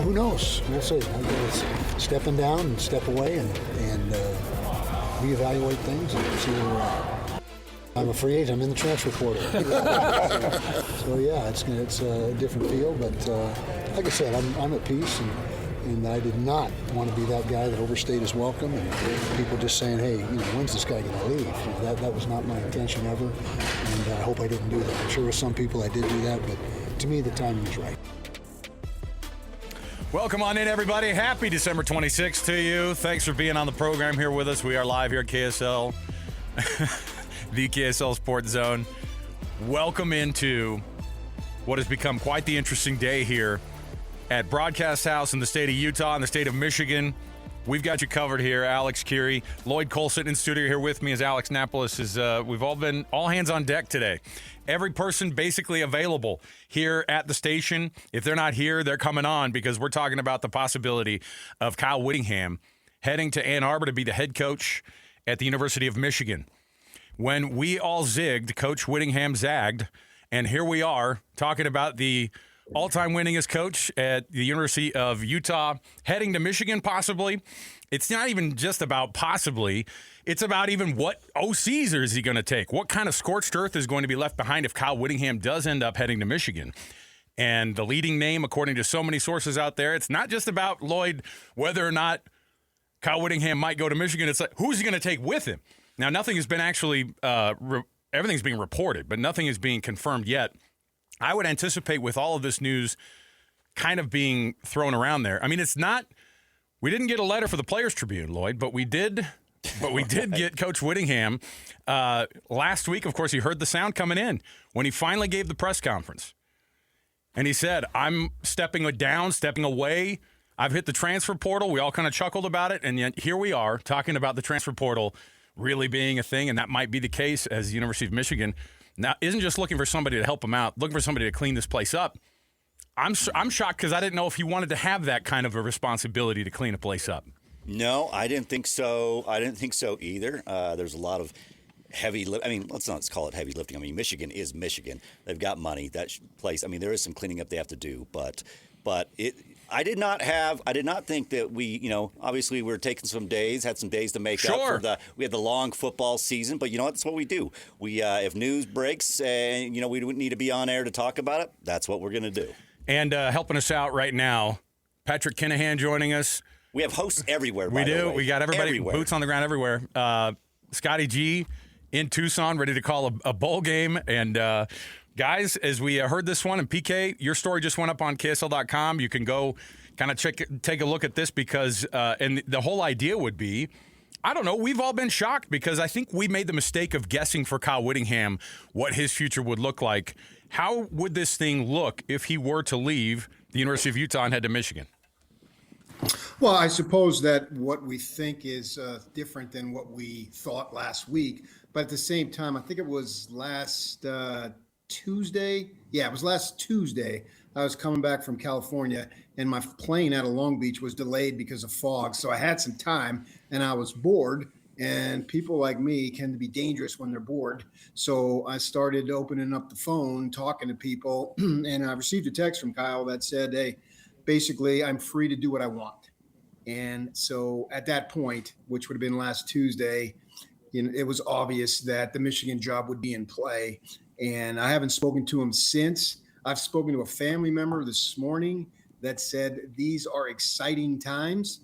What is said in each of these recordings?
who knows? We'll see. I guess stepping down and step away and reevaluate things and see where we're at. I'm a free agent. I'm in the transfer portal. So yeah, it's a different feel. But like I said, I'm at peace, and I did not want to be that guy that overstayed his welcome and people just saying, hey, when's this guy going to leave? That was not my intention ever, and I hope I didn't do that. I'm sure with some people I did do that, but to me the timing was right. Welcome on in, everybody. Happy December 26th to you. Thanks for being on the program here with us. We are live here at KSL, the KSL Sports Zone. Welcome into what has become quite the interesting day here at Broadcast House in the state of Utah and the state of Michigan. We've got you covered here. Alex Kirry, Lloyd Colson in studio here with me as Alex Napolis is. We've all been all hands on deck today. Every person basically available here at the station. If they're not here, they're coming on because we're talking about the possibility of Kyle Whittingham heading to Ann Arbor to be the head coach at the University of Michigan. When we all zigged, Coach Whittingham zagged, and here we are talking about the all-time winningest coach at the University of Utah, heading to Michigan possibly. It's not even just about possibly. It's about even what OCs is he going to take? What kind of scorched earth is going to be left behind if Kyle Whittingham does end up heading to Michigan? And the leading name, according to so many sources out there, it's not just about Lloyd, whether or not Kyle Whittingham might go to Michigan. It's like, who's he going to take with him? Now, nothing has been actually everything's being reported, but nothing is being confirmed yet. I would anticipate with all of this news kind of being thrown around there. I mean, it's not – we didn't get a letter for the Players Tribune, Lloyd, but we did get Coach Whittingham. Last week, of course, he heard the sound coming in when he finally gave the press conference. And he said, I'm stepping down, stepping away. I've hit the transfer portal. We all kind of chuckled about it, and yet here we are talking about the transfer portal really being a thing, and that might be the case as the University of Michigan – now, isn't just looking for somebody to help him out, looking for somebody to clean this place up. I'm shocked because I didn't know if he wanted to have that kind of a responsibility to clean a place up. No, I didn't think so. I didn't think so either. There's a lot of heavy – let's call it heavy lifting. I mean, Michigan is Michigan. They've got money. That place – I mean, there is some cleaning up they have to do. But I did not think that we, obviously we were taking some days, had some days to make up for we had the long football season, but you know what? That's what we do. We, if news breaks and, we need to be on air to talk about it, that's what we're going to do. And helping us out right now, Patrick Kinahan joining us. We have hosts everywhere, We do. We got everybody, everywhere. Boots on the ground everywhere. Scotty G in Tucson, ready to call a bowl game. And, guys, as we heard this one, and PK, your story just went up on KSL.com. You can go kind of take a look at this because, and the whole idea would be, I don't know, we've all been shocked because I think we made the mistake of guessing for Kyle Whittingham what his future would look like. How would this thing look if he were to leave the University of Utah and head to Michigan? Well, I suppose that what we think is different than what we thought last week. But at the same time, I think it was last Tuesday. Yeah, it was last Tuesday. I was coming back from California, and my plane out of Long Beach was delayed because of fog. So I had some time, and I was bored. And people like me can be dangerous when they're bored. So I started opening up the phone, talking to people, and I received a text from Kyle that said, hey, basically, I'm free to do what I want. And so at that point, which would have been last Tuesday, it was obvious that the Michigan job would be in play. And I haven't spoken to him since. I've spoken to a family member this morning that said these are exciting times.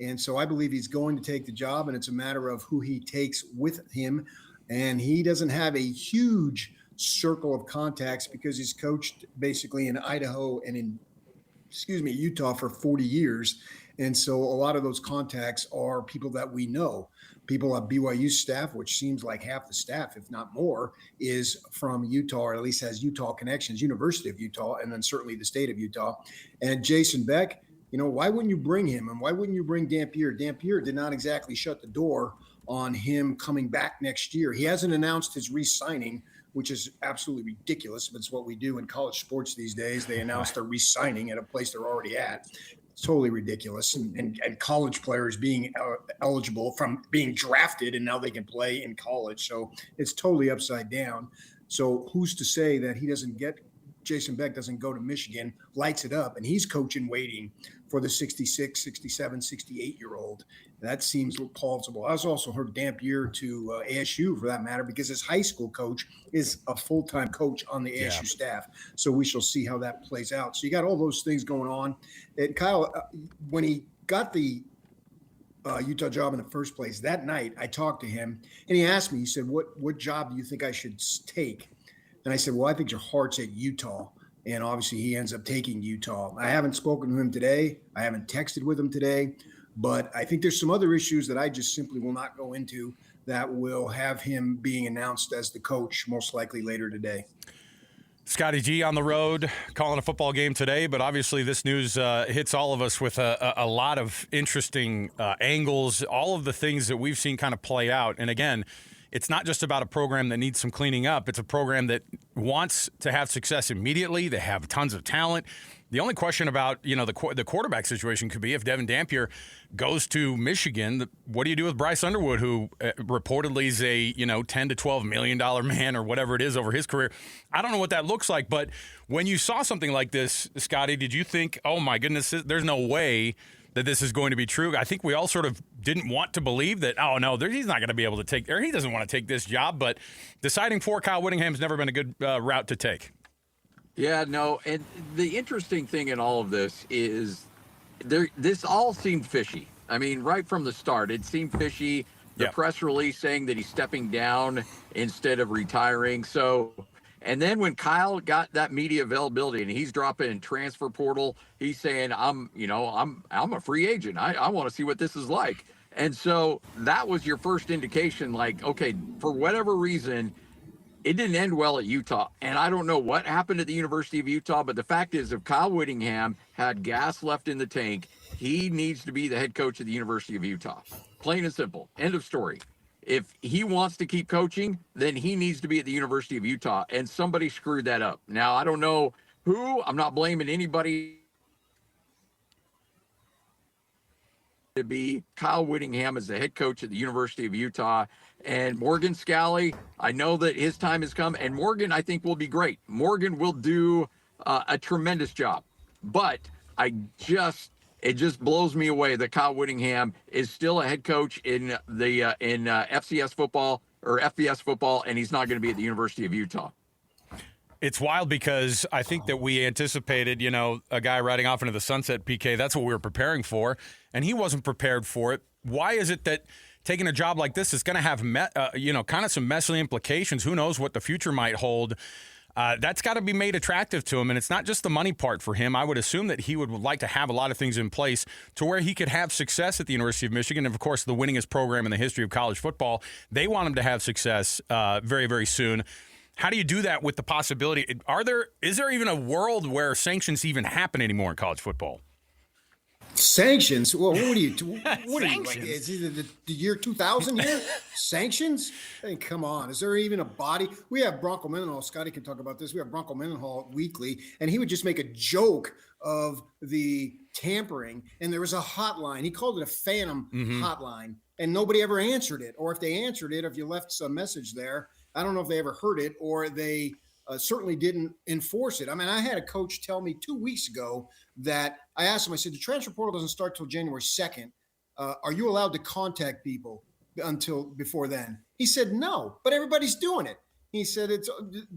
And so I believe he's going to take the job, and it's a matter of who he takes with him. And he doesn't have a huge circle of contacts because he's coached basically in Idaho and in Utah for 40 years. And so a lot of those contacts are people that we know. People at BYU staff, which seems like half the staff, if not more, is from Utah, or at least has Utah connections, University of Utah, and then certainly the state of Utah. And Jason Beck, why wouldn't you bring him? And why wouldn't you bring Dampier? Dampier did not exactly shut the door on him coming back next year. He hasn't announced his re-signing, which is absolutely ridiculous. But it's what we do in college sports these days. They announce they're re-signing at a place they're already at. It's totally ridiculous. And college players being eligible from being drafted, and now they can play in college. So it's totally upside down. So who's to say that he doesn't get Jason Beck doesn't go to Michigan, lights it up, and he's coaching waiting for the 66, 67, 68-year-old. That seems plausible. I was also heard Dampier to ASU, for that matter, because his high school coach is a full-time coach on the ASU staff. So we shall see how that plays out. So you got all those things going on. And Kyle, when he got the Utah job in the first place, that night I talked to him, and he asked me, he said, what job do you think I should take? And I said, well, I think your heart's at Utah. And obviously he ends up taking Utah. I haven't spoken to him today. I haven't texted with him today. But I think there's some other issues that I just simply will not go into that will have him being announced as the coach most likely later today. Scotty G on the road calling a football game today, but obviously this news hits all of us with a lot of interesting angles, all of the things that we've seen kind of play out. And again, it's not just about a program that needs some cleaning up. It's a program that wants to have success immediately. They have tons of talent. The only question about, the quarterback situation could be if Devin Dampier goes to Michigan, what do you do with Bryce Underwood, who reportedly is a, $10 to $12 million man or whatever it is over his career? I don't know what that looks like, but when you saw something like this, Scotty, did you think, oh my goodness, there's no way that this is going to be true? I think we all sort of didn't want to believe that, oh no, he's not going to be able to take, or he doesn't want to take this job, but deciding for Kyle Whittingham's never been a good route to take. Yeah, no, and the interesting thing in all of this is this all seemed fishy. I mean, right from the start, it seemed fishy. The press release saying that he's stepping down instead of retiring. So, and then when Kyle got that media availability and he's dropping in transfer portal, he's saying, I'm a free agent. I want to see what this is like. And so that was your first indication, like, okay, for whatever reason, it didn't end well at Utah. And I don't know what happened at the University of Utah, but the fact is, if Kyle Whittingham had gas left in the tank, he needs to be the head coach of the University of Utah. Plain and simple. End of story. If he wants to keep coaching, then he needs to be at the University of Utah. And somebody screwed that up. Now, I don't know who. I'm not blaming anybody. To be Kyle Whittingham as the head coach at the University of Utah. And Morgan Scally, I know that his time has come, and Morgan, I think, will be great. Morgan will do a tremendous job. But it just blows me away that Kyle Whittingham is still a head coach in the FCS football or FBS football, and he's not going to be at the University of Utah. It's wild because I think that we anticipated, a guy riding off into the sunset, PK. That's what we were preparing for, and he wasn't prepared for it. Why is it that taking a job like this is going to have, kind of some messy implications? Who knows what the future might hold? That's got to be made attractive to him, and it's not just the money part for him. I would assume that he would like to have a lot of things in place to where he could have success at the University of Michigan. And, of course, the winningest program in the history of college football. They want him to have success very, very soon. How do you do that with the possibility? Is there even a world where sanctions even happen anymore in college football? Sanctions? Well, what are you? What are you like? Is it the year 2000 here? Sanctions? Hey, come on. Is there even a body? We have Bronco Mendenhall. Scotty can talk about this. We have Bronco Mendenhall weekly, and he would just make a joke of the tampering. And there was a hotline. He called it a phantom hotline, and nobody ever answered it. Or if they answered it, if you left some message there, I don't know if they ever heard it, or they certainly didn't enforce it. I mean, I had a coach tell me 2 weeks ago that I asked him, I said, the transfer portal doesn't start till January 2nd. Are you allowed to contact people until before then? He said, no, but everybody's doing it. He said, it's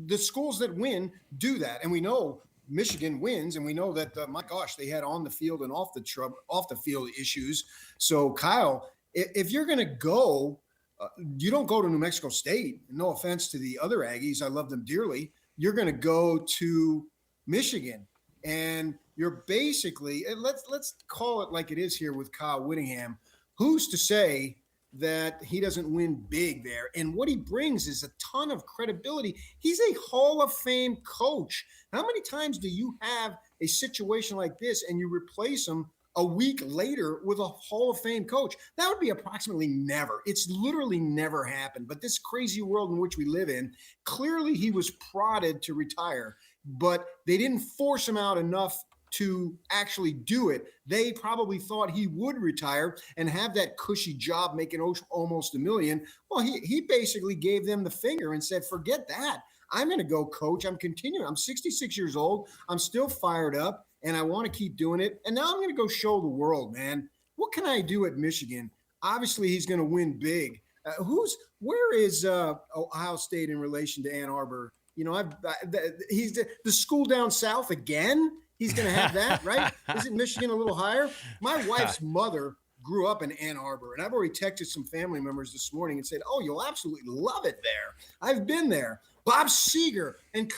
the schools that win do that. And we know Michigan wins, and we know that, my gosh, they had on the field and off the field issues. So Kyle, if you're going to go, you don't go to New Mexico State. No offense to the other Aggies. I love them dearly. You're going to go to Michigan, and you're basically, let's call it like it is here with Kyle Whittingham. Who's to say that he doesn't win big there? And what he brings is a ton of credibility. He's a Hall of Fame coach. How many times do you have a situation like this and you replace him a week later with a Hall of Fame coach? That would be approximately never. It's literally never happened. But this crazy world in which we live in, clearly he was prodded to retire, but they didn't force him out enough to actually do it. They probably thought he would retire and have that cushy job making almost $1 million. Well, he basically gave them the finger and said, forget that. I'm going to go coach. I'm continuing. I'm 66 years old. I'm still fired up, and I want to keep doing it. And now I'm going to go show the world, man. What can I do at Michigan? Obviously, he's going to win big. Where is Ohio State in relation to Ann Arbor? You know, he's the school down south again. He's going to have that, right? Isn't Michigan a little higher? My wife's mother grew up in Ann Arbor, and I've already texted some family members this morning and said, "Oh, you'll absolutely love it there." I've been there. Bob Seger, and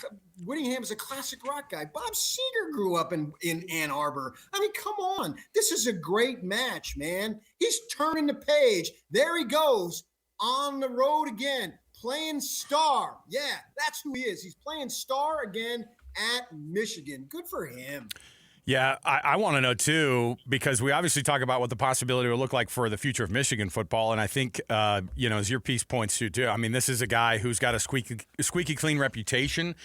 Whittingham is a classic rock guy. Bob Seger grew up in Ann Arbor. I mean, come on. This is a great match, man. He's turning the page. There he goes on the road again, playing star. Yeah, that's who he is. He's playing star again at Michigan. Good for him. Yeah, I want to know, too, because we obviously talk about what the possibility will look like for the future of Michigan football. And I think, as your piece points to, too, I mean, this is a guy who's got a squeaky clean reputation.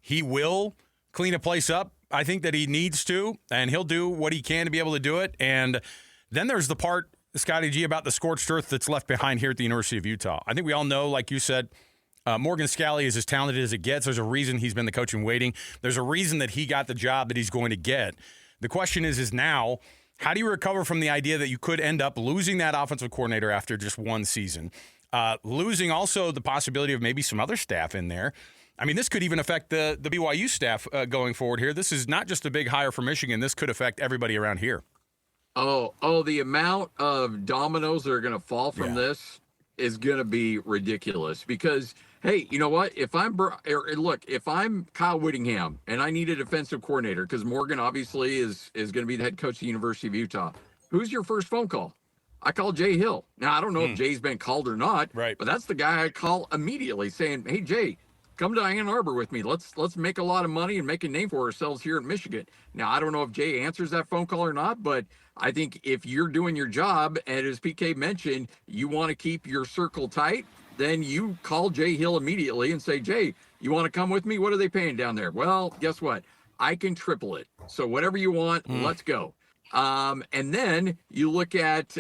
He will clean a place up. I think that he needs to, and he'll do what he can to be able to do it. And then there's the part, Scotty G, about the scorched earth that's left behind here at the University of Utah. I think we all know, like you said, Morgan Scalley is as talented as it gets. There's a reason he's been the coach in waiting. There's a reason that he got the job that he's going to get. The question is now, how do you recover from the idea that you could end up losing that offensive coordinator after just one season? Losing also the possibility of maybe some other staff in there. I mean, this could even affect the BYU staff going forward here. This is not just a big hire for Michigan. This could affect everybody around here. Oh, the amount of dominoes that are going to fall from this is going to be ridiculous because, hey, you know what? If I'm Kyle Whittingham and I need a defensive coordinator because Morgan obviously is going to be the head coach of the University of Utah, who's your first phone call? I call Jay Hill. Now, I don't know if Jay's been called or not, right? But that's the guy I call immediately saying, hey, Jay, come to Ann Arbor with me. Let's make a lot of money and make a name for ourselves here in Michigan. Now, I don't know if Jay answers that phone call or not, but I think if you're doing your job, and as PK mentioned, you want to keep your circle tight, then you call Jay Hill immediately and say, Jay, you want to come with me? What are they paying down there? Well, guess what? I can triple it. So whatever you want, let's go. And then you look at,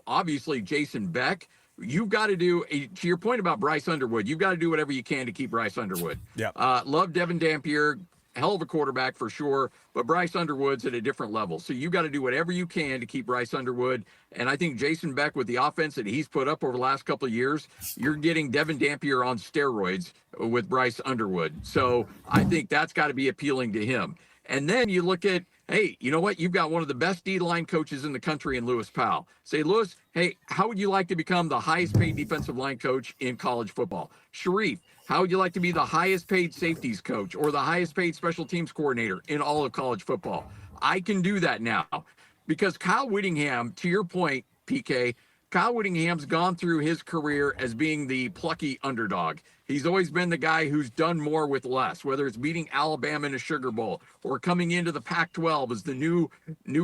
obviously Jason Beck. You've got to do, to your point about Bryce Underwood, you've got to do whatever you can to keep Bryce Underwood. Yeah. Love Devin Dampier, hell of a quarterback for sure, but Bryce Underwood's at a different level. So you got to do whatever you can to keep Bryce Underwood. And I think Jason Beck, with the offense that he's put up over the last couple of years, you're getting Devin Dampier on steroids with Bryce Underwood. So I think that's got to be appealing to him. And then you look at, hey, you know what? You've got one of the best D-line coaches in the country in Lewis Powell. Say, Lewis, hey, how would you like to become the highest paid defensive line coach in college football? Sharif, how would you like to be the highest paid safeties coach or the highest paid special teams coordinator in all of college football? I can do that now because Kyle Whittingham, to your point, PK, Kyle Whittingham's gone through his career as being the plucky underdog. He's always been the guy who's done more with less, whether it's beating Alabama in a Sugar Bowl or coming into the Pac-12 as the new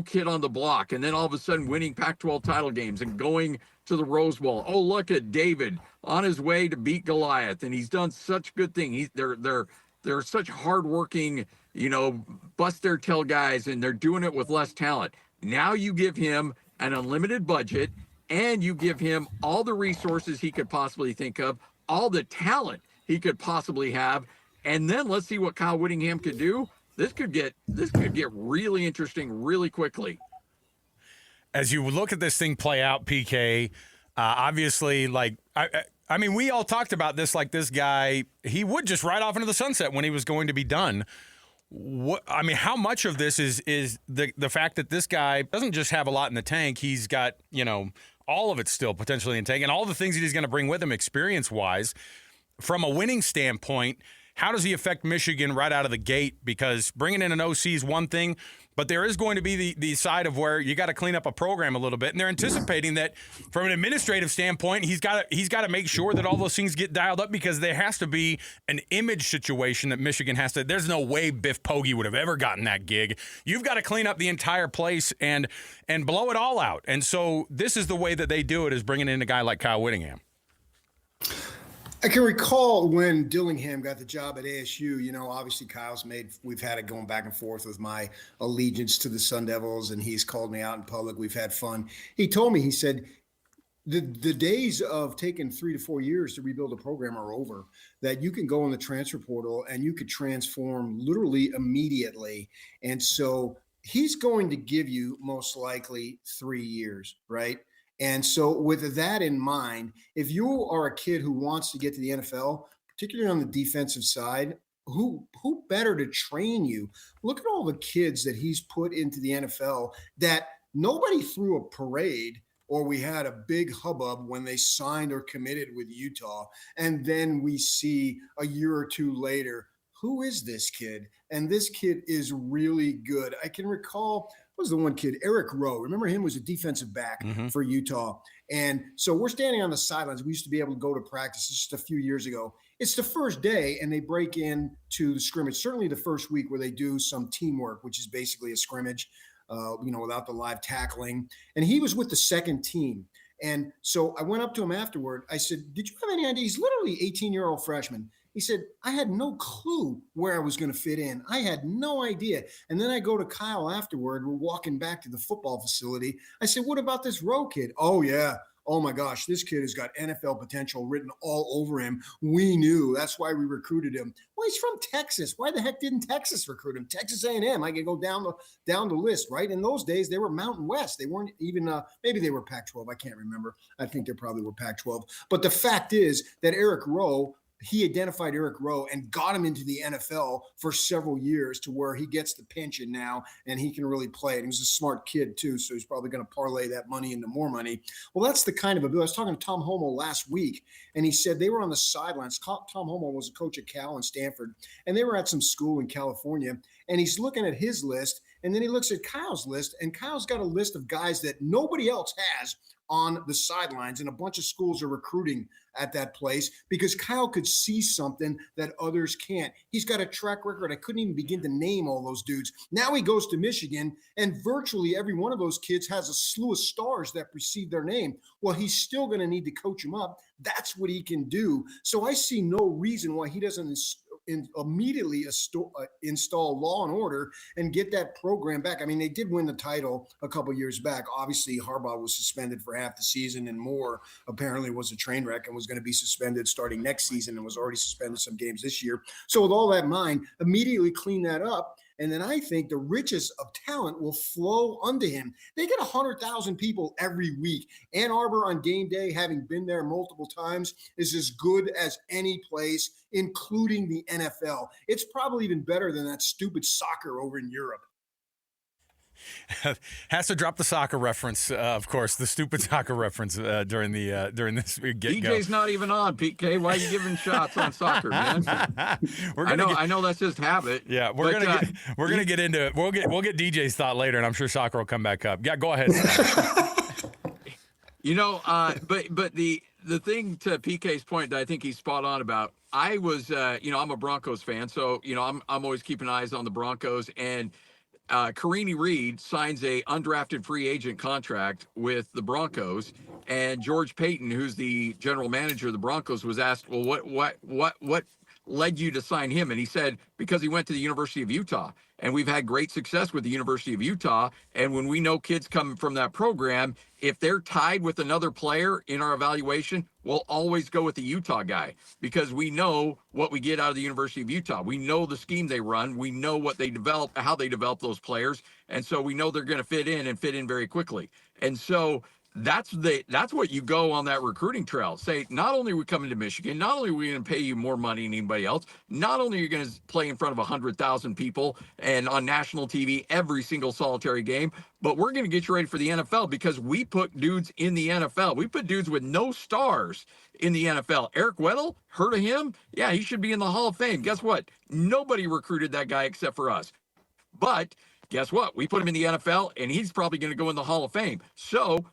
kid on the block, and then all of a sudden winning Pac-12 title games and going to the Rose Bowl. Oh, look at David on his way to beat Goliath, and he's done such good things. They're such hardworking, bust their tail guys, and they're doing it with less talent. Now you give him an unlimited budget, and you give him all the resources he could possibly think of, all the talent he could possibly have, and then let's see what Kyle Whittingham could do. This could get really interesting really quickly. As you look at this thing play out, PK, obviously, I mean, we all talked about this, like this guy, he would just ride off into the sunset when he was going to be done. How much of this is the fact that this guy doesn't just have a lot in the tank, he's got, all of it still potentially in tank, and all the things that he's going to bring with him experience-wise. From a winning standpoint, how does he affect Michigan right out of the gate? Because bringing in an OC is one thing, but there is going to be the side of where you got to clean up a program a little bit, and they're anticipating that from an administrative standpoint, he's got to make sure that all those things get dialed up because there has to be an image situation that Michigan has to. There's no way Biff Poggi would have ever gotten that gig. You've got to clean up the entire place and blow it all out, and so this is the way that they do it, is bringing in a guy like Kyle Whittingham. I can recall when Dillingham got the job at ASU, obviously we've had it going back and forth with my allegiance to the Sun Devils, and he's called me out in public. We've had fun. He told me, he said, the days of taking 3 to 4 years to rebuild a program are over. That you can go in the transfer portal and you could transform literally immediately. And so he's going to give you most likely 3 years, right? And so with that in mind, if you are a kid who wants to get to the NFL, particularly on the defensive side, who better to train you? Look at all the kids that he's put into the NFL that nobody threw a parade or we had a big hubbub when they signed or committed with Utah. And then we see a year or two later, who is this kid? And this kid is really good. I can recall, what was the one kid? Eric Rowe. Remember him? Was a defensive back for Utah. And so we're standing on the sidelines. We used to be able to go to practice just a few years ago. It's the first day and they break into the scrimmage, certainly the first week where they do some teamwork, which is basically a scrimmage, without the live tackling. And he was with the second team. And so I went up to him afterward. I said, did you have any idea? He's literally 18-year-old freshman. He said, I had no clue where I was going to fit in. I had no idea. And then I go to Kyle afterward. We're walking back to the football facility. I said, what about this Rowe kid? Oh, yeah. Oh, my gosh, this kid has got NFL potential written all over him. We knew. That's why we recruited him. Well, he's from Texas. Why the heck didn't Texas recruit him? Texas A&M. I can go down the list, right? In those days, they were Mountain West. They weren't even maybe they were Pac-12. I can't remember. I think they probably were Pac-12. But the fact is that Eric Rowe, he identified Eric Rowe and got him into the NFL for several years to where he gets the pension now and he can really play it. He was a smart kid too, so he's probably going to parlay that money into more money. Well, that's the kind of a bill. I was talking to Tom Homo last week, and he said they were on the sidelines. Tom Homo was a coach at Cal and Stanford, and they were at some school in California, and he's looking at his list, and then he looks at Kyle's list, and Kyle's got a list of guys that nobody else has on the sidelines, and a bunch of schools are recruiting at that place because Kyle could see something that others can't. He's got a track record. I couldn't even begin to name all those dudes. Now he goes to Michigan, and virtually every one of those kids has a slew of stars that precede their name. Well, he's still going to need to coach him up. That's what he can do. So I see no reason why he doesn't immediately install law and order and get that program back. I mean, they did win the title a couple years back. Obviously, Harbaugh was suspended for half the season, and Moore apparently was a train wreck and was going to be suspended starting next season and was already suspended some games this year. So with all that in mind, immediately clean that up. And then I think the riches of talent will flow unto him. They get 100,000 people every week. Ann Arbor on game day, having been there multiple times, is as good as any place, including the NFL. It's probably even better than that stupid soccer over in Europe. Has to drop the soccer reference, of course, the stupid soccer reference during this get-go. DJ's not even on, PK. Why are you giving shots on soccer, man? I know that's just habit. Yeah, we're gonna get into it. We'll get DJ's thought later, and I'm sure soccer will come back up. Yeah, go ahead. But the thing to PK's point that I think he's spot on about, I was I'm a Broncos fan, so I'm always keeping eyes on the Broncos, and Carini Reed signs a undrafted free agent contract with the Broncos, and George Payton, who's the general manager of the Broncos, was asked, well, what led you to sign him? And he said, because he went to the University of Utah, and we've had great success with the University of Utah. And when we know kids coming from that program, if they're tied with another player in our evaluation, we'll always go with the Utah guy because we know what we get out of the University of Utah. We know the scheme they run. We know what they develop, how they develop those players. And so we know they're going to fit in very quickly. And so that's what you go on that recruiting trail. Say, not only are we coming to Michigan, not only are we going to pay you more money than anybody else, not only are you going to play in front of 100,000 people and on national TV every single solitary game, but we're going to get you ready for the NFL because we put dudes in the NFL. We put dudes with no stars in the NFL. Eric Weddle, heard of him? Yeah, he should be in the Hall of Fame. Guess what? Nobody recruited that guy except for us. But guess what? We put him in the NFL, and he's probably going to go in the Hall of Fame. So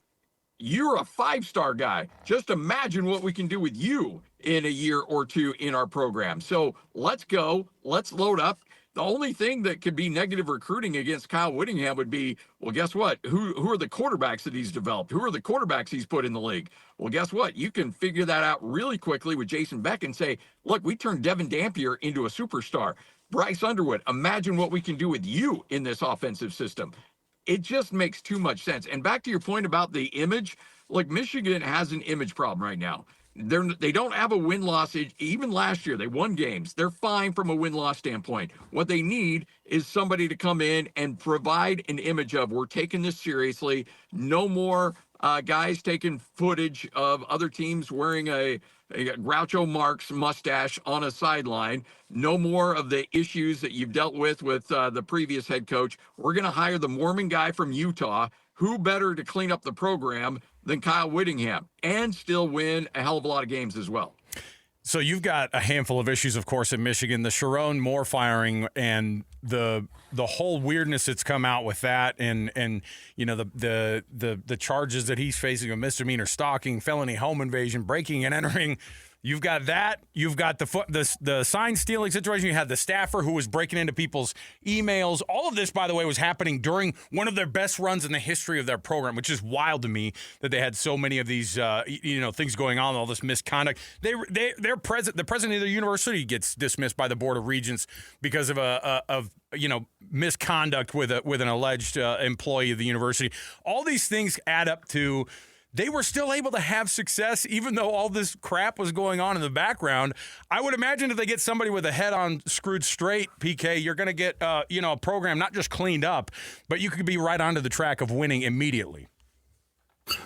you're a 5-star guy. Just imagine what we can do with you in a year or two in our program. So let's go. Let's load up. The only thing that could be negative recruiting against Kyle Whittingham would be, well, guess what? Who are the quarterbacks that he's developed? Who are the quarterbacks he's put in the league? Well, guess what? You can figure that out really quickly with Jason Beck and say, look, we turned Devin Dampier into a superstar. Bryce Underwood, imagine what we can do with you in this offensive system. It just makes too much sense. And back to your point about the image, like Michigan has an image problem right now. They don't have a win-loss. Even last year, they won games. They're fine from a win-loss standpoint. What they need is somebody to come in and provide an image of, we're taking this seriously. No more guys taking footage of other teams wearing a Groucho Marx mustache on a sideline. No more of the issues that you've dealt with the previous head coach. We're going to hire the Mormon guy from Utah. Who better to clean up the program than Kyle Whittingham and still win a hell of a lot of games as well? So you've got a handful of issues, of course, in Michigan. The Sharon Moore firing and the whole weirdness that's come out with that, and you know the charges that he's facing of misdemeanor stalking, felony home invasion, breaking and entering. You've got that. You've got the sign stealing situation. You had the staffer who was breaking into people's emails. All of this, by the way, was happening during one of their best runs in the history of their program, which is wild to me that they had so many of these things going on, all this misconduct. The president of the university gets dismissed by the Board of Regents because of misconduct with an alleged employee of the university. All these things add up to. They were still able to have success even though all this crap was going on in the background. I would imagine if they get somebody with a head on screwed straight, PK, you're going to get a program not just cleaned up, but you could be right onto the track of winning immediately.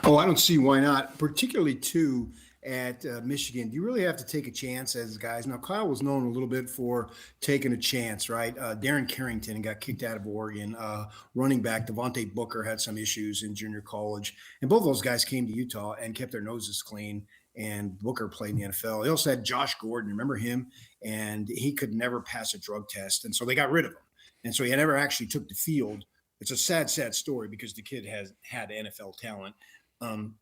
Oh, I don't see why not, particularly too at Michigan. You really have to take a chance as guys. Now, Kyle was known a little bit for taking a chance, right? Darren Carrington got kicked out of Oregon. Running back Devontae Booker had some issues in junior college. And both of those guys came to Utah and kept their noses clean. And Booker played in the NFL. They also had Josh Gordon. Remember him? And he could never pass a drug test. And so they got rid of him. And so he never actually took the field. It's a sad, sad story because the kid has had NFL talent.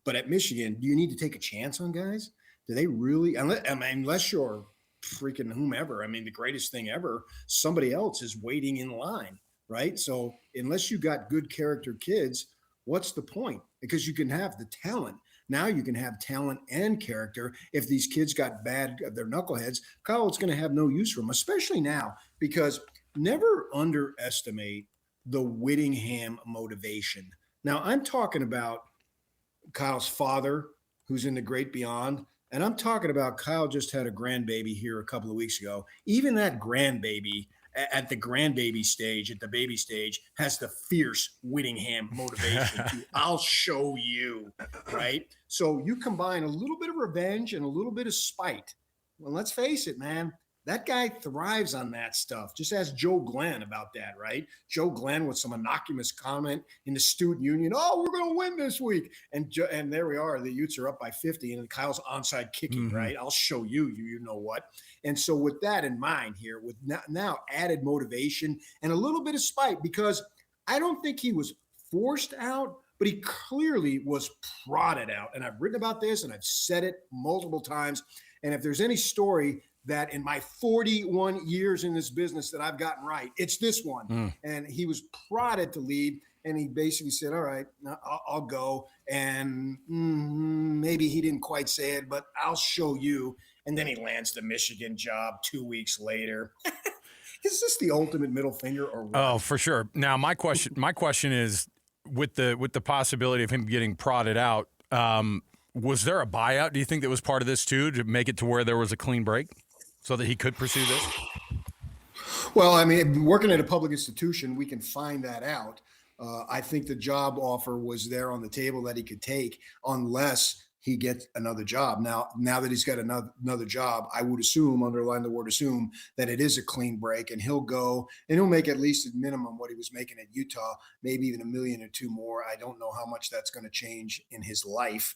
But at Michigan, do you need to take a chance on guys? Do they really? Unless you're freaking whomever. I mean, the greatest thing ever, somebody else is waiting in line, right? So unless you got good character kids, what's the point? Because you can have the talent. Now you can have talent and character. If these kids got bad, they're knuckleheads, Kyle's going to have no use for them, especially now, because never underestimate the Whittingham motivation. Now, I'm talking about Kyle's father, who's in the great beyond. And I'm talking about Kyle just had a grandbaby here a couple of weeks ago. Even that grandbaby at the grandbaby stage, at the baby stage, has the fierce Whittingham motivation to, I'll show you, right? So you combine a little bit of revenge and a little bit of spite. Well, let's face it, man. That guy thrives on that stuff. Just ask Joe Glenn about that, right? Joe Glenn with some innocuous comment in the student union. Oh, we're going to win this week. And there we are. The Utes are up by 50 and Kyle's onside kicking, right? I'll show you, you know what. And so with that in mind here, with now added motivation and a little bit of spite, because I don't think he was forced out, but he clearly was prodded out. And I've written about this and I've said it multiple times. And if there's any story that in my 41 years in this business that I've gotten right, it's this one. And he was prodded to leave, and he basically said, all right, I'll go. And maybe he didn't quite say it, but I'll show you. And then he lands the Michigan job 2 weeks later. Is this the ultimate middle finger or what? Oh, for sure. Now, my question is, with the possibility of him getting prodded out, was there a buyout, do you think, that was part of this too, to make it to where there was a clean break so that he could pursue this? Well, I mean, working at a public institution, we can find that out. I think the job offer was there on the table that he could take unless he gets another job. Now that he's got another job, I would assume, underline the word assume, that it is a clean break, and he'll go and he'll make at least at minimum what he was making at Utah, maybe even $1 million or $2 million more. I don't know how much that's going to change in his life.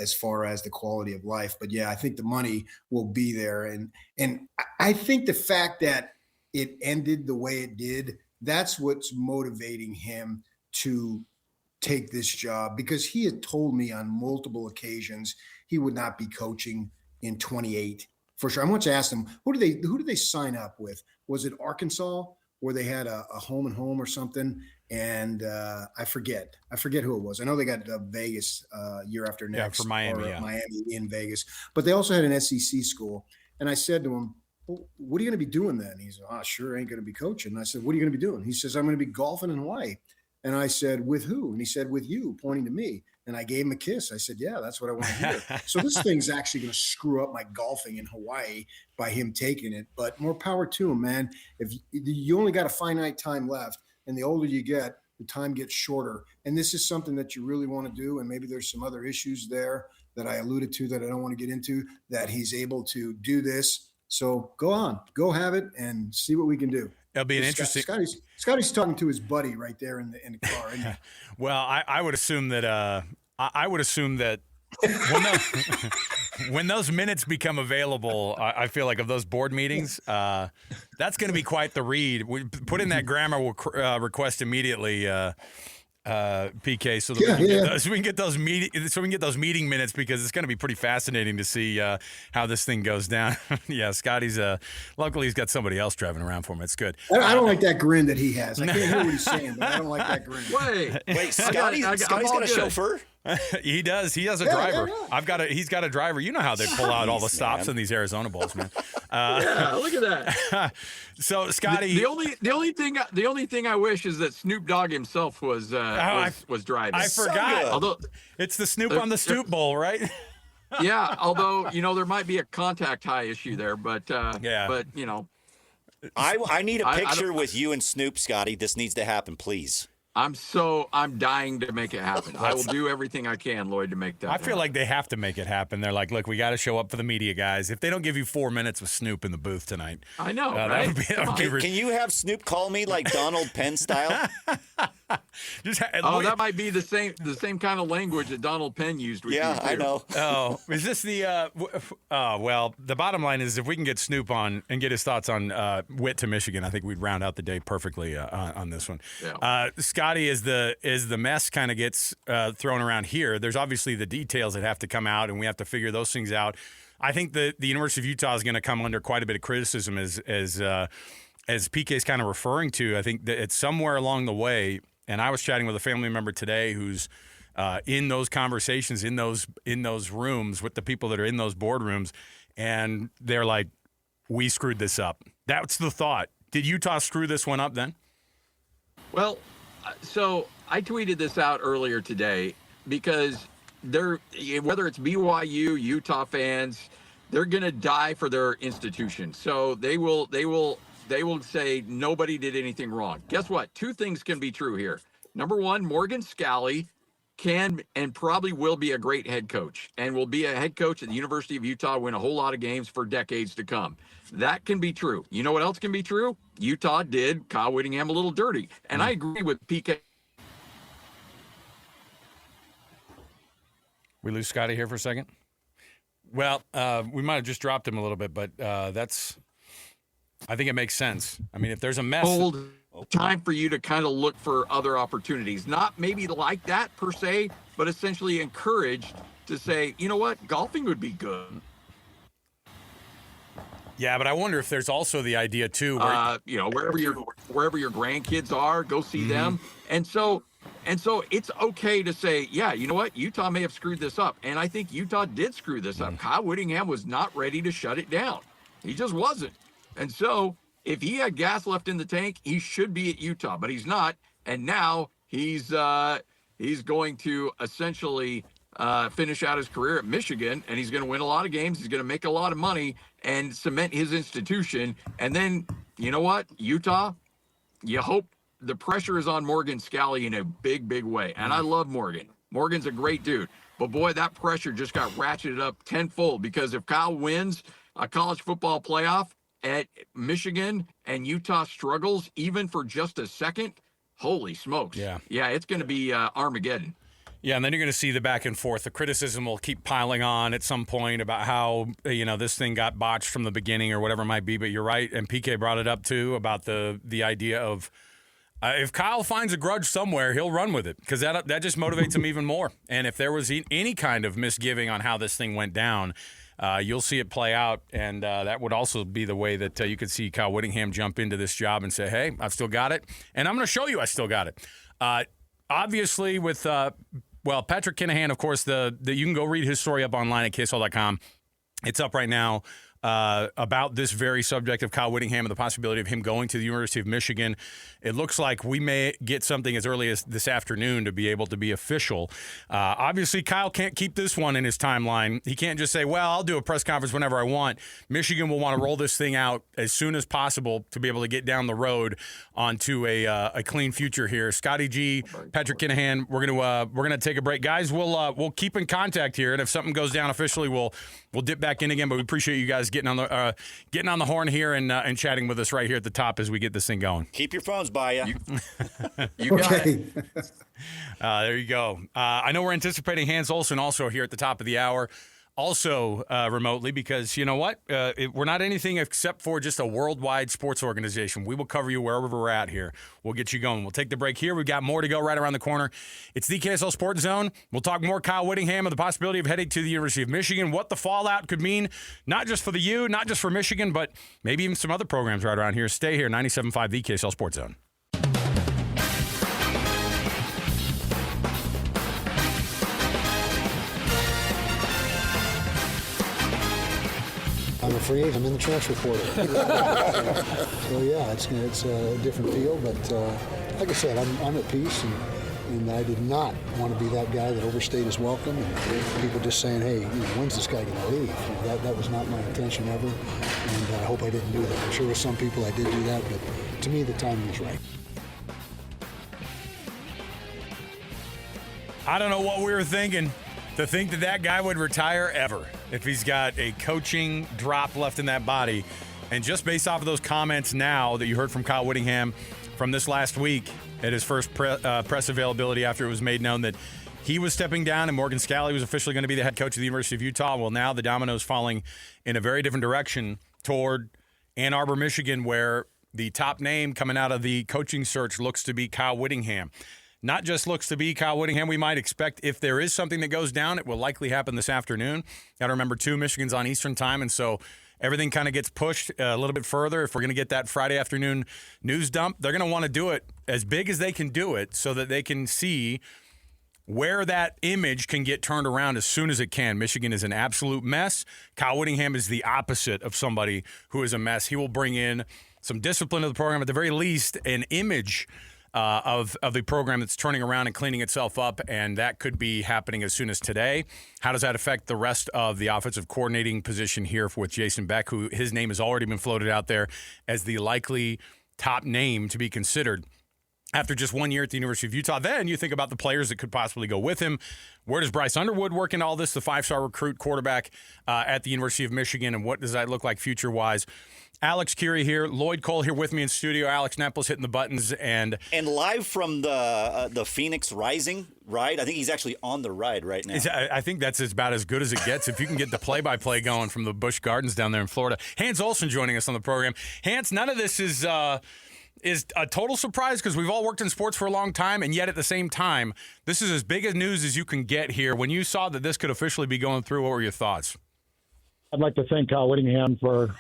As far as the quality of life. But yeah, I think the money will be there. And I think the fact that it ended the way it did, that's what's motivating him to take this job, because he had told me on multiple occasions he would not be coaching in 28 for sure. I want to ask him, who did they sign up with? Was it Arkansas, where they had a home and home or something? And I forget who it was. I know they got Vegas year after next. Yeah, for Miami. Miami in Vegas. But they also had an SEC school. And I said to him, well, what are you going to be doing then? He said, sure, I ain't going to be coaching. And I said, what are you going to be doing? He says, I'm going to be golfing in Hawaii. And I said, with who? And he said, with you, pointing to me. And I gave him a kiss. I said, yeah, that's what I want to hear. So this thing's actually going to screw up my golfing in Hawaii by him taking it. But more power to him, man. If you only got a finite time left, and the older you get, the time gets shorter. And this is something that you really want to do. And maybe there's some other issues there that I alluded to that I don't want to get into, that he's able to do this. So go on, go have it and see what we can do. It'll be an interesting. Scotty's talking to his buddy right there in the car. Isn't he? Well, I would assume that when those minutes become available, I feel like of those board meetings, that's going to be quite the read. We put in that grammar request immediately. PK, so that we can get those meeting minutes, because it's going to be pretty fascinating to see how this thing goes down. Yeah, Scotty's luckily he's got somebody else driving around for him. It's good. I don't like that grin that he has. I can't hear what he's saying, but I don't like that grin. Wait, Scotty's got a chauffeur? He does. He has a driver. Yeah. He's got a driver. You know how they pull out all the stops in these Arizona Bowls, man. Yeah, look at that. So Scotty, the only thing I wish is that Snoop Dogg himself was driving. I forgot. Although it's the Snoop on the Stoop Bowl, right? Yeah, although there might be a contact high issue there, but yeah. I need a picture with you and Snoop, Scotty. This needs to happen, please. I'm dying to make it happen. I will do everything I can, Lloyd, to make that happen. I feel like they have to make it happen. They're like, look, we got to show up for the media guys. If they don't give you 4 minutes with Snoop in the booth tonight. I know, right? Can you have Snoop call me like Donald Penn style? That might be the same kind of language that Donald Penn used with you, too. I know. Oh, is this the well, the bottom line is, if we can get Snoop on and get his thoughts on Whit to Michigan, I think we'd round out the day perfectly on this one. Yeah. Scotty, as the mess kind of gets thrown around here, there's obviously the details that have to come out, and we have to figure those things out. I think the University of Utah is going to come under quite a bit of criticism as PK is kind of referring to. I think that it's somewhere along the way, and I was chatting with a family member today who's in those conversations, in those rooms with the people that are in those boardrooms, and they're like, we screwed this up. That's the thought. Did Utah screw this one up then? Well, so I tweeted this out earlier today, because whether it's BYU, Utah fans, they're going to die for their institution. So they will say nobody did anything wrong. Guess what? Two things can be true here. Number one, Morgan Scalley can and probably will be a great head coach, and will be a head coach at the University of Utah, win a whole lot of games for decades to come. That can be true. You know what else can be true? Utah did Kyle Whittingham a little dirty. And I agree with PK. We lose Scotty here for a second? Well, we might have just dropped him a little bit, but I think it makes sense. I mean, if there's a mess. Time for you to kind of look for other opportunities, not maybe like that per se, but essentially encouraged to say, you know what, golfing would be good. Yeah, but I wonder if there's also the idea too, where wherever your grandkids are, go see them. And so it's okay to say, yeah, you know what, Utah may have screwed this up, and I think Utah did screw this up. Kyle Whittingham was not ready to shut it down. He just wasn't. And so if he had gas left in the tank, he should be at Utah, but he's not. And now he's going to essentially finish out his career at Michigan, and he's going to win a lot of games. He's going to make a lot of money and cement his institution. And then, you know what, Utah, you hope the pressure is on Morgan Scalley in a big, big way. And I love Morgan. Morgan's a great dude. But, boy, that pressure just got ratcheted up tenfold, because if Kyle wins a college football playoff at Michigan and Utah struggles even for just a second, holy smokes. Yeah, it's going to be Armageddon. Yeah, and then you're going to see the back and forth. The criticism will keep piling on at some point about how, this thing got botched from the beginning or whatever it might be. But you're right, and PK brought it up too about the idea of if Kyle finds a grudge somewhere, he'll run with it, because that just motivates him even more. And if there was any kind of misgiving on how this thing went down, you'll see it play out, and that would also be the way that you could see Kyle Whittingham jump into this job and say, hey, I've still got it, and I'm going to show you I still got it. Obviously, with Patrick Kinahan, of course, you can go read his story up online at KSL.com. It's up right now about this very subject of Kyle Whittingham and the possibility of him going to the University of Michigan. It looks like we may get something as early as this afternoon to be able to be official. Obviously, Kyle can't keep this one in his timeline. He can't just say, well, I'll do a press conference whenever I want. Michigan will want to roll this thing out as soon as possible to be able to get down the road onto a clean future here. Scotty G, Patrick Kinahan, we're gonna take a break, guys. We'll keep in contact here, and if something goes down officially, we'll dip back in again. But we appreciate you guys getting on the horn here and chatting with us right here at the top as we get this thing going. Keep your phones by you. You got it. There you go. I know we're anticipating Hans Olsen also here at the top of the hour. Also remotely, because you know what? We're not anything except for just a worldwide sports organization. We will cover you wherever we're at here. We'll get you going. We'll take the break here. We've got more to go right around the corner. It's the KSL Sports Zone. We'll talk more Kyle Whittingham and the possibility of heading to the University of Michigan, what the fallout could mean, not just for the U, not just for Michigan, but maybe even some other programs right around here. Stay here, 97.5, the KSL Sports Zone. I'm a free agent. I'm in the transfer portal. So yeah, it's a different feel. But like I said, I'm at peace, and I did not want to be that guy that overstayed his welcome. And people just saying, hey, when's this guy going to leave? That was not my intention ever, and I hope I didn't do that. I'm sure with some people I did do that, but to me the timing was right. I don't know what we were thinking to think that guy would retire ever if he's got a coaching drop left in that body. And just based off of those comments now that you heard from Kyle Whittingham from this last week at his first press availability after it was made known that he was stepping down and Morgan Scalley was officially going to be the head coach of the University of Utah. Well, now the dominoes falling in a very different direction toward Ann Arbor, Michigan, where the top name coming out of the coaching search looks to be Kyle Whittingham. Not just looks to be Kyle Whittingham. We might expect if there is something that goes down, it will likely happen this afternoon. Got to remember, too, Michigan's on Eastern time, and so everything kind of gets pushed a little bit further. If we're going to get that Friday afternoon news dump, they're going to want to do it as big as they can do it so that they can see where that image can get turned around as soon as it can. Michigan is an absolute mess. Kyle Whittingham is the opposite of somebody who is a mess. He will bring in some discipline to the program, at the very least, an image of a program that's turning around and cleaning itself up, and that could be happening as soon as today. How does that affect the rest of the offensive coordinating position here with Jason Beck, who his name has already been floated out there as the likely top name to be considered after just 1 year at the University of Utah? Then you think about the players that could possibly go with him. Where does Bryce Underwood work in all this, the five-star recruit quarterback at the University of Michigan, and what does that look like future-wise? Alex Kirry here, Lloyd Cole here with me in studio. Alex Neplis hitting the buttons, and live from the Phoenix Rising ride. I think he's actually on the ride right now. I think that's about as good as it gets if you can get the play-by-play going from the Busch Gardens down there in Florida. Hans Olsen joining us on the program. Hans, none of this is a total surprise because we've all worked in sports for a long time, and yet at the same time, this is as big a news as you can get here. When you saw that this could officially be going through, what were your thoughts? I'd like to thank Kyle Whittingham for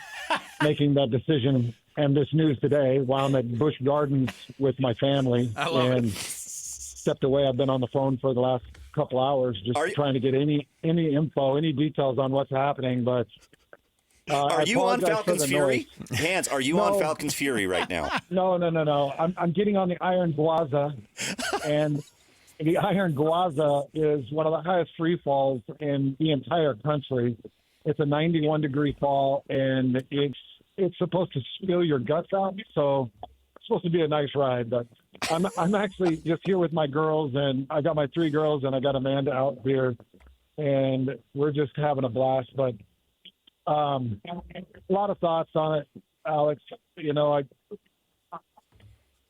making that decision and this news today while I'm at Busch Gardens with my family. I love and it. Stepped away. I've been on the phone for the last couple hours just trying to get any info, any details on what's happening. But are you on Falcons Fury? Hans, are you on Falcons Fury right now? No. I'm getting on the Iron Gwaza, and the Iron Gwaza is one of the highest free falls in the entire country. It's a 91-degree fall, and it's supposed to spill your guts out. So it's supposed to be a nice ride. But I'm actually just here with my girls, and I got my 3 girls, and I got Amanda out here, and we're just having a blast. But a lot of thoughts on it, Alex. You know,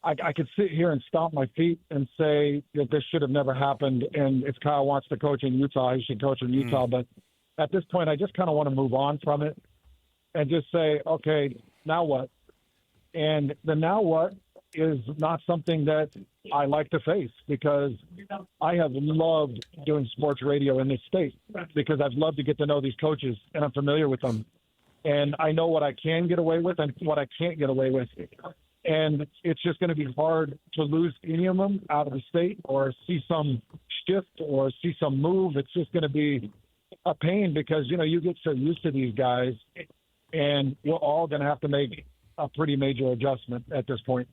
I could sit here and stomp my feet and say that this should have never happened, and if Kyle wants to coach in Utah, he should coach in Utah. But at this point, I just kind of want to move on from it and just say, okay, now what? And the now what is not something that I like to face because I have loved doing sports radio in this state because I've loved to get to know these coaches and I'm familiar with them. And I know what I can get away with and what I can't get away with. And it's just going to be hard to lose any of them out of the state or see some shift or see some move. It's just going to be a pain because, you know, you get so used to these guys and we're all going to have to make a pretty major adjustment at this point.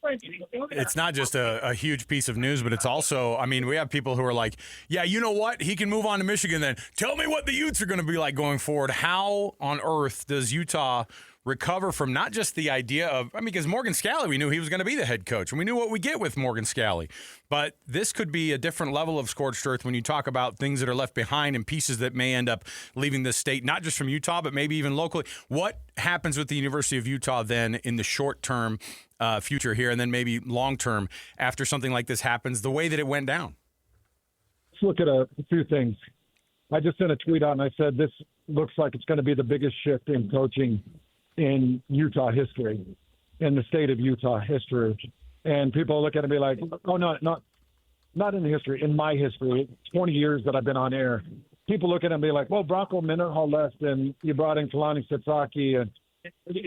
It's not just a huge piece of news, but it's also, I mean, we have people who are like, yeah, you know what? He can move on to Michigan then. Tell me what the Utes are going to be like going forward. How on earth does Utah recover from not just the idea of, I mean, because Morgan Scalley, we knew he was going to be the head coach, and we knew what we get with Morgan Scalley. But this could be a different level of scorched earth when you talk about things that are left behind and pieces that may end up leaving the state, not just from Utah, but maybe even locally. What happens with the University of Utah then in the short term future here, and then maybe long term after something like this happens, the way that it went down? Let's look at a few things. I just sent a tweet out and I said, this looks like it's going to be the biggest shift in coaching in Utah history, in the state of Utah history. And people look at it and be like, oh, no, not in the history, in my history, 20 years that I've been on air. People look at it and be like, well, Bronco Mendenhall left and you brought in Kalani Sasaki. And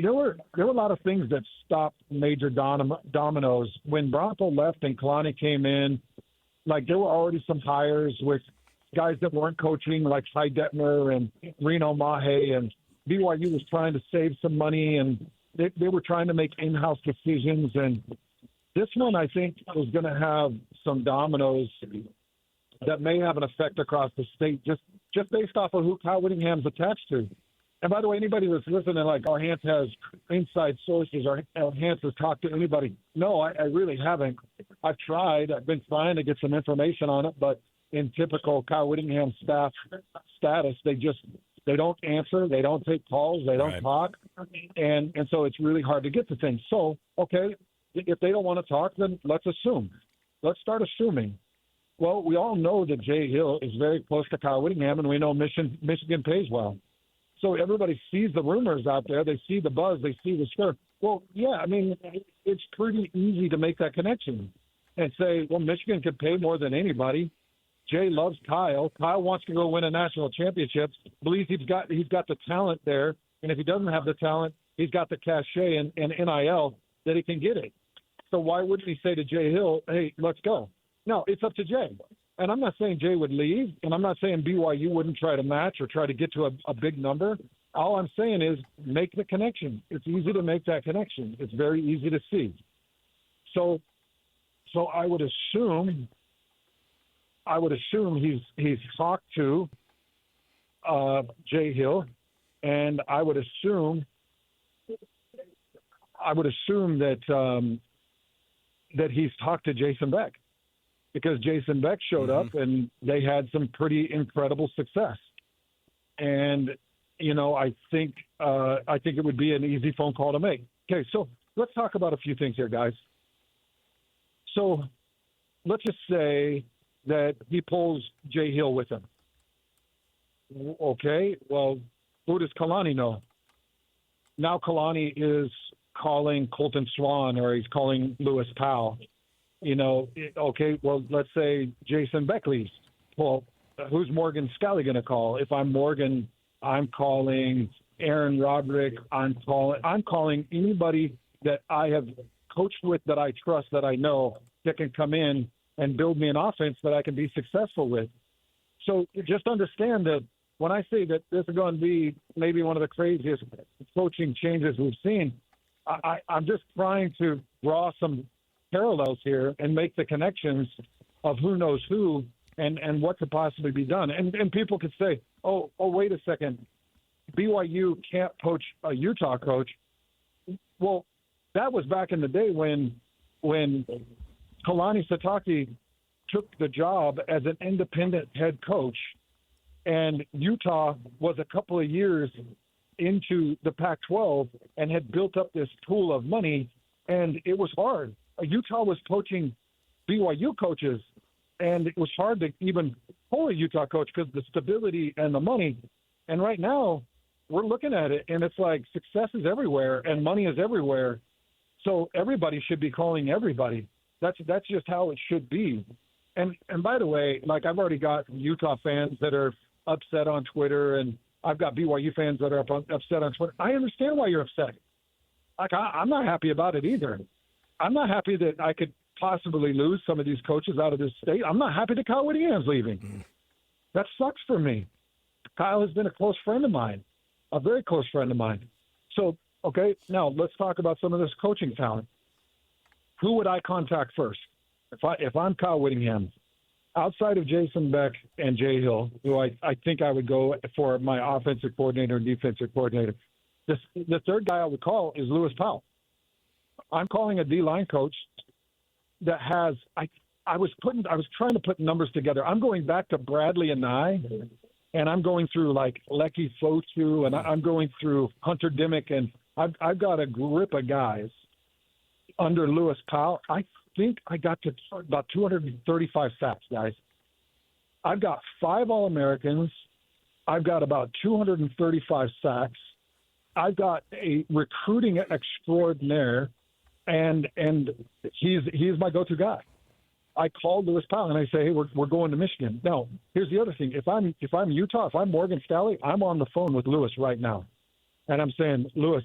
there were a lot of things that stopped major dominoes. When Bronco left and Kalani came in, like there were already some hires with guys that weren't coaching, like Cy Detmer and Reno Mahe, and BYU was trying to save some money, and they were trying to make in-house decisions. And this one, I think, is going to have some dominoes that may have an effect across the state just based off of who Kyle Whittingham's attached to. And by the way, anybody that's listening, like, our Hans has inside sources, or Hans has talked to anybody. No, I really haven't. I've tried. I've been trying to get some information on it, but in typical Kyle Whittingham staff status, they don't answer, they don't take calls, they don't talk, and so it's really hard to get to things. So, okay, if they don't want to talk, then let's assume. Let's start assuming. Well, we all know that Jay Hill is very close to Kyle Whittingham, and we know Michigan pays well. So everybody sees the rumors out there, they see the buzz, they see the stir. Well, yeah, I mean, it's pretty easy to make that connection and say, well, Michigan could pay more than anybody. Jay loves Kyle. Kyle wants to go win a national championship, believes he's got the talent there, and if he doesn't have the talent, he's got the cachet and NIL that he can get it. So why wouldn't he say to Jay Hill, hey, let's go? No, it's up to Jay. And I'm not saying Jay would leave, and I'm not saying BYU wouldn't try to match or try to get to a big number. All I'm saying is make the connection. It's easy to make that connection. It's very easy to see. So I would assume he's talked to Jay Hill, and I would assume that he's talked to Jason Beck, because Jason Beck showed up and they had some pretty incredible success. And I think it would be an easy phone call to make. Okay, so let's talk about a few things here, guys. So let's just say that he pulls Jay Hill with him. Okay, well, who does Kalani know? Now Kalani is calling Colton Swan, or he's calling Lewis Powell. Okay, well, let's say Jason Beck leaves. Well, who's Morgan Scalley going to call? If I'm Morgan, I'm calling Aaron Roderick. I'm calling anybody that I have coached with, that I trust, that I know, that can come in and build me an offense that I can be successful with. So just understand that when I say that this is going to be maybe one of the craziest coaching changes we've seen, I'm just trying to draw some parallels here and make the connections of who knows who and what could possibly be done. And people could say, oh, wait a second, BYU can't poach a Utah coach. Well, that was back in the day when Kalani Sasaki took the job as an independent head coach, and Utah was a couple of years into the Pac-12 and had built up this pool of money, and it was hard. Utah was poaching BYU coaches, and it was hard to even pull a Utah coach because of the stability and the money. And right now, we're looking at it, and it's like success is everywhere and money is everywhere. So everybody should be calling everybody. That's just how it should be. And by the way, like, I've already got Utah fans that are upset on Twitter, and I've got BYU fans that are upset on Twitter. I understand why you're upset. Like, I'm not happy about it either. I'm not happy that I could possibly lose some of these coaches out of this state. I'm not happy that Kyle Whittingham's leaving. That sucks for me. Kyle has been a close friend of mine. a very close friend of mine. So, okay, now let's talk about some of this coaching talent. Who would I contact first? If I'm Kyle Whittingham, outside of Jason Beck and Jay Hill, who I think I would go for my offensive coordinator and defensive coordinator, the third guy I would call is Lewis Powell. I'm calling a D-line coach that has I was trying to put numbers together. I'm going back to Bradley and I'm going through like Lecky Fotu, and I'm going through Hunter Dimmick, and I've got a grip of guys under Lewis Powell. I think I got to about 235 sacks, guys. I've got 5 All-Americans. I've got about 235 sacks. I've got a recruiting extraordinaire, and he's my go-to guy. I called Lewis Powell and I say, hey, we're going to Michigan. Now, here's the other thing. If I'm Utah, if I'm Morgan Scally, I'm on the phone with Lewis right now. And I'm saying, Lewis,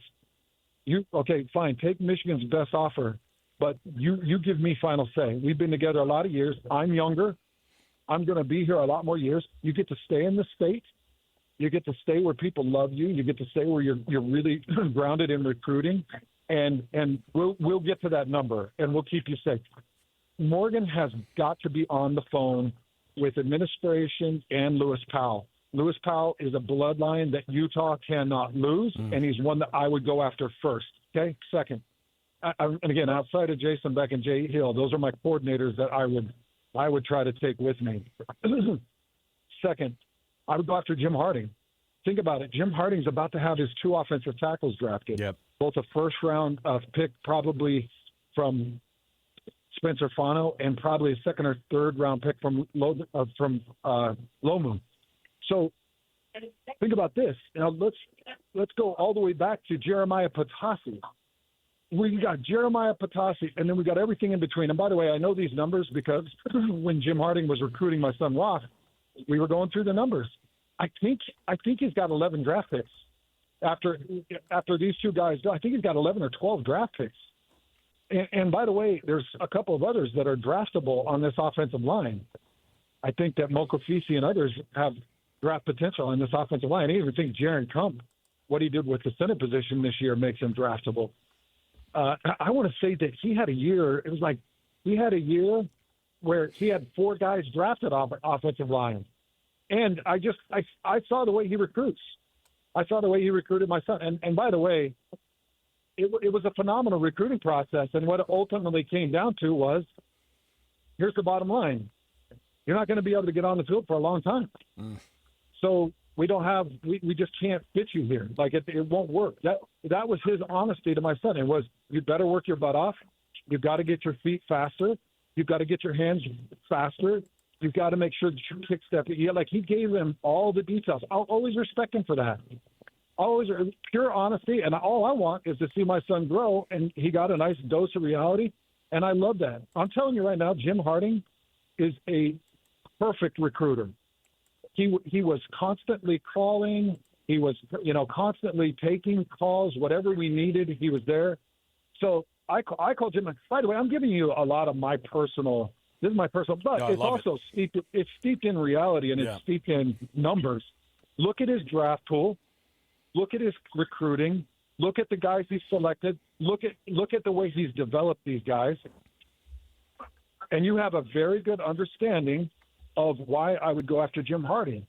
okay, fine, take Michigan's best offer, but you give me final say. We've been together a lot of years. I'm younger. I'm going to be here a lot more years. You get to stay in the state. You get to stay where people love you. You get to stay where you're really grounded in recruiting, and we'll get to that number, and we'll keep you safe. Morgan has got to be on the phone with administration and Lewis Powell. Lewis Powell is a bloodline that Utah cannot lose, and he's one that I would go after first. Okay, second. And again, outside of Jason Beck and Jay Hill, those are my coordinators that I would try to take with me. Second, I would go after Jim Harding. Think about it. Jim Harding's about to have his 2 offensive tackles drafted. Yep. Both a first-round pick probably from Spencer Fano and probably a second or third round pick from Lomu. So think about this. Now let's go all the way back to Jeremiah Patasi. We got Jeremiah Patasi, and then we got everything in between. And by the way, I know these numbers because when Jim Harding was recruiting my son Ross, we were going through the numbers. I think he's got 11 draft picks after these 2 guys go. I think he's got 11 or 12 draft picks. And by the way, there's a couple of others that are draftable on this offensive line. I think that Mokofisi and others have draft potential on this offensive line. I even think Jaron Kump, what he did with the center position this year, makes him draftable. I want to say that he had a year. It was like he had a year where he had 4 guys drafted off offensive line. And I saw the way he recruits. I saw the way he recruited my son. And by the way, it was a phenomenal recruiting process. And what it ultimately came down to was, here's the bottom line. You're not going to be able to get on the field for a long time. So we just can't fit you here. Like it won't work. That was his honesty to my son. It was, you better work your butt off. You've got to get your feet faster. You've got to get your hands faster. You've got to make sure that you kick step. Like he gave him all the details. I'll always respect him for that. Always pure honesty, and all I want is to see my son grow, and he got a nice dose of reality, and I love that. I'm telling you right now, Jim Harding is a perfect recruiter. He was constantly calling. He was, constantly taking calls, whatever we needed, he was there. So I called Jim. By the way, I'm giving you a lot of my personal. This is my personal, but it's also steeped in reality, and it's steeped in numbers. Look at his draft pool. Look at his recruiting. Look at the guys he's selected. Look at the way he's developed these guys. And you have a very good understanding of why I would go after Jim Harding.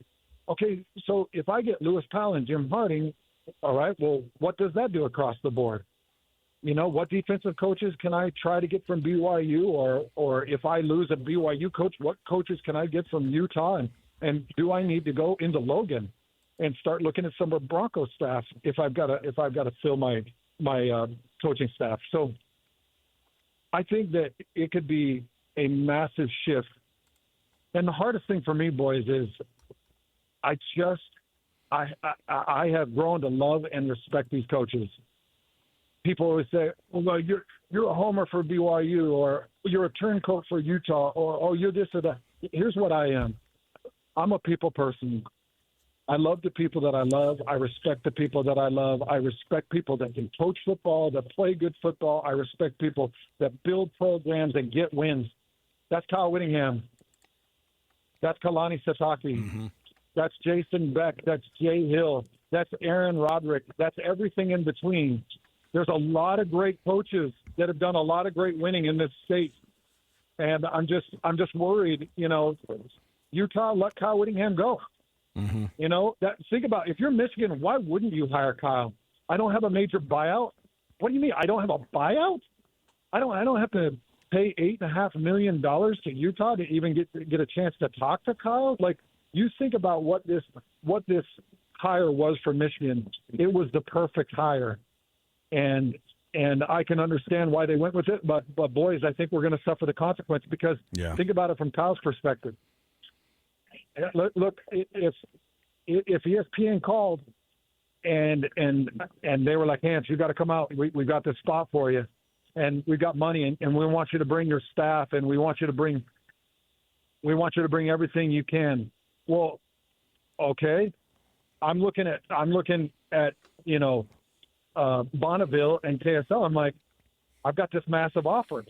Okay, so if I get Lewis Powell and Jim Harding, all right, well, what does that do across the board? What defensive coaches can I try to get from BYU? Or if I lose a BYU coach, what coaches can I get from Utah? And do I need to go into Logan and start looking at some of Bronco staff if I've got to fill my coaching staff? So I think that it could be a massive shift. And the hardest thing for me, boys, is I have grown to love and respect these coaches. People always say, well, you're a homer for BYU, or you're a turncoat for Utah, or you're this or that. Here's what I am. I'm a people person. I love the people that I love. I respect the people that I love. I respect people that can coach football, that play good football. I respect people that build programs and get wins. That's Kyle Whittingham. That's Kalani Sasaki. Mm-hmm. That's Jason Beck. That's Jay Hill. That's Aaron Roderick. That's everything in between. There's a lot of great coaches that have done a lot of great winning in this state. And I'm just worried, Utah let Kyle Whittingham go. Mm-hmm. Think about, if you're Michigan, why wouldn't you hire Kyle? I don't have a major buyout. What do you mean? I don't have a buyout? I don't have to pay $8.5 million to Utah to even get a chance to talk to Kyle. Like, you think about what this hire was for Michigan. It was the perfect hire, and I can understand why they went with it. But boys, I think we're going to suffer the consequence because think about it from Kyle's perspective. Look, if ESPN called and they were like, Hans, you got to come out. We got this spot for you, and we got money, and we want you to bring your staff, and we want you to bring everything you can. Well, okay. I'm looking at Bonneville and KSL. I'm like, I've got this massive offer.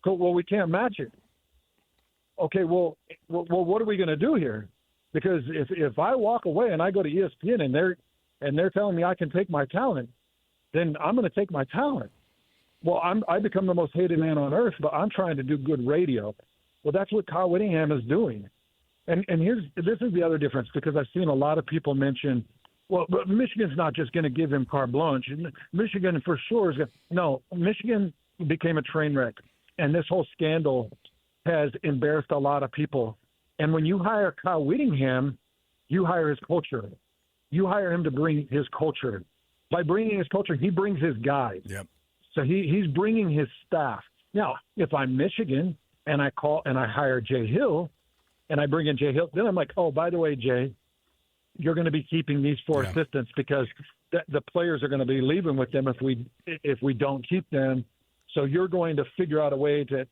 Cool. Well, we can't match it. Okay, well, what are we going to do here? Because if I walk away and I go to ESPN and they're telling me I can take my talent, then I'm going to take my talent. Well, I become the most hated man on earth, but I'm trying to do good radio. Well, that's what Kyle Whittingham is doing. And this is the other difference, because I've seen a lot of people mention, well, but Michigan's not just going to give him carte blanche. Michigan for sure is going to. No, Michigan became a train wreck, and this whole scandal has embarrassed a lot of people. And when you hire Kyle Whittingham, you hire his culture. You hire him to bring his culture. By bringing his culture, he brings his guys. Yep. So he's bringing his staff. Now, if I'm Michigan and I hire Jay Hill, and I bring in Jay Hill, then I'm like, oh, by the way, Jay, you're going to be keeping these four assistants because the players are going to be leaving with them if we don't keep them. So you're going to figure out a way to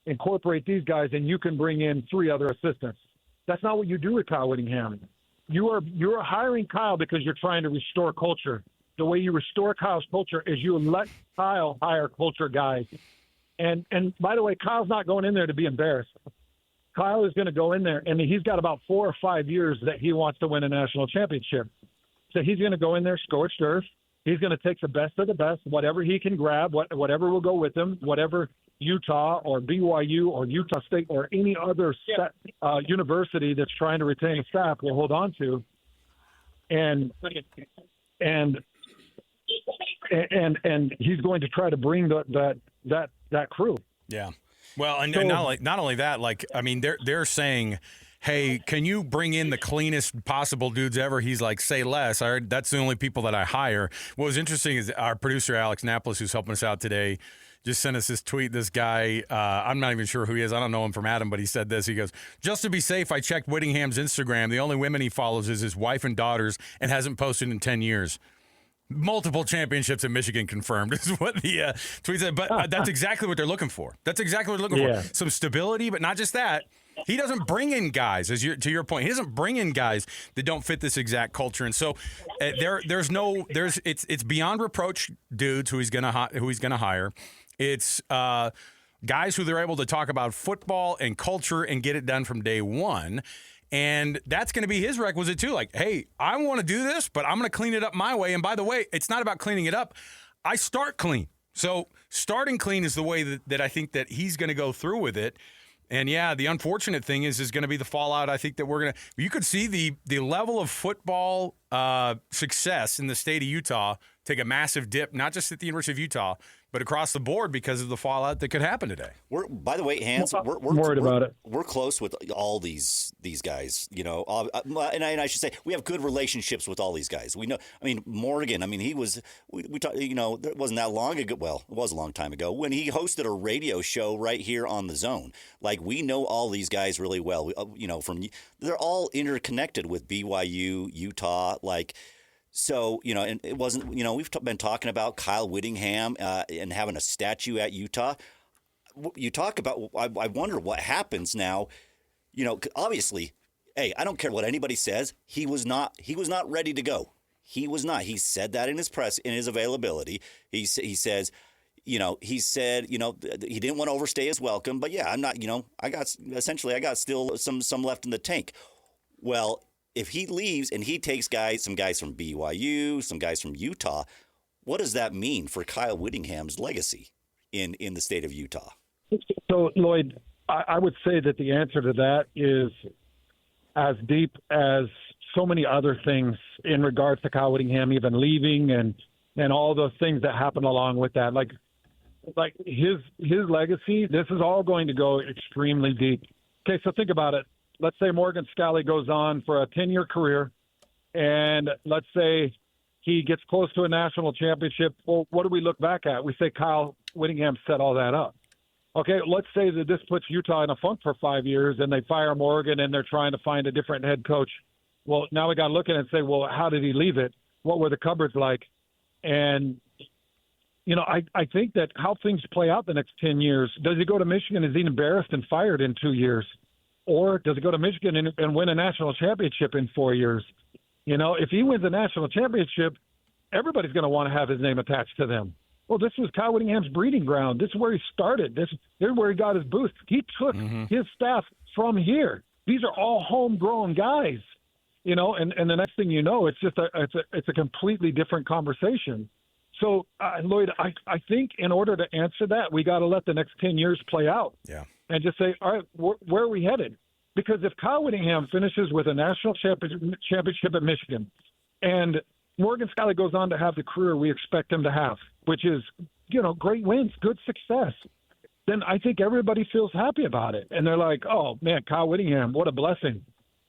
incorporate these guys, and you can bring in 3 other assistants. That's not what you do with Kyle Whittingham. You're hiring Kyle because you're trying to restore culture. The way you restore Kyle's culture is you let Kyle hire culture guys. And by the way, Kyle's not going in there to be embarrassed. Kyle is going to go in there, and he's got about 4 or 5 years that he wants to win a national championship. So he's going to go in there scorched earth. He's going to take the best of the best, whatever he can grab, whatever will go with him, whatever Utah or BYU or Utah State or any other university that's trying to retain staff will hold on to. And he's going to try to bring that crew. Yeah. Well, and not only that, like, I mean, they're saying, hey, can you bring in the cleanest possible dudes ever? He's like, say less. That's the only people that I hire. What was interesting is our producer, Alex Napolis, who's helping us out today, just sent us this tweet. This guy, I'm not even sure who he is. I don't know him from Adam, but he said this. He goes, just to be safe, I checked Whittingham's Instagram. The only women he follows is his wife and daughters and hasn't posted in 10 years. Multiple championships in Michigan confirmed is what the tweet said. But that's exactly what they're looking for. That's exactly what they're looking for. Some stability, but not just that. He doesn't bring in guys, to your point. He doesn't bring in guys that don't fit this exact culture. And so it's beyond reproach dudes who he's gonna hire. It's guys who they're able to talk about football and culture and get it done from day one. And that's going to be his requisite, too. Like, hey, I want to do this, but I'm going to clean it up my way. And by the way, it's not about cleaning it up. I start clean. So starting clean is the way that I think that he's going to go through with it. And, yeah, the unfortunate thing is going to be the fallout. I think that we're going to – you could see the level of football success in the state of Utah take a massive dip, not just at the University of Utah, but across the board because of the fallout that could happen today. By the way, Hans, we're worried about it. We're close with all these guys, and I should say we have good relationships with all these guys. We know, I mean, Morgan. I mean, he was we talked. It wasn't that long ago. Well, it was a long time ago when he hosted a radio show right here on the Zone. Like, we know all these guys really well. They're all interconnected with BYU, Utah, like. So, and it wasn't, we've been talking about Kyle Whittingham and having a statue at Utah. You talk about, I wonder what happens now. Obviously, hey, I don't care what anybody says. He was not ready to go. He was not. He said that in his availability. He says, he didn't want to overstay his welcome. But yeah, I'm not, I got still some left in the tank. Well, if he leaves and he takes some guys from BYU, some guys from Utah, what does that mean for Kyle Whittingham's legacy in the state of Utah? So, Lloyd, I would say that the answer to that is as deep as so many other things in regards to Kyle Whittingham even leaving and all those things that happen along with that. Like his legacy, this is all going to go extremely deep. Okay, so think about it. Let's say Morgan Scally goes on for a 10-year career, and let's say he gets close to a national championship. Well, what do we look back at? We say Kyle Whittingham set all that up. Okay, let's say that this puts Utah in a funk for 5 years, and they fire Morgan, and they're trying to find a different head coach. Well, now we got to look at it and say, well, how did he leave it? What were the cupboards like? And, I think that how things play out the next 10 years, does he go to Michigan? Is he embarrassed and fired in 2 years? Or does he go to Michigan and win a national championship in 4 years? If he wins a national championship, everybody's going to want to have his name attached to them. Well, this was Kyle Whittingham's breeding ground. This is where he started. This is where he got his boost. He took his staff from here. These are all homegrown guys, and the next thing you know, it's just it's a completely different conversation. So, Lloyd, I think in order to answer that, we got to let the next 10 years play out. Yeah. And just say, all right, where are we headed? Because if Kyle Whittingham finishes with a national championship at Michigan and Morgan Scally goes on to have the career we expect him to have, which is, great wins, good success, then I think everybody feels happy about it. And they're like, oh, man, Kyle Whittingham, what a blessing.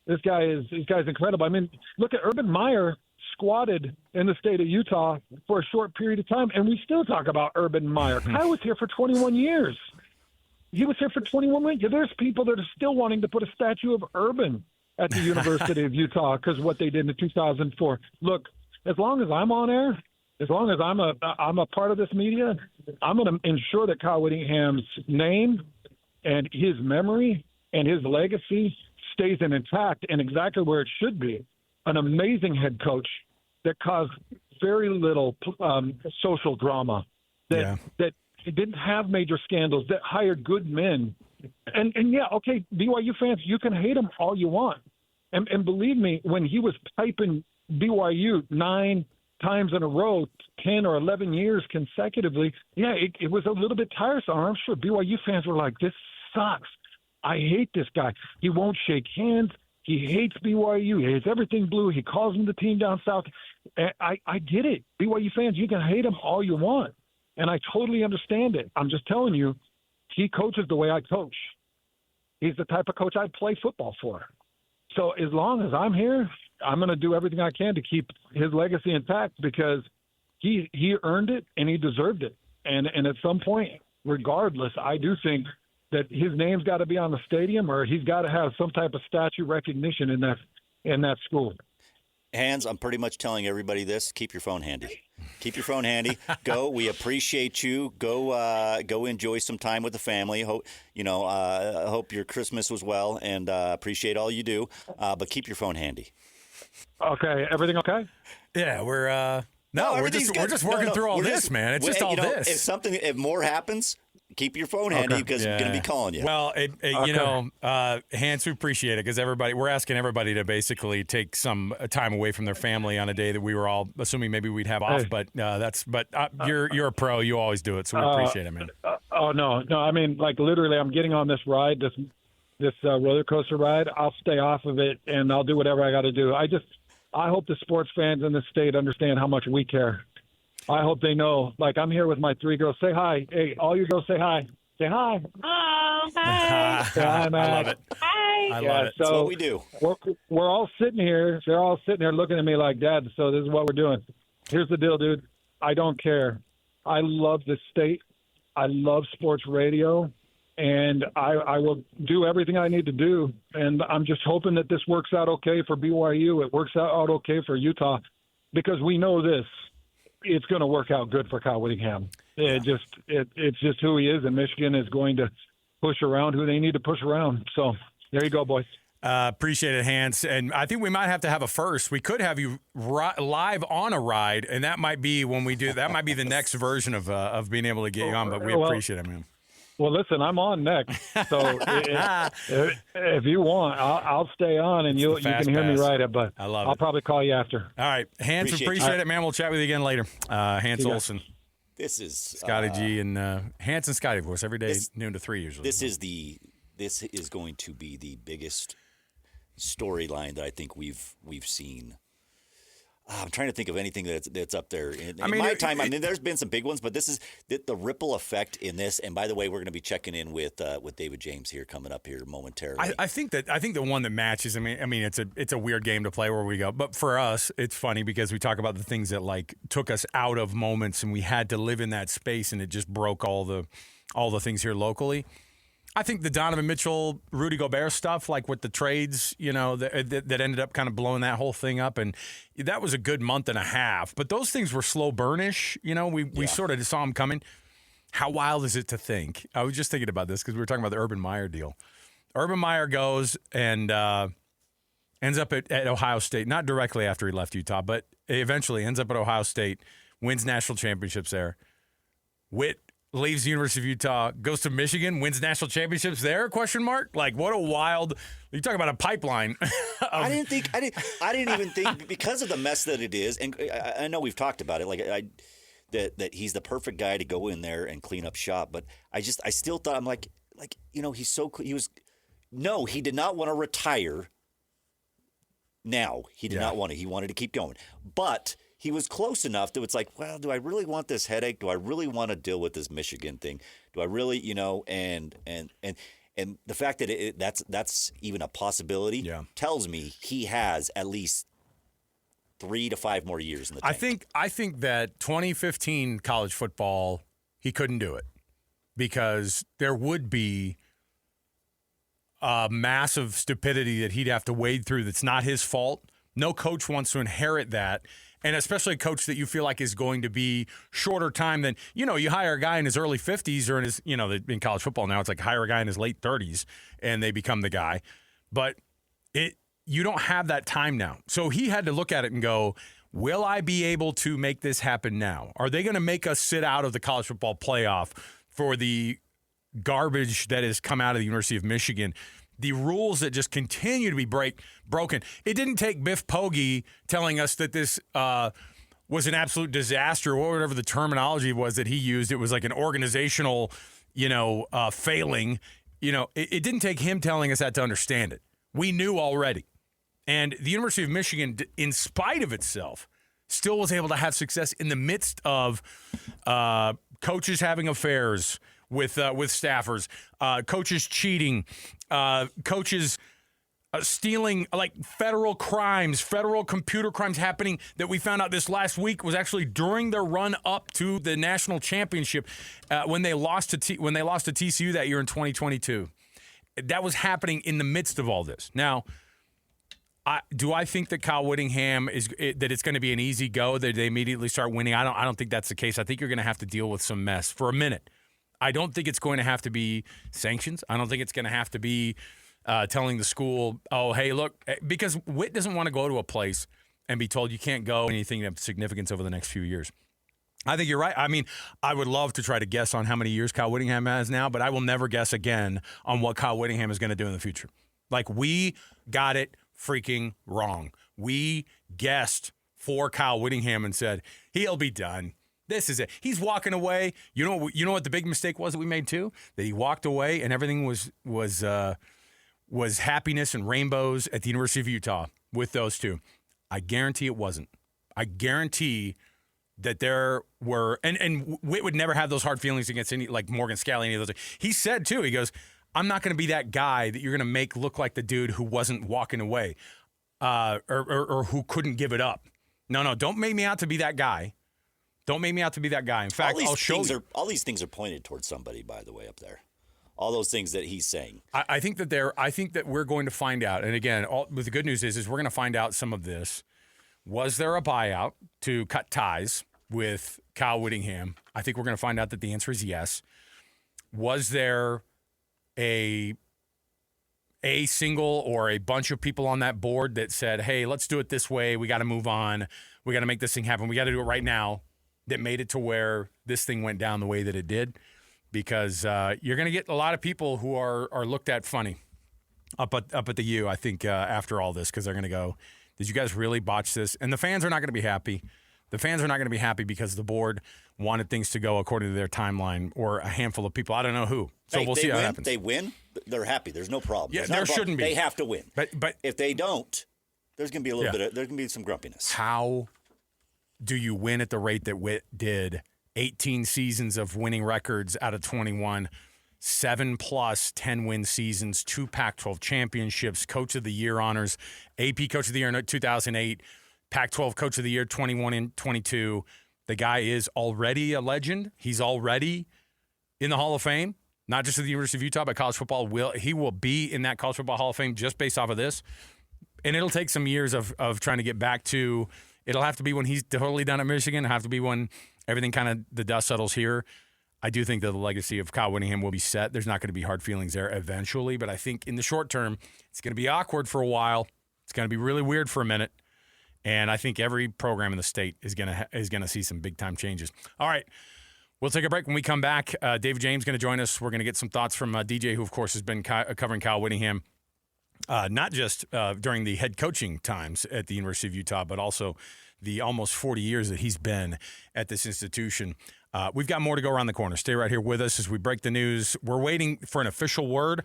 This guy's incredible. I mean, look at Urban Meyer squatted in the state of Utah for a short period of time, and we still talk about Urban Meyer. Kyle was here for 21 years. He was here for 21 years. There's people that are still wanting to put a statue of Urban at the University of Utah because of what they did in 2004. Look, as long as I'm on air, as long as I'm a part of this media, I'm going to ensure that Kyle Whittingham's name and his memory and his legacy stays intact and exactly where it should be. An amazing head coach that caused very little social drama, that didn't have major scandals, that hired good men. And yeah, okay, BYU fans, you can hate him all you want. And believe me, when he was piping BYU 9 times in a row, 10 or 11 years consecutively, yeah, it was a little bit tiresome. I'm sure BYU fans were like, this sucks. I hate this guy. He won't shake hands. He hates BYU. He hates everything blue. He calls him the team down south. I get it. BYU fans, you can hate him all you want. And I totally understand it. I'm just telling you, he coaches the way I coach. He's the type of coach I'd play football for. So as long as I'm here, I'm going to do everything I can to keep his legacy intact because he earned it and he deserved it. And at some point, regardless, I do think that his name's got to be on the stadium or he's got to have some type of statue recognition in that school. Hands, I'm pretty much telling everybody this. Keep your phone handy. Keep your phone handy. Go. We appreciate you. Go enjoy some time with the family. Hope hope your Christmas was well and appreciate all you do. But keep your phone handy. Okay. Everything okay? Yeah, we're just working through all this, man. It's just all this. If more happens, keep your phone handy because I'm going to be calling you. Well, Hans, we appreciate it because we're asking everybody to basically take some time away from their family on a day that we were all assuming maybe we'd have off. But you're a pro. You always do it, so we appreciate it, man. No. I mean, like literally, I'm getting on this ride, this roller coaster ride. I'll stay off of it and I'll do whatever I got to do. I hope the sports fans in the state understand how much we care. I hope they know. Like, I'm here with my 3 girls. Say hi. Hey, all you girls say hi. Say hi. Oh, hi. Say hi, Matt. I love it. Hi. I love it. That's what we do. We're all sitting here. They're all sitting here looking at me like, Dad, so this is what we're doing. Here's the deal, dude. I don't care. I love this state. I love sports radio. And I will do everything I need to do. And I'm just hoping that this works out okay for BYU. It works out okay for Utah because we know this. It's going to work out good for Kyle Whittingham. It's just who he is, and Michigan is going to push around who they need to push around. So there you go, boys. Appreciate it, Hans. And I think we might have to have a first. We could have you live on a ride, and that might be when we do. That might be the next version of being able to get you on. But we appreciate it, man. Well, listen, I'm on next, so if you want, I'll stay on, and you can hear me right it. But I love I'll it. probably call you after. All right, Hans, appreciate it, man. We'll chat with you again later. Hans Olsen, This is Scotty G, and Hans and Scotty, of course, every day noon to 3 usually. This is going to be the biggest storyline that I think we've seen. I'm trying to think of anything that's up there. In my time, there's been some big ones, but this is the ripple effect in this. And by the way, we're going to be checking in with David James here coming up here momentarily. I think the one that matches. I mean, it's a weird game to play where we go, but for us, it's funny because we talk about the things that like took us out of moments, and we had to live in that space, and it just broke all the things here locally. I think the Donovan Mitchell, Rudy Gobert stuff, like with the trades, that ended up kind of blowing that whole thing up, and that was a good month and a half. But those things were slow burnish. We sort of saw them coming. How wild is it to think? I was just thinking about this because we were talking about the Urban Meyer deal. Urban Meyer goes and ends up at Ohio State, not directly after he left Utah, but eventually ends up at Ohio State, wins national championships there. Whit leaves the University of Utah, goes to Michigan, wins national championships there? ? Like, what a wild! You talk about a pipeline. I didn't even think because of the mess that it is, and I know we've talked about it. Like that he's the perfect guy to go in there and clean up shop. But I still thought he did not want to retire. Now he did not want to. He wanted to keep going, but he was close enough that it's like, well, do I really want this headache? Do I really want to deal with this Michigan thing? Do I really, and the fact that that's even a possibility tells me he has at least 3 to 5 more years in the tank. I think that 2015 college football, he couldn't do it because there would be a massive stupidity that he'd have to wade through that's not his fault. No coach wants to inherit that. And especially a coach that you feel like is going to be shorter time than, you hire a guy in his early 50s or in his, in college football now, it's like hire a guy in his late 30s and they become the guy. But you don't have that time now. So he had to look at it and go, will I be able to make this happen now? Are they going to make us sit out of the college football playoff for the garbage that has come out of the University of Michigan? The rules that just continue to be broken. It didn't take Biff Poggi telling us that this was an absolute disaster, or whatever the terminology was that he used. It was like an organizational, failing. It didn't take him telling us that to understand it. We knew already. And the University of Michigan, in spite of itself, still was able to have success in the midst of coaches having affairs with staffers, coaches cheating, coaches stealing, like federal crimes, federal computer crimes happening that we found out this last week was actually during their run up to the national championship when they lost to TCU that year in 2022. That was happening in the midst of all this. Now, do I think that Kyle Whittingham that it's going to be an easy go, that they immediately start winning? I don't think that's the case. I think you're going to have to deal with some mess for a minute. I don't think it's going to have to be sanctions. I don't think it's going to have to be telling the school, oh, hey, look, because Whit doesn't want to go to a place and be told you can't go anything of significance over the next few years. I think you're right. I mean, I would love to try to guess on how many years Kyle Whittingham has now, but I will never guess again on what Kyle Whittingham is going to do in the future. Like, we got it freaking wrong. We guessed for Kyle Whittingham and said, he'll be done. This is it. He's walking away. You know what the big mistake was that we made too? That he walked away and everything was happiness and rainbows at the University of Utah with those two. I guarantee it wasn't. I guarantee that there were, and Whit would never have those hard feelings against any, like Morgan Scalley, any of those. He said too, he goes, I'm not going to be that guy that you're going to make look like the dude who wasn't walking away or who couldn't give it up. No, don't make me out to be that guy. Don't make me out to be that guy. In fact, I'll show you. All these things are pointed towards somebody, by the way, up there. All those things that he's saying. I think that we're going to find out. And again, the good news is we're going to find out some of this. Was there a buyout to cut ties with Kyle Whittingham? I think we're going to find out that the answer is yes. Was there a single or a bunch of people on that board that said, hey, let's do it this way. We got to move on. We got to make this thing happen. We got to do it right now. That made it to where this thing went down the way that it did? because you're going to get a lot of people who are looked at funny up at the U, I think, after all this, because they're going to go, did you guys really botch this? And the fans are not going to be happy. The fans are not going to be happy because the board wanted things to go according to their timeline, or a handful of people. I don't know who. So we'll see how it happens. They win, they're happy. There's no problem. Yeah, there shouldn't be. They have to win. But if they don't, there's going to be a little bit. There's going to be some grumpiness. How do you win at the rate that Whit did? 18 seasons of winning records out of 21, 7+ 10-win seasons, 2 Pac-12 championships, Coach of the Year honors, AP Coach of the Year in 2008, Pac-12 Coach of the Year 21 and 22. The guy is already a legend. He's already in the Hall of Fame, not just at the University of Utah, but college football. He will be in that College Football Hall of Fame just based off of this. And it'll take some years of trying to get back to – it'll have to be when he's totally done at Michigan. It'll have to be when everything kind of – the dust settles here. I do think that the legacy of Kyle Whittingham will be set. There's not going to be hard feelings there eventually, but I think in the short term, it's going to be awkward for a while. It's going to be really weird for a minute. And I think every program in the state is gonna see some big-time changes. All right, we'll take a break. When we come back, David James is going to join us. We're going to get some thoughts from DJ, who, of course, has been covering Kyle Whittingham, not just during the head coaching times at the University of Utah, but also the almost 40 years that he's been at this institution. We've got more to go around the corner. Stay right here with us as we break the news. We're waiting for an official word.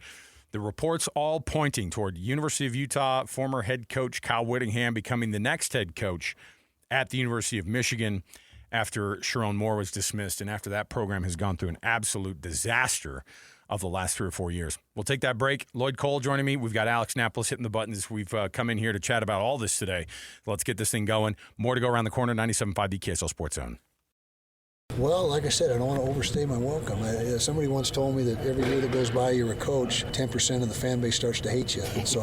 The reports all pointing toward University of Utah former head coach Kyle Whittingham becoming the next head coach at the University of Michigan after Sharon Moore was dismissed, and after that program has gone through an absolute disaster of the last 3 or 4 years. We'll take that break. Lloyd Cole joining me. We've got Alex Napolis hitting the buttons. We've come in here to chat about all this today. Let's get this thing going. More to go around the corner. 97.5 the KSL Sports Zone. Well, like I said, I don't want to overstay my welcome. Somebody once told me that every year that goes by you're a coach, 10% of the fan base starts to hate you. And so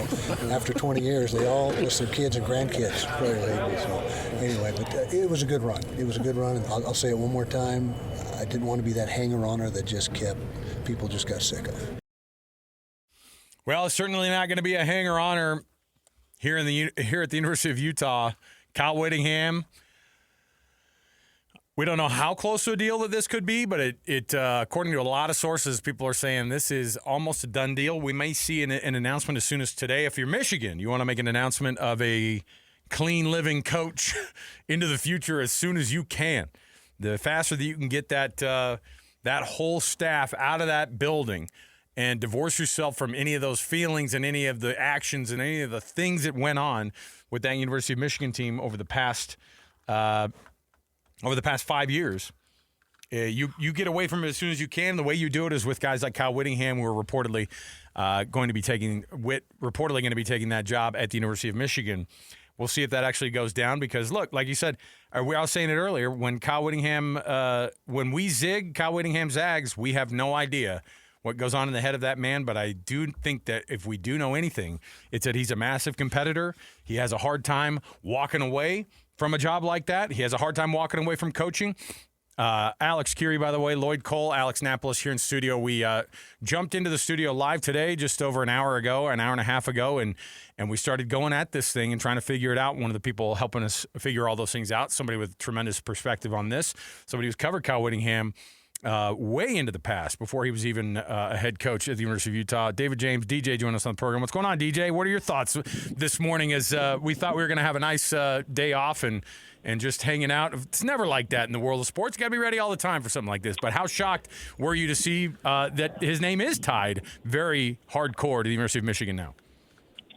after 20 years, they all, plus their kids and grandkids, probably hate me. So anyway, but it was a good run. It was a good run. And I'll say it one more time. I didn't want to be that hanger-oner that just people just got sick of. Well, it's certainly not going to be a hanger-oner here at the University of Utah. Kyle Whittingham. We don't know how close to a deal that this could be, but it according to a lot of sources, people are saying this is almost a done deal. We may see an announcement as soon as today. If you're Michigan, you want to make an announcement of a clean living coach into the future as soon as you can. The faster that you can get that whole staff out of that building and divorce yourself from any of those feelings and any of the actions and any of the things that went on with that University of Michigan team over the past 5 years, you get away from it as soon as you can. The way you do it is with guys like Kyle Whittingham, who are reportedly going to be taking that job at the University of Michigan. We'll see if that actually goes down because, look, like you said, I was saying it earlier, when Kyle Whittingham, when we zig, Kyle Whittingham zags, we have no idea what goes on in the head of that man. But I do think that if we do know anything, it's that he's a massive competitor. He has a hard time walking away from a job like that. He has a hard time walking away from coaching. Alex Kirry, by the way, Lloyd Cole, Alex Napolis here in studio. We jumped into the studio live today just over an hour and a half ago, and we started going at this thing and trying to figure it out. One of the people helping us figure all those things out, somebody with tremendous perspective on this, somebody who's covered Kyle Whittingham way into the past before he was even a head coach at the University of Utah. David James, DJ, joining us on the program. What's going on, DJ? What are your thoughts this morning as we thought we were going to have a nice day off and just hanging out? It's never like that in the world of sports. You got to be ready all the time for something like this. But how shocked were you to see that his name is tied very hardcore to the University of Michigan now?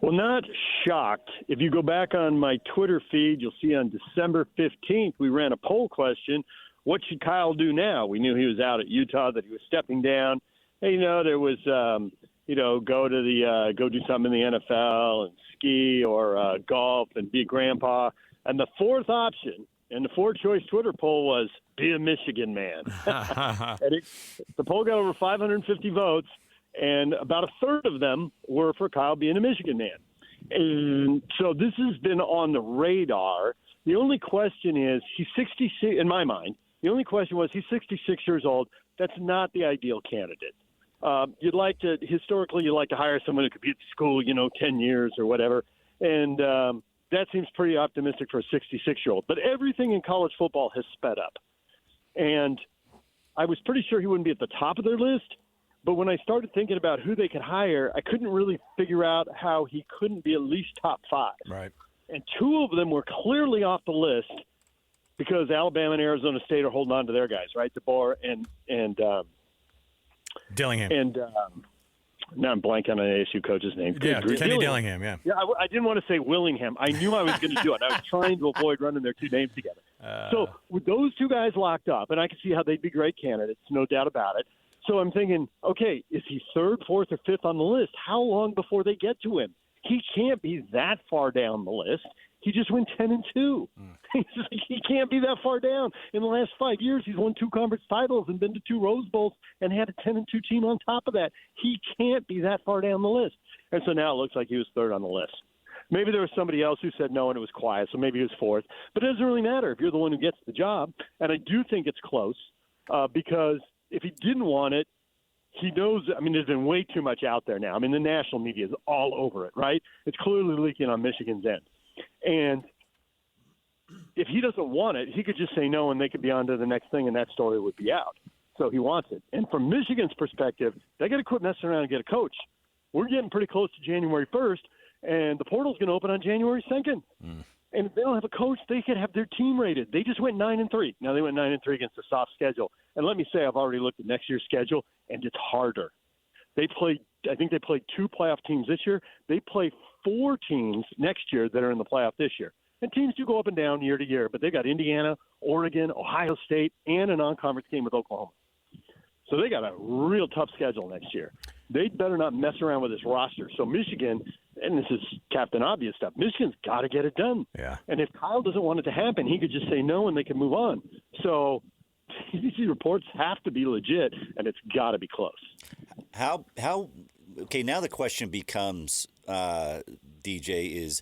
Well, not shocked. If you go back on my Twitter feed, you'll see on December 15th, we ran a poll question. What should Kyle do now? We knew he was out at Utah, that he was stepping down. And, there was, go do something in the NFL and ski or golf and be a grandpa. And the fourth option in the four-choice Twitter poll was be a Michigan man. And the poll got over 550 votes, and about a third of them were for Kyle being a Michigan man. And so this has been on the radar. The only question is, he's 66, in my mind, the only question was he's 66 years old. That's not the ideal candidate. Historically, you'd like to hire someone who could be at school, 10 years or whatever. And that seems pretty optimistic for a 66-year-old. But everything in college football has sped up. And I was pretty sure he wouldn't be at the top of their list. But when I started thinking about who they could hire, I couldn't really figure out how he couldn't be at least top 5. Right. And 2 of them were clearly off the list because Alabama and Arizona State are holding on to their guys, right? DeBoer and Dillingham. And now I'm blanking on an ASU coach's name. Yeah, Kenny Dillingham, yeah. Yeah, I didn't want to say Willingham. I knew I was going to do it. I was trying to avoid running their 2 names together. So with those 2 guys locked up, and I can see how they'd be great candidates, no doubt about it. So I'm thinking, okay, is he 3rd, 4th, or 5th on the list? How long before they get to him? He can't be that far down the list. He just went 10-2. He can't be that far down. In the last 5 years, he's won 2 conference titles and been to 2 Rose Bowls and had a 10-2 team on top of that. He can't be that far down the list. And so now it looks like he was 3rd on the list. Maybe there was somebody else who said no and it was quiet, so maybe he was 4th. But it doesn't really matter if you're the one who gets the job. And I do think it's close because if he didn't want it, he knows – I mean, there's been way too much out there now. I mean, the national media is all over it, right? It's clearly leaking on Michigan's end. And if he doesn't want it, he could just say no and they could be on to the next thing and that story would be out. So he wants it. And from Michigan's perspective, they got to quit messing around and get a coach. We're getting pretty close to January 1st, and the portal's going to open on January 2nd. And if they don't have a coach, they could have their team rated. They just went 9-3. Now they went 9-3 against a soft schedule. And let me say, I've already looked at next year's schedule, and it's harder. I think they played 2 playoff teams this year. They play 4 teams next year that are in the playoff this year. And teams do go up and down year to year, but they got Indiana, Oregon, Ohio State, and a non-conference game with Oklahoma. So they got a real tough schedule next year. They better not mess around with this roster. So Michigan, and this is Captain Obvious stuff, Michigan's got to get it done. Yeah. And if Kyle doesn't want it to happen, he could just say no and they can move on. So these reports have to be legit, and it's got to be close. How okay, now the question becomes, DJ, is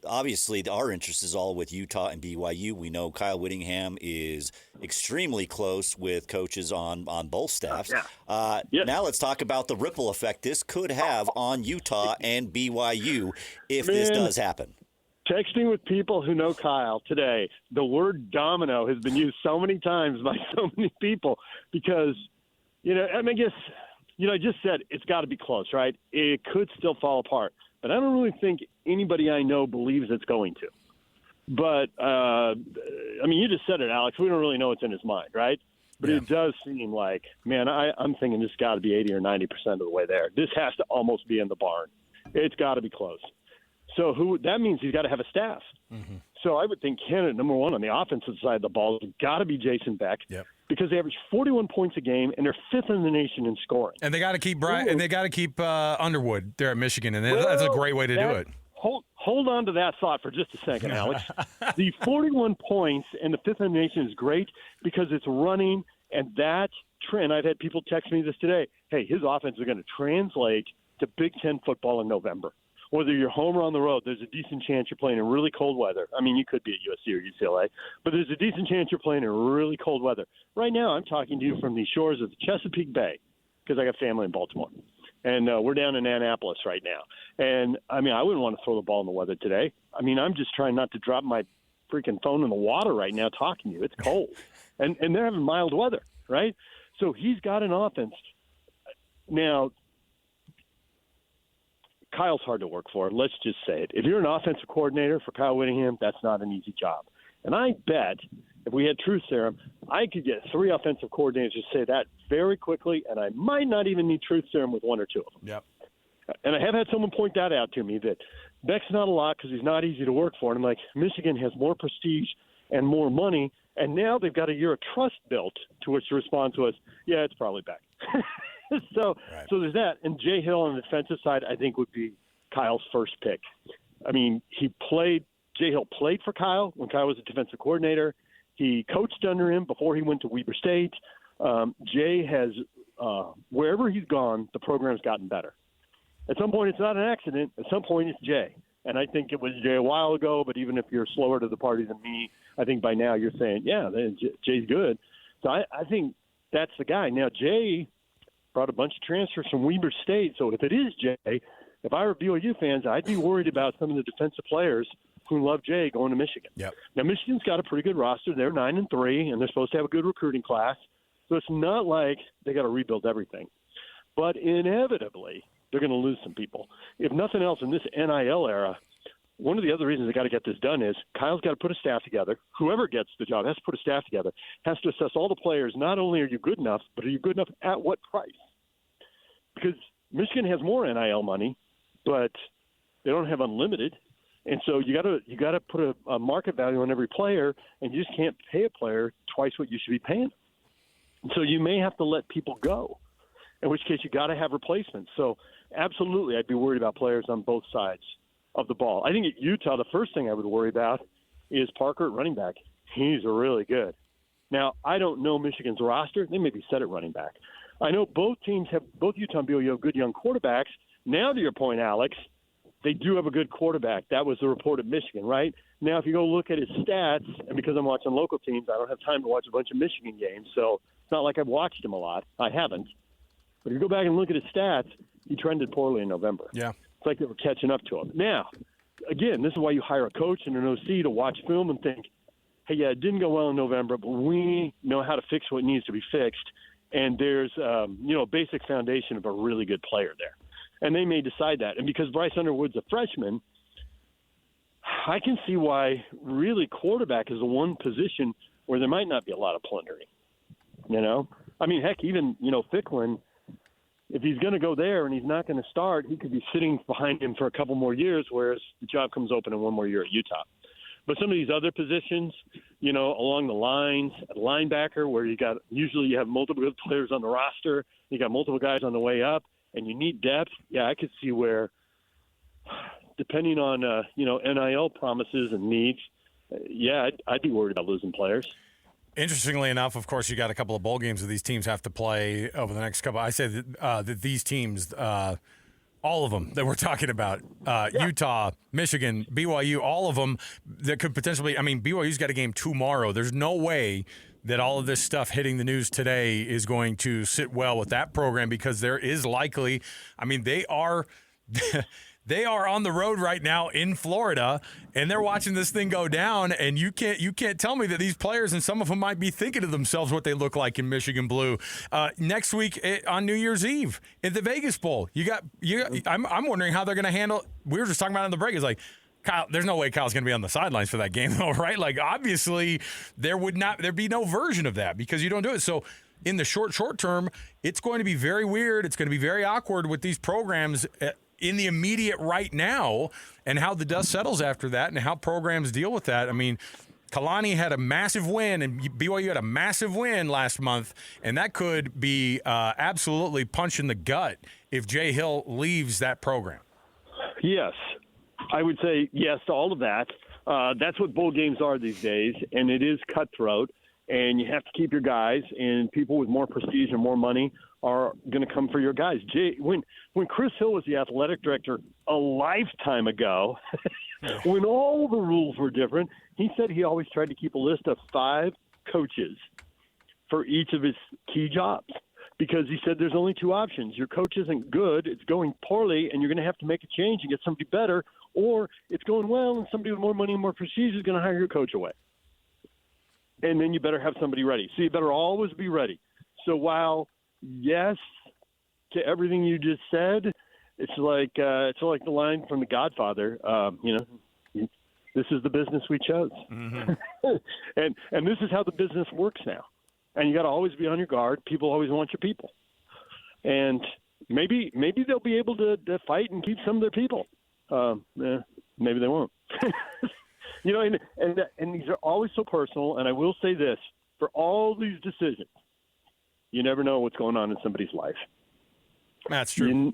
obviously our interest is all with Utah and BYU. We know Kyle Whittingham is extremely close with coaches on both staffs. Yes. Now let's talk about the ripple effect this could have on Utah and BYU if this does happen. Texting with people who know Kyle today, the word domino has been used so many times by so many people because, I guess, I just said it's got to be close, right? It could still fall apart. But I don't really think anybody I know believes it's going to. But, you just said it, Alex. We don't really know what's in his mind, right? But It does seem like, man, I'm thinking this got to be 80 or 90% of the way there. This has to almost be in the barn. It's got to be close. So that means he's got to have a staff. Mm-hmm. So I would think candidate number 1 on the offensive side of the ball has got to be Jason Beck. Yep. Because they average 41 points a game, and they're 5th in the nation in scoring. And they got to keep Underwood there at Michigan, and that's a great way to do it. Hold on to that thought for just a second, Alex. The 41 points and the 5th in the nation is great because it's running, and that trend. I've had people text me this today. Hey, his offense is going to translate to Big Ten football in November. Whether you're home or on the road, there's a decent chance you're playing in really cold weather. I mean, you could be at USC or UCLA, but there's a decent chance you're playing in really cold weather. Right now, I'm talking to you from the shores of the Chesapeake Bay because I got family in Baltimore. And we're down in Annapolis right now. And, I wouldn't want to throw the ball in the weather today. I'm just trying not to drop my freaking phone in the water right now talking to you. It's cold. And they're having mild weather, right? So he's got an offense. Now, Kyle's hard to work for. Let's just say it. If you're an offensive coordinator for Kyle Whittingham, that's not an easy job. And I bet if we had truth serum, I could get 3 offensive coordinators to say that very quickly, and I might not even need truth serum with 1 or 2 of them. Yep. And I have had someone point that out to me, that Beck's not a lot because he's not easy to work for. And I'm like, Michigan has more prestige and more money, and now they've got a year of trust built, to which the response was, yeah, it's probably Beck. So there's that. And Jay Hill on the defensive side, I think, would be Kyle's first pick. Jay Hill played for Kyle when Kyle was a defensive coordinator. He coached under him before he went to Weber State. Jay has, wherever he's gone, the program's gotten better. At some point, it's not an accident. At some point, it's Jay. And I think it was Jay a while ago, but even if you're slower to the party than me, I think by now you're saying, yeah, Jay's good. So I think that's the guy. Now, Jay brought a bunch of transfers from Weber State. So if it is Jay, if I were BYU fans, I'd be worried about some of the defensive players who love Jay going to Michigan. Yep. Now, Michigan's got a pretty good roster. They're 9-3, and they're supposed to have a good recruiting class. So it's not like they got to rebuild everything. But inevitably, they're going to lose some people. If nothing else, in this NIL era, one of the other reasons they got to get this done is Kyle's got to put a staff together. Whoever gets the job has to put a staff together, has to assess all the players. Not only are you good enough, but are you good enough at what price? Because Michigan has more NIL money, but they don't have unlimited. And so you got to put a market value on every player, and you just can't pay a player twice what you should be paying. So you may have to let people go, in which case you got to have replacements. So absolutely, I'd be worried about players on both sides of the ball. I think at Utah, the first thing I would worry about is Parker at running back. He's really good. Now, I don't know Michigan's roster. They may be set at running back. I know both Utah and BYU have good young quarterbacks. Now, to your point, Alex, they do have a good quarterback. That was the report at Michigan, right? Now, if you go look at his stats, and because I'm watching local teams, I don't have time to watch a bunch of Michigan games, so it's not like I've watched him a lot. I haven't. But if you go back and look at his stats, he trended poorly in November. Yeah. It's like they were catching up to him. Now, again, this is why you hire a coach and an OC to watch film and think, hey, yeah, it didn't go well in November, but we know how to fix what needs to be fixed. And there's, a basic foundation of a really good player there. And they may decide that. And because Bryce Underwood's a freshman, I can see why really quarterback is the one position where there might not be a lot of plundering. I mean, heck, even, Ficklin, if he's going to go there and he's not going to start, he could be sitting behind him for a couple more years, whereas the job comes open in one more year at Utah. But some of these other positions, along the lines, at linebacker, where usually you have multiple good players on the roster, you got multiple guys on the way up, and you need depth. Yeah, I could see where, depending on NIL promises and needs, I'd be worried about losing players. Interestingly enough, of course, you got a couple of bowl games that these teams have to play over the next couple. I say that these teams, all of them that we're talking about, Utah, Michigan, BYU, all of them that could potentially. I mean, BYU's got a game tomorrow. There's no way that all of this stuff hitting the news today is going to sit well with that program, because there is likely. I mean, they are. They are on the road right now in Florida, and they're watching this thing go down. And you can't tell me that these players, and some of them might be thinking to themselves what they look like in Michigan blue. Next week on New Year's Eve at the Vegas Bowl, I'm wondering how they're going to handle. We were just talking about it in the break. It's like, Kyle, there's no way Kyle's going to be on the sidelines for that game, though, right? Like, obviously, there'd be no version of that because you don't do it. So in the short term, it's going to be very weird. It's going to be very awkward with these programs in the immediate right now, and how the dust settles after that, and how programs deal with that. I mean, Kalani had a massive win, and BYU had a massive win last month, and that could be absolutely punch in the gut if Jay Hill leaves that program. Yes, I would say yes to all of that. That's what bowl games are these days, and it is cutthroat, and you have to keep your guys, and people with more prestige and more money are going to come for your guys. When Chris Hill was the athletic director a lifetime ago, when all the rules were different, he said he always tried to keep a list of 5 coaches for each of his key jobs, because he said there's only 2 options. Your coach isn't good, it's going poorly, and you're going to have to make a change and get somebody better, or it's going well and somebody with more money and more prestige is going to hire your coach away. And then you better have somebody ready. So you better always be ready. So while yes to everything you just said, it's like the line from The Godfather. This is the business we chose, Mm-hmm. and this is how the business works now. And you got to always be on your guard. People always want your people, and maybe they'll be able to fight and keep some of their people. Maybe they won't. And these are always so personal. And I will say this: for all these decisions, you never know what's going on in somebody's life. That's true.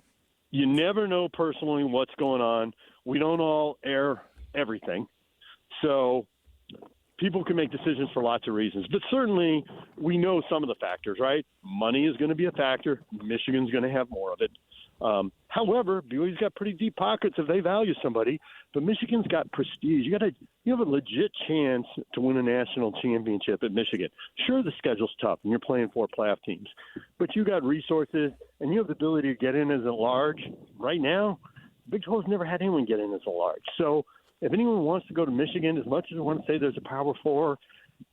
You never know personally what's going on. We don't all air everything. So people can make decisions for lots of reasons. But certainly we know some of the factors, right? Money is going to be a factor. Michigan's going to have more of it. However, BYU's got pretty deep pockets if they value somebody. But Michigan's got prestige. You have a legit chance to win a national championship at Michigan. Sure, the schedule's tough, and you're playing 4 playoff teams. But you got resources, and you have the ability to get in as a large. Right now, Big 12's never had anyone get in as a large. So if anyone wants to go to Michigan, as much as I want to say there's a Power 4,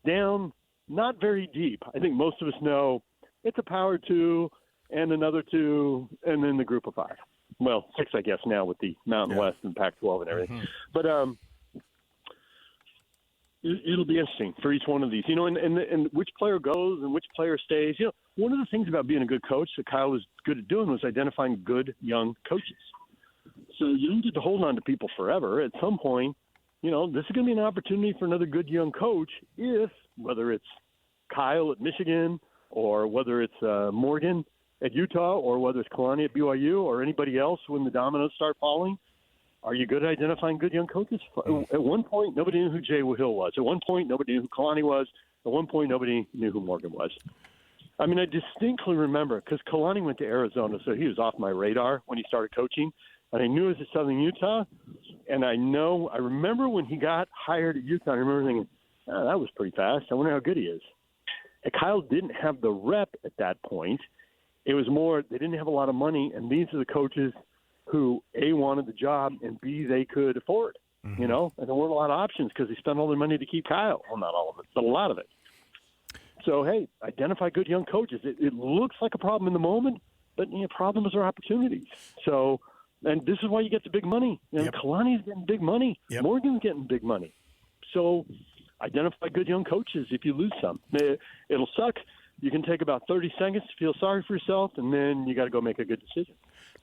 down not very deep. I think most of us know it's a power 2 and another 2 and then the group of 5. Well, 6, I guess, now with the Mountain West and Pac-12 and everything. Mm-hmm. But it'll be interesting for each one of these, and which player goes and which player stays. One of the things about being a good coach that Kyle was good at doing was identifying good young coaches. So you don't get to hold on to people forever. At some point, this is going to be an opportunity for another good young coach whether it's Kyle at Michigan or whether it's Morgan at Utah or whether it's Kalani at BYU or anybody else when the dominoes start falling. Are you good at identifying good young coaches? At one point, nobody knew who Jay Hill was. At one point, nobody knew who Kalani was. At one point, nobody knew who Morgan was. I mean, I distinctly remember because Kalani went to Arizona, so he was off my radar when he started coaching. And I knew it was at Southern Utah. And I remember when he got hired at Utah, I remember thinking, that was pretty fast. I wonder how good he is. And Kyle didn't have the rep at that point. It was more, they didn't have a lot of money, and these are the coaches who, A, wanted the job, and B, they could afford, and there weren't a lot of options because they spent all their money to keep Kyle. Well, not all of it, but a lot of it. So, hey, identify good young coaches. It looks like a problem in the moment, but problems are opportunities. So, and this is why you get the big money. Kalani's getting big money. Yep. Morgan's getting big money. So identify good young coaches if you lose some. It'll suck. You can take about 30 seconds to feel sorry for yourself, and then you got to go make a good decision.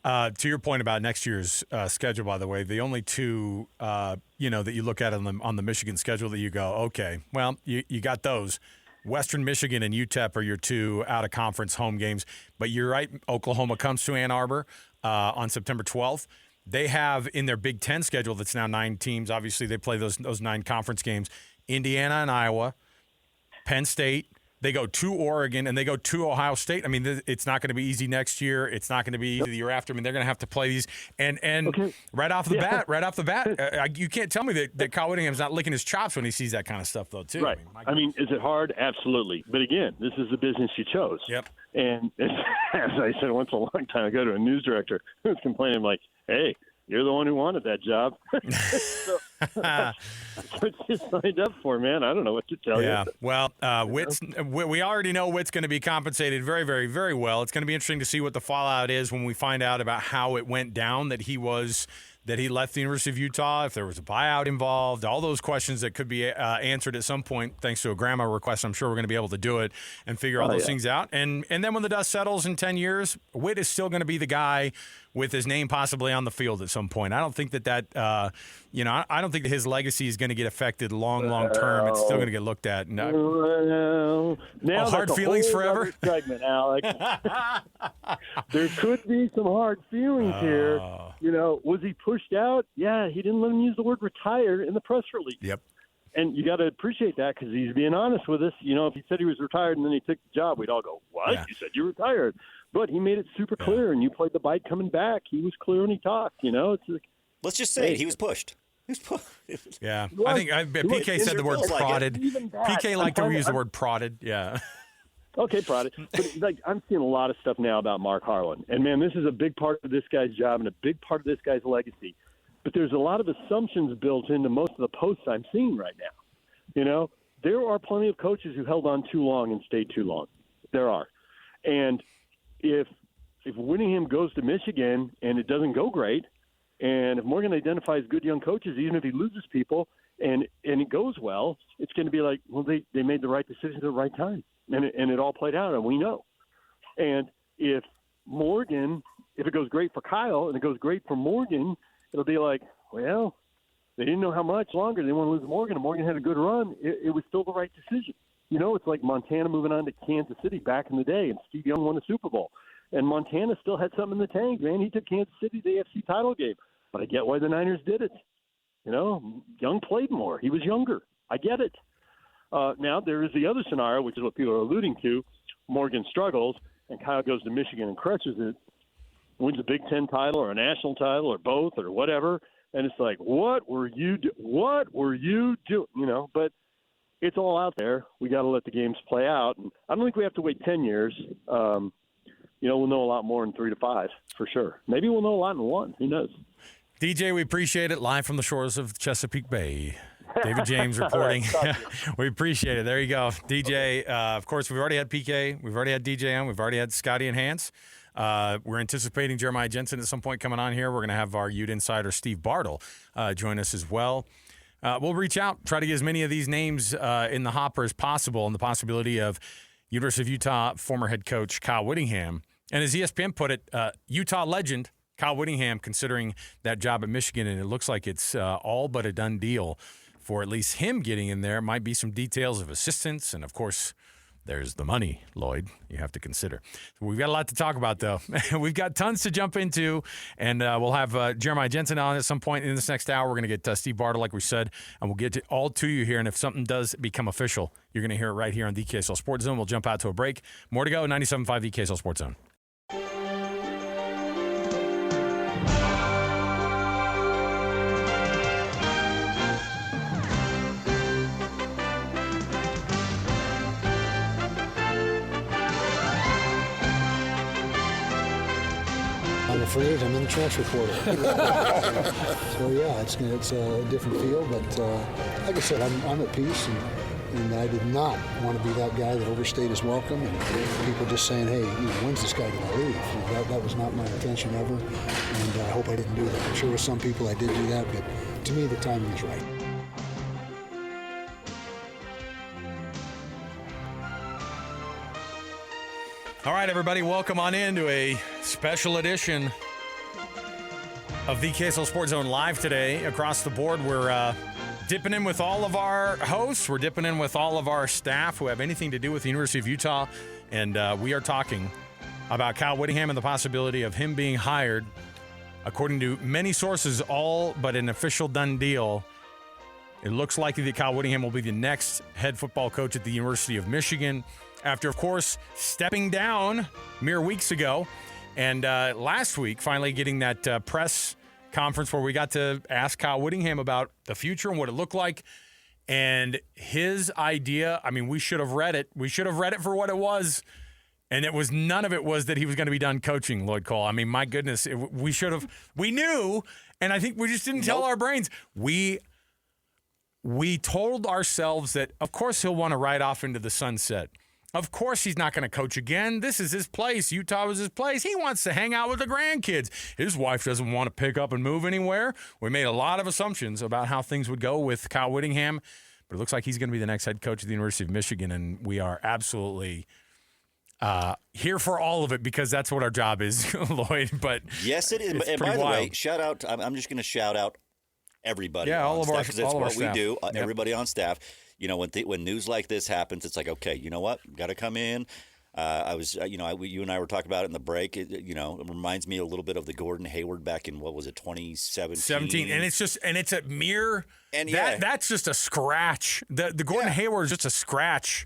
To your point about next year's schedule, by the way, the only two, that you look at on the Michigan schedule that you go, okay, well, you got those. Western Michigan and UTEP are your 2 out-of-conference home games. But you're right, Oklahoma comes to Ann Arbor on September 12th. They have in their Big Ten schedule that's now 9 teams. Obviously, they play those 9 conference games. Indiana and Iowa, Penn State. They go to Oregon, and they go to Ohio State. I mean, it's not going to be easy next year. It's not going to be easy the year after. I mean, they're going to have to play these. And okay. right off the bat, you can't tell me that Kyle Whittingham's not licking his chops when he sees that kind of stuff, though, too. Right. I mean, is it hard? Absolutely. But, again, this is the business you chose. Yep. And as I said once a long time ago to a news director who was complaining, like, hey, you're the one who wanted that job. So, what you signed up for, man. I don't know what to tell you. Yeah, well, we already know Witt's going to be compensated very, very, very well. It's going to be interesting to see what the fallout is when we find out about how it went down that he left the University of Utah, if there was a buyout involved, all those questions that could be answered at some point thanks to a grandma request. I'm sure we're going to be able to do it and figure all those things out. And then when the dust settles in 10 years, Witt is still going to be the guy with his name possibly on the field at some point. I don't think that I don't think that his legacy is going to get affected long term. It's still going to get looked at. Now hard feelings forever? Segment, Alex. There could be some hard feelings here. Was he pushed out? Yeah, he didn't let him use the word retire in the press release. Yep. And you got to appreciate that because he's being honest with us. If he said he was retired and then he took the job, we'd all go, what? Yeah. You said you retired. But he made it super clear, and you played the bite coming back. He was clear when he talked. It's like, let's just say he was pushed. Yeah, I think PK said the word prodded. PK liked to use the word prodded. Yeah. Okay, prodded. But I'm seeing a lot of stuff now about Mark Harlan, and man, this is a big part of this guy's job and a big part of this guy's legacy. But there's a lot of assumptions built into most of the posts I'm seeing right now. There are plenty of coaches who held on too long and stayed too long. There are, and if Whittingham goes to Michigan and it doesn't go great. And if Morgan identifies good young coaches, even if he loses people and it goes well, it's going to be like, well, they made the right decision at the right time. And it all played out, and we know. And if it goes great for Kyle and it goes great for Morgan, it'll be like, well, they didn't know how much longer they didn't want to lose Morgan, and Morgan had a good run. It was still the right decision. It's like Montana moving on to Kansas City back in the day, and Steve Young won the Super Bowl. And Montana still had something in the tank, man. He took Kansas City to the AFC title game. But I get why the Niners did it. Young played more. He was younger. I get it. Now, there is the other scenario, which is what people are alluding to. Morgan struggles, and Kyle goes to Michigan and crushes it, wins a Big Ten title or a national title or both or whatever. And it's like, what were you doing? But it's all out there. We got to let the games play out. And I don't think we have to wait 10 years. We'll know a lot more in 3 to 5 for sure. Maybe we'll know a lot in 1. Who knows? DJ, we appreciate it. Live from the shores of Chesapeake Bay. David James reporting. We appreciate it. There you go. DJ, of course, we've already had PK. We've already had DJ on. We've already had Scotty and Hans. We're anticipating Jeremiah Jensen at some point coming on here. We're going to have our Ute insider, Steve Bartle, join us as well. We'll reach out, try to get as many of these names in the hopper as possible, and the possibility of University of Utah former head coach Kyle Whittingham. And as ESPN put it, Utah legend Kyle Whittingham considering that job at Michigan, and it looks like it's all but a done deal for at least him getting in there. Might be some details of assistance, and of course, there's the money, Lloyd, you have to consider. We've got a lot to talk about, though. We've got tons to jump into, and we'll have Jeremiah Jensen on at some point in this next hour. We're going to get Steve Bartle, like we said, and we'll get it all to you here. And if something does become official, you're going to hear it right here on the KSL Sports Zone. We'll jump out to a break. More to go, 97.5 the KSL Sports Zone. I'm a free agent. I'm in the transfer portal. So yeah, it's a different feel, but like I said, I'm at peace, and I did not want to be that guy that overstayed his welcome, and people just saying, hey, when's this guy going to leave? That was not my intention ever, and I hope I didn't do that. I'm sure with some people I did do that, but to me the timing was right. All right, everybody, welcome on into a special edition of the KSL Sports Zone Live today. Across the board, we're dipping in with all of our hosts. We're dipping in with all of our staff who have anything to do with the University of Utah, and we are talking about Kyle Whittingham and the possibility of him being hired, according to many sources, all but an official done deal. It looks likely that Kyle Whittingham will be the next head football coach at the University of Michigan, after, of course, stepping down mere weeks ago. And last week, finally getting that press conference where we got to ask Kyle Whittingham about the future and what it looked like. And his idea, I mean, we should have read it. We should have read it for what it was. And none of it was that he was going to be done coaching, Lloyd Cole. I mean, my goodness, we knew, and I think we just didn't tell our brains. We told ourselves that, of course, he'll want to ride off into the sunset. Of course he's not going to coach again. This is his place. Utah was his place. He wants to hang out with the grandkids. His wife doesn't want to pick up and move anywhere. We made a lot of assumptions about how things would go with Kyle Whittingham, but it looks like he's going to be the next head coach of the University of Michigan, and we are absolutely here for all of it because that's what our job is, Lloyd. But yes, it is. And by the way, shout out. I'm just going to shout out everybody. Yeah, all of our staff, because it's what we staff. do. Yep. Everybody on staff. When news like this happens, it's like, okay, you know what? Got to come in. You and I were talking about it in the break. It reminds me a little bit of the Gordon Hayward back in, what was it, 2017? And it's a mere, and that's just a scratch. The Gordon Hayward is just a scratch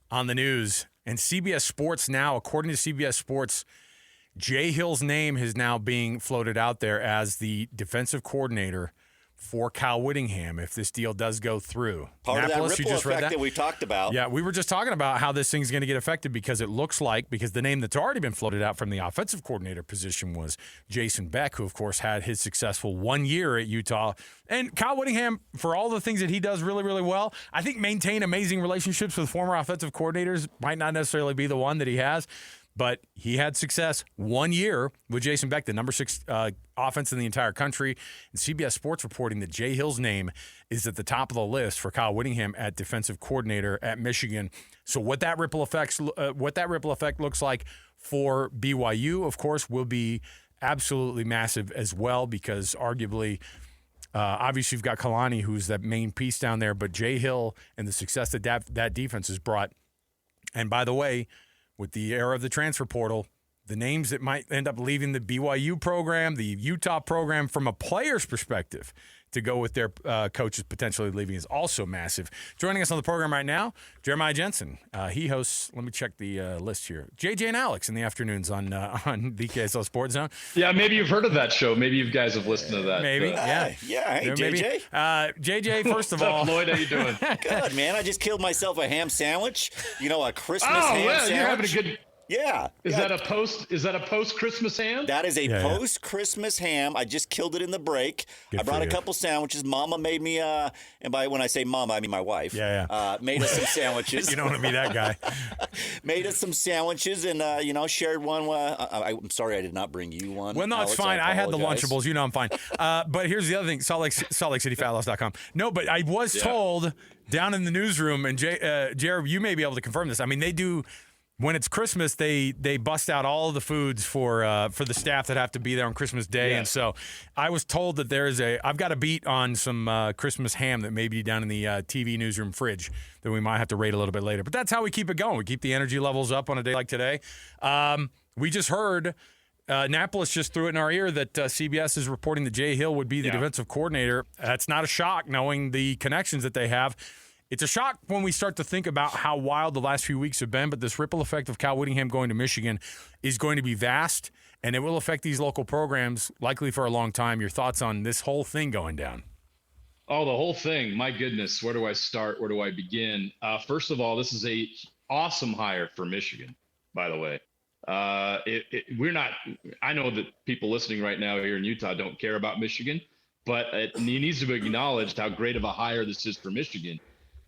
on the news. And CBS Sports now, according to CBS Sports, Jay Hill's name is now being floated out there as the defensive coordinator for Kyle Whittingham if this deal does go through. Part Annapolis, of that ripple effect that we talked about. Yeah, we were just talking about how this thing's going to get affected because it looks like, because the name that's already been floated out from the offensive coordinator position was Jason Beck, who, of course, had his successful 1 year at Utah. And Kyle Whittingham, for all the things that he does really, really well, I think maintain amazing relationships with former offensive coordinators might not necessarily be the one that he has. But he had success 1 year with Jason Beck, the number 6 offense in the entire country. And CBS Sports reporting that Jay Hill's name is at the top of the list for Kyle Whittingham at defensive coordinator at Michigan. So what that ripple effect looks like for BYU, of course, will be absolutely massive as well because arguably, obviously, you've got Kalani, who's that main piece down there, but Jay Hill and the success that defense has brought. And by the way, with the era of the transfer portal, the names that might end up leaving the BYU program, the Utah program, from a player's perspective, to go with their coaches potentially leaving is also massive. Joining us on the program right now, Jeremiah Jensen. He hosts, let me check the list here, JJ and Alex in the afternoons on the KSL Sports Zone. Yeah, maybe you've heard of that show. Maybe you guys have listened to that. Maybe, yeah. Hey, maybe. JJ. JJ, first of all. What's up, Lloyd? How you doing? Good, man. I just killed myself a ham sandwich. A Christmas ham sandwich. You're having a good... Yeah. Is that a post Christmas ham? That is a post-Christmas ham. I just killed it in the break. I brought a couple sandwiches. Mama made me, and when I say mama, I mean my wife. Made us some sandwiches. You don't want to be that guy. Made us some sandwiches and, shared one. I'm sorry I did not bring you one. Well, no, it's fine. I had the Lunchables. I'm fine. But here's the other thing, Salt Lake City FatLoss.com. No, but I was told down in the newsroom, and Jared, you may be able to confirm this. I mean, they do. When it's Christmas, they bust out all of the foods for the staff that have to be there on Christmas Day, and so I was told that I've got a beat on some Christmas ham that may be down in the TV newsroom fridge that we might have to rate a little bit later. But that's how we keep it going. We keep the energy levels up on a day like today. We just heard Annapolis just threw it in our ear that CBS is reporting that Jay Hill would be the defensive coordinator. That's not a shock, knowing the connections that they have. It's a shock when we start to think about how wild the last few weeks have been, but this ripple effect of Kyle Whittingham going to Michigan is going to be vast, and it will affect these local programs likely for a long time. Your thoughts on this whole thing going down? Oh, the whole thing. My goodness. Where do I start? Where do I begin? First of all, this is a awesome hire for Michigan, by the way. I know that people listening right now here in Utah don't care about Michigan, but it needs to be acknowledged how great of a hire this is for Michigan.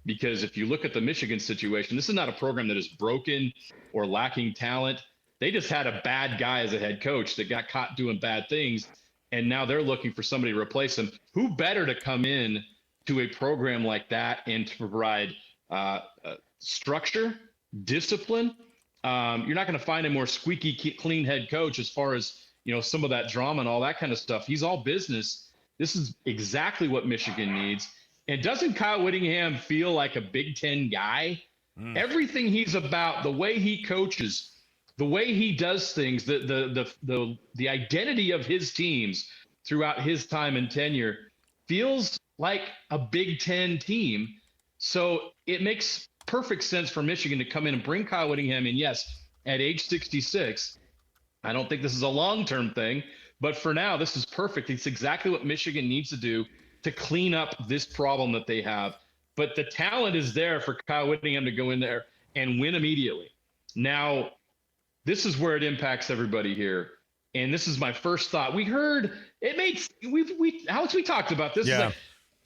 Because if you look at the Michigan situation, this is not a program that is broken or lacking talent. They just had a bad guy as a head coach that got caught doing bad things, and now they're looking for somebody to replace him. Who better to come in to a program like that and to provide structure, discipline? You're not going to find a more squeaky clean head coach as far as some of that drama and all that kind of stuff. He's all business. This is exactly what Michigan needs. And doesn't Kyle Whittingham feel like a Big Ten guy? Everything he's about, the way he coaches, the way he does things, the identity of his teams throughout his time and tenure feels like a Big Ten team. So it makes perfect sense for Michigan to come in and bring Kyle Whittingham in. Yes, at age 66. I don't think this is a long-term thing, but for now, this is perfect. It's exactly what Michigan needs to do to clean up this problem that they have. But the talent is there for Kyle Whittingham to go in there and win immediately. Now, this is where it impacts everybody here. And this is my first thought. We heard it made Alex, we talked about this. Yeah.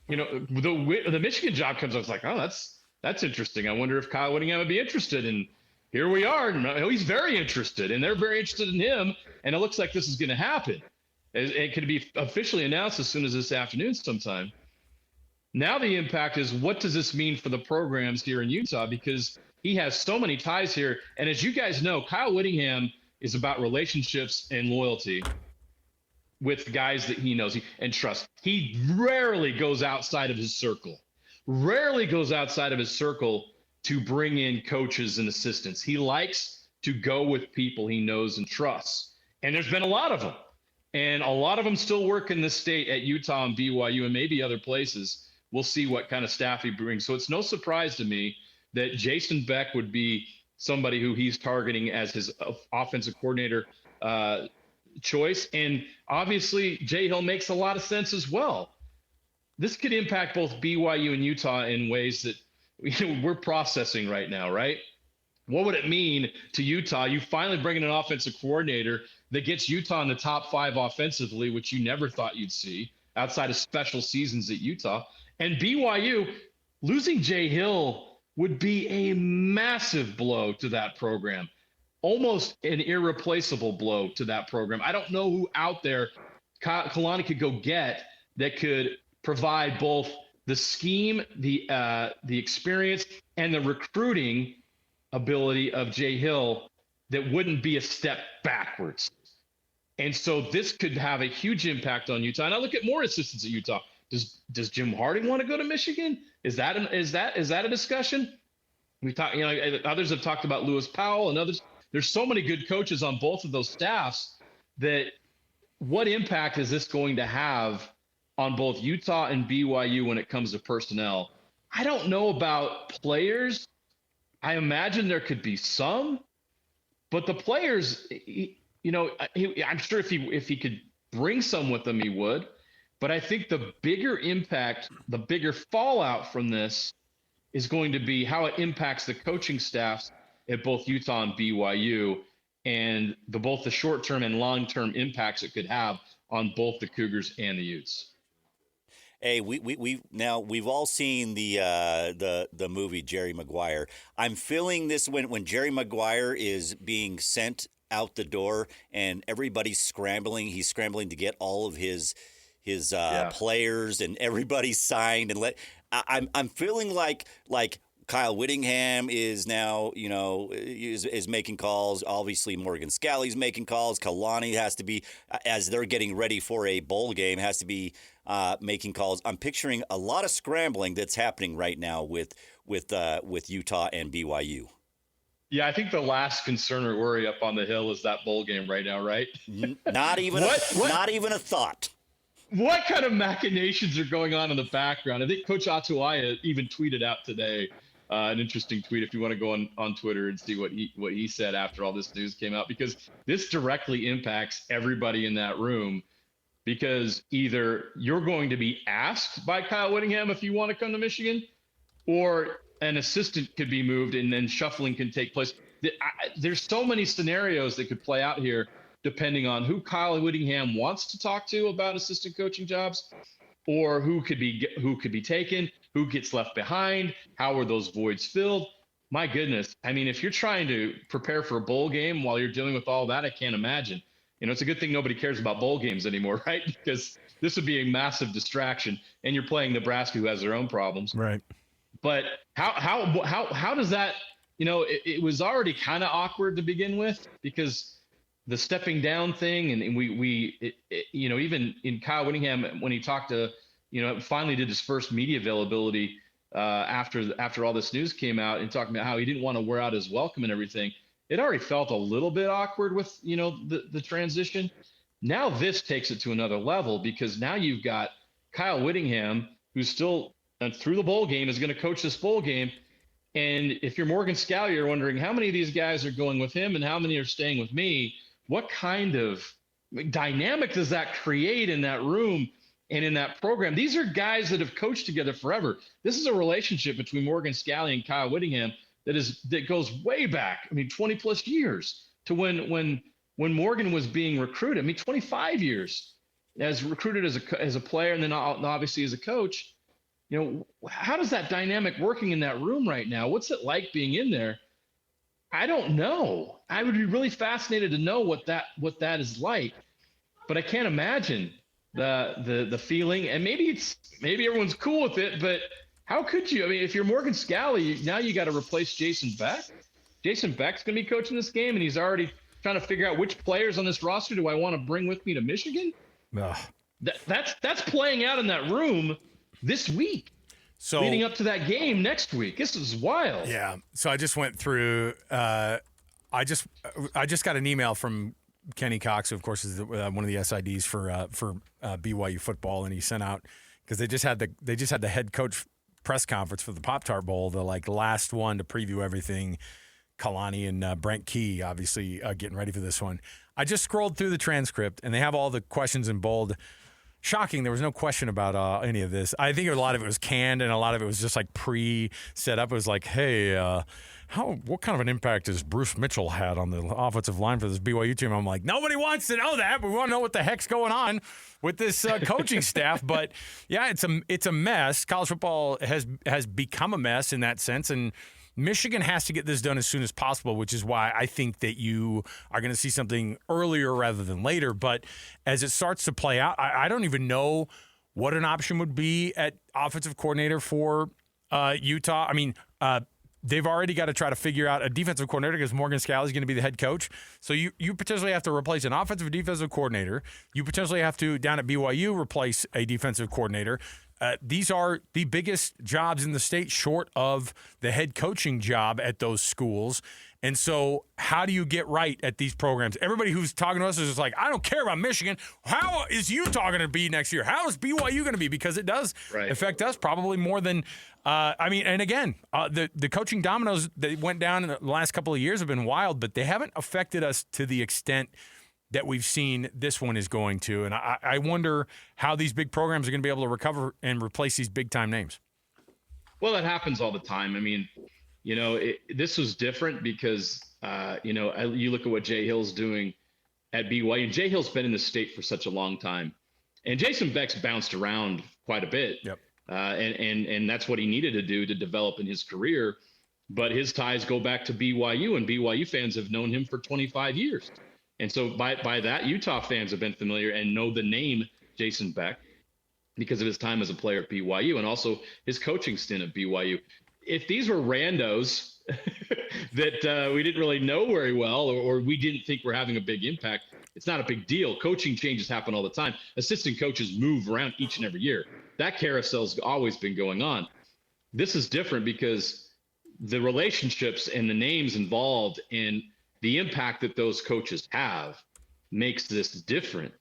The Michigan job comes up. It's like, oh, that's interesting. I wonder if Kyle Whittingham would be interested. And here we are. He's very interested, and they're very interested in him. And it looks like this is going to happen. It could be officially announced as soon as this afternoon sometime. Now the impact is, what does this mean for the programs here in Utah? Because he has so many ties here. And as you guys know, Kyle Whittingham is about relationships and loyalty with the guys that he knows and trusts. He rarely goes outside of his circle. To bring in coaches and assistants. He likes to go with people he knows and trusts. And there's been a lot of them. And a lot of them still work in the state at Utah and BYU and maybe other places. We'll see what kind of staff he brings. So it's no surprise to me that Jason Beck would be somebody who he's targeting as his offensive coordinator choice. And obviously, Jay Hill makes a lot of sense as well. This could impact both BYU and Utah in ways that we're processing right now, right? What would it mean to Utah? You finally bring in an offensive coordinator that gets Utah in the top 5 offensively, which you never thought you'd see outside of special seasons at Utah. And BYU, losing Jay Hill would be a massive blow to that program, almost an irreplaceable blow to that program. I don't know who out there Kalani could go get that could provide both the scheme, the experience, and the recruiting ability of Jay Hill that wouldn't be a step backwards. And so this could have a huge impact on Utah. And I look at more assistants at Utah. Does Jim Harding want to go to Michigan? Is that a discussion? We talk, others have talked about Lewis Powell and others. There's so many good coaches on both of those staffs that what impact is this going to have on both Utah and BYU when it comes to personnel? I don't know about players. I imagine there could be some, but the players, I'm sure if he could bring some with him, he would. But I think the bigger impact, the bigger fallout from this is going to be how it impacts the coaching staffs at both Utah and BYU, and both the short-term and long-term impacts it could have on both the Cougars and the Utes. Hey, we've all seen the movie Jerry Maguire. I'm feeling this when Jerry Maguire is being sent out the door and everybody's scrambling. He's scrambling to get all of his players and everybody signed and I'm feeling like Kyle Whittingham is now, is making calls. Obviously, Morgan Scalley's making calls. Kalani has to be, as they're getting ready for a bowl game, has to be making calls. I'm picturing a lot of scrambling that's happening right now with Utah and BYU. Yeah, I think the last concern or worry up on the hill is that bowl game right now, right? Not even a thought. What kind of machinations are going on in the background? I think Coach Atuaya even tweeted out today an interesting tweet if you want to go on Twitter and see what he said after all this news came out, because this directly impacts everybody in that room, because either you're going to be asked by Kyle Whittingham if you want to come to Michigan, or an assistant could be moved and then shuffling can take place. There's so many scenarios that could play out here depending on who Kyle Whittingham wants to talk to about assistant coaching jobs, or who could be taken, who gets left behind, how are those voids filled. My goodness. I mean, if you're trying to prepare for a bowl game while you're dealing with all that, I can't imagine. It's a good thing nobody cares about bowl games anymore, right? Because this would be a massive distraction, and you're playing Nebraska, who has their own problems. Right. But how does that, it was already kind of awkward to begin with, because the stepping down thing, and even in Kyle Whittingham, when he talked to, finally did his first media availability after all this news came out, and talking about how he didn't want to wear out his welcome and everything, it already felt a little bit awkward with, the transition. Now this takes it to another level, because now you've got Kyle Whittingham, who's still through the bowl game, is going to coach this bowl game. And if you're Morgan Scalley, you're wondering how many of these guys are going with him and how many are staying with me. What kind of dynamic does that create in that room and in that program? These are guys that have coached together forever. This is a relationship between Morgan Scalley and Kyle Whittingham that goes way back. 20 plus years to when Morgan was being recruited. 25 years as recruited as a player, and then obviously as a coach. How does that dynamic working in that room right now? What's it like being in there? I don't know. I would be really fascinated to know what that is like, but I can't imagine the feeling. And maybe everyone's cool with it, but how could you? If you're Morgan Scalley, now you got to replace Jason Beck. Jason Beck's going to be coaching this game, and he's already trying to figure out which players on this roster do I want to bring with me to Michigan. That's playing out in that room this week. So leading up to that game next week. This is wild. Yeah. So I just went through. I just got an email from Kenny Cox, who of course is one of the SIDs for BYU football, and he sent out, because they just had the head coach press conference for the Pop-Tart Bowl, the last one to preview everything. Kalani and Brent Key obviously getting ready for this one. I just scrolled through the transcript, and they have all the questions in bold. Shocking, there was no question about any of this. I think a lot of it was canned, and a lot of it was just pre-set up. It was like, hey, what kind of an impact has Bruce Mitchell had on the offensive line for this BYU team? I'm like, nobody wants to know that. We want to know what the heck's going on with this coaching staff. But yeah, it's a mess. College football has become a mess in that sense, and Michigan has to get this done as soon as possible, which is why I think that you are going to see something earlier rather than later. But as it starts to play out, I don't even know what an option would be at offensive coordinator for Utah. They've already got to try to figure out a defensive coordinator, because Morgan Scalley is going to be the head coach. So you potentially have to replace an offensive and defensive coordinator. You potentially have to, down at BYU, replace a defensive coordinator. These are the biggest jobs in the state, short of the head coaching job at those schools. And so how do you get right at these programs? Everybody who's talking to us is just like, I don't care about Michigan. How is Utah going to be next year? How is BYU going to be? Because it does affect us probably more than and again, the coaching dominoes that went down in the last couple of years have been wild, but they haven't affected us to the extent that we've seen this one is going to. And I wonder how these big programs are going to be able to recover and replace these big-time names. Well, that happens all the time. This was different because, you look at what Jay Hill's doing at BYU. Jay Hill's been in the state for such a long time. And Jason Beck's bounced around quite a bit. Yep. And that's what he needed to do to develop in his career. But his ties go back to BYU, and BYU fans have known him for 25 years. And so by that, Utah fans have been familiar and know the name Jason Beck because of his time as a player at BYU and also his coaching stint at BYU. If these were randos that we didn't really know very well or we didn't think were having a big impact, it's not a big deal. Coaching changes happen all the time. Assistant coaches move around each and every year. That carousel's always been going on. This is different because the relationships and the names involved and the impact that those coaches have makes this different.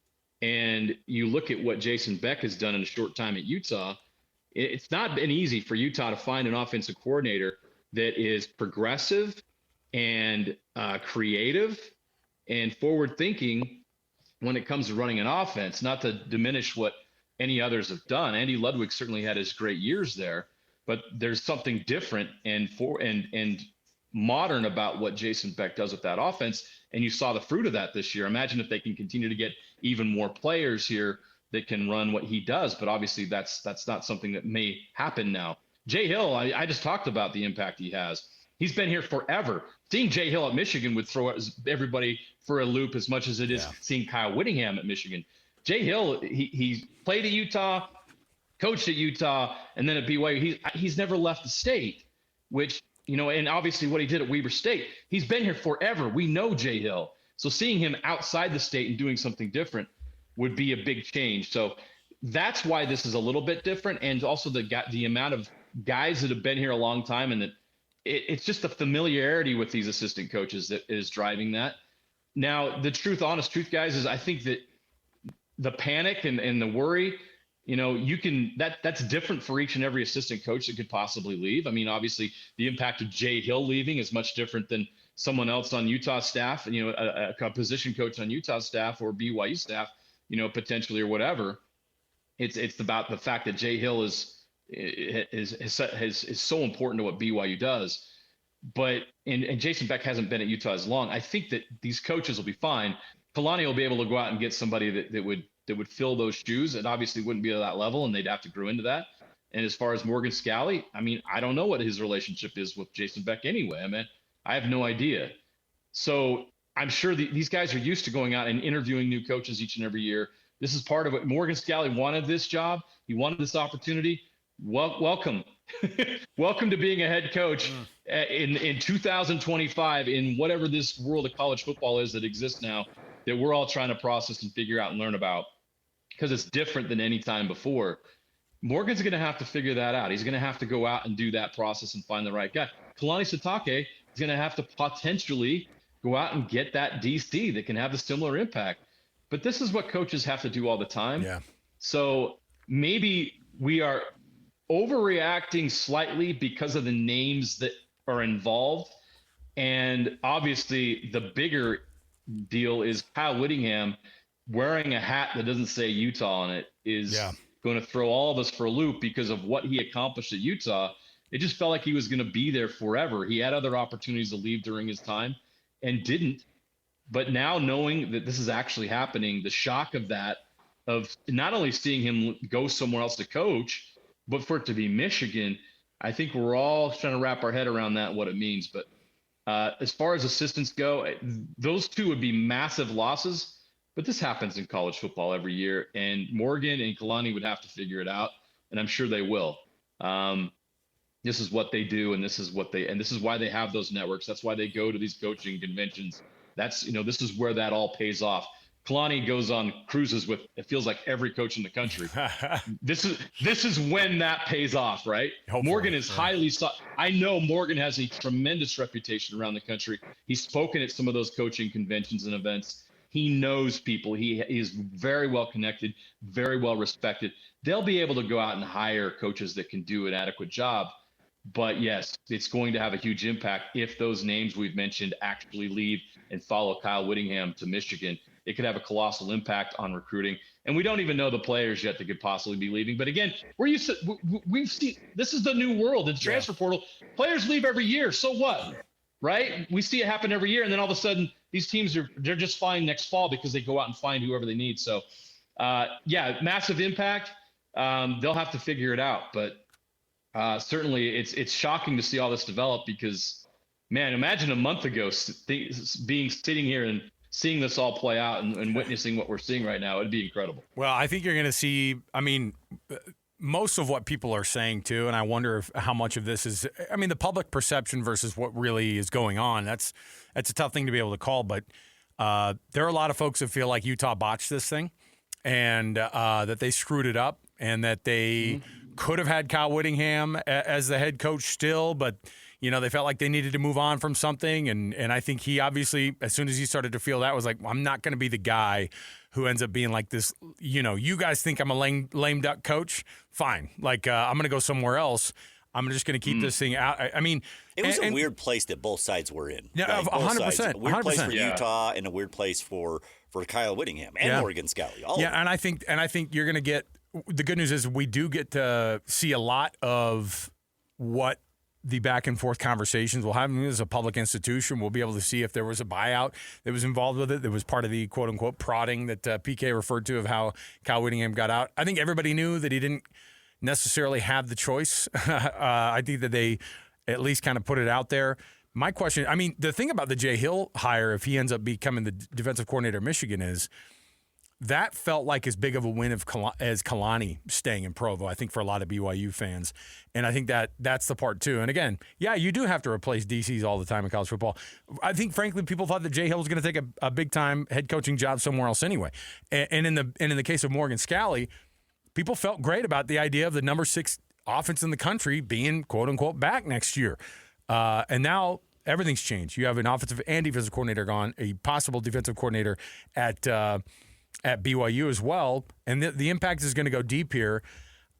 And you look at what Jason Beck has done in a short time at Utah. It's not been easy for Utah to find an offensive coordinator that is progressive and creative and forward thinking when it comes to running an offense, not to diminish what any others have done. Andy Ludwig certainly had his great years there, but there's something different and modern about what Jason Beck does with that offense. And you saw the fruit of that this year. Imagine if they can continue to get even more players here that can run what he does. But obviously that's not something that may happen now. Jay Hill, I just talked about the impact he has. He's been here forever. Seeing Jay Hill at Michigan would throw everybody for a loop as much as it is seeing Kyle Whittingham at Michigan. Jay Hill, he played at Utah, coached at Utah, and then at BYU. He's never left the state, which, and obviously what he did at Weber State, he's been here forever. We know Jay Hill. So seeing him outside the state and doing something different would be a big change. So that's why this is a little bit different. And also the amount of guys that have been here a long time, and that it's just the familiarity with these assistant coaches that is driving that. Now, the honest truth, guys, is I think that the panic and the worry, that's different for each and every assistant coach that could possibly leave. I mean, obviously the impact of Jay Hill leaving is much different than someone else on Utah staff, and, a position coach on Utah staff or BYU staff, potentially, or whatever. It's about the fact that Jay Hill is so important to what BYU does. But and Jason Beck hasn't been at Utah as long. I think that these coaches will be fine. Kalani will be able to go out and get somebody that would fill those shoes. It obviously wouldn't be at that level, and they'd have to grow into that. And as far as Morgan Scally, I mean, I don't know what his relationship is with Jason Beck anyway. I mean, I have no idea. So I'm sure these guys are used to going out and interviewing new coaches each and every year. This is part of it. Morgan Scally wanted this job. He wanted this opportunity. Welcome. Welcome to being a head coach in 2025 in whatever this world of college football is that exists now, that we're all trying to process and figure out and learn about, because it's different than any time before. Morgan's going to have to figure that out. He's going to have to go out and do that process and find the right guy. Kalani Sitake is going to have to potentially go out and get that DC that can have a similar impact. But this is what coaches have to do all the time. Yeah. So maybe we are overreacting slightly because of the names that are involved. And obviously the bigger deal is Kyle Whittingham wearing a hat that doesn't say Utah on it is going to throw all of us for a loop because of what he accomplished at Utah. It just felt like he was going to be there forever. He had other opportunities to leave during his time and didn't. But now knowing that this is actually happening, the shock of that, of not only seeing him go somewhere else to coach, but for it to be Michigan, I think we're all trying to wrap our head around that, what it means. But as far as assistants go, those two would be massive losses. But this happens in college football every year, and Morgan and Kalani would have to figure it out, and I'm sure they will. This is what they do, and this is why they have those networks. That's why they go to these coaching conventions. This is where that all pays off. Kalani goes on cruises with, it feels like, every coach in the country. This is when that pays off, right? Hopefully, Morgan is highly sought. I know Morgan has a tremendous reputation around the country. He's spoken at some of those coaching conventions and events. He knows people. He is very well connected, very well respected. They'll be able to go out and hire coaches that can do an adequate job. But yes, it's going to have a huge impact if those names we've mentioned actually leave and follow Kyle Whittingham to Michigan. it could have a colossal impact on recruiting. And we don't even know the players yet that could possibly be leaving. But again, we've seen, this is the new world. It's transfer portal. Players leave every year. So what? Right? We see it happen every year. And then all of a sudden, these teams they're just fine next fall because they go out and find whoever they need. So, massive impact. They'll have to figure it out. But certainly it's shocking to see all this develop because, man, imagine a month ago sitting here and seeing this all play out and witnessing what we're seeing right now. It'd be incredible. Well, I think you're going to see, most of what people are saying too, and I wonder how much of this is, the public perception versus what really is going on. That's a tough thing to be able to call, but there are a lot of folks that feel like Utah botched this thing and that they screwed it up and that they could have had Kyle Whittingham as the head coach still, but they felt like they needed to move on from something. And I think he obviously, as soon as he started to feel that, was like, I'm not going to be the guy who ends up being like this, you guys think I'm a lame duck coach? Fine. I'm going to go somewhere else. I'm just going to keep this thing out. It was a weird place that both sides were in. Yeah, right? 100%. A weird place for 100%. Utah and a weird place for Kyle Whittingham and Morgan Scally. And I think you're going to get, the good news is we do get to see a lot of what the back and forth conversations we'll have. As a public institution, we'll be able to see if there was a buyout that was involved with it. That was part of the quote unquote prodding that PK referred to of how Kyle Whittingham got out. I think everybody knew that he didn't necessarily have the choice. I think that they at least kind of put it out there. My question, the thing about the Jay Hill hire, if he ends up becoming the defensive coordinator of Michigan, is that felt like as big of a win as Kalani staying in Provo, I think, for a lot of BYU fans. And I think that's the part, too. And again, you do have to replace DCs all the time in college football. I think, frankly, people thought that Jay Hill was going to take a big-time head coaching job somewhere else anyway. And in the case of Morgan Scally, people felt great about the idea of the number 6 offense in the country being, quote-unquote, back next year. And now everything's changed. You have an offensive and defensive coordinator gone, a possible defensive coordinator at BYU as well, and the impact is going to go deep here.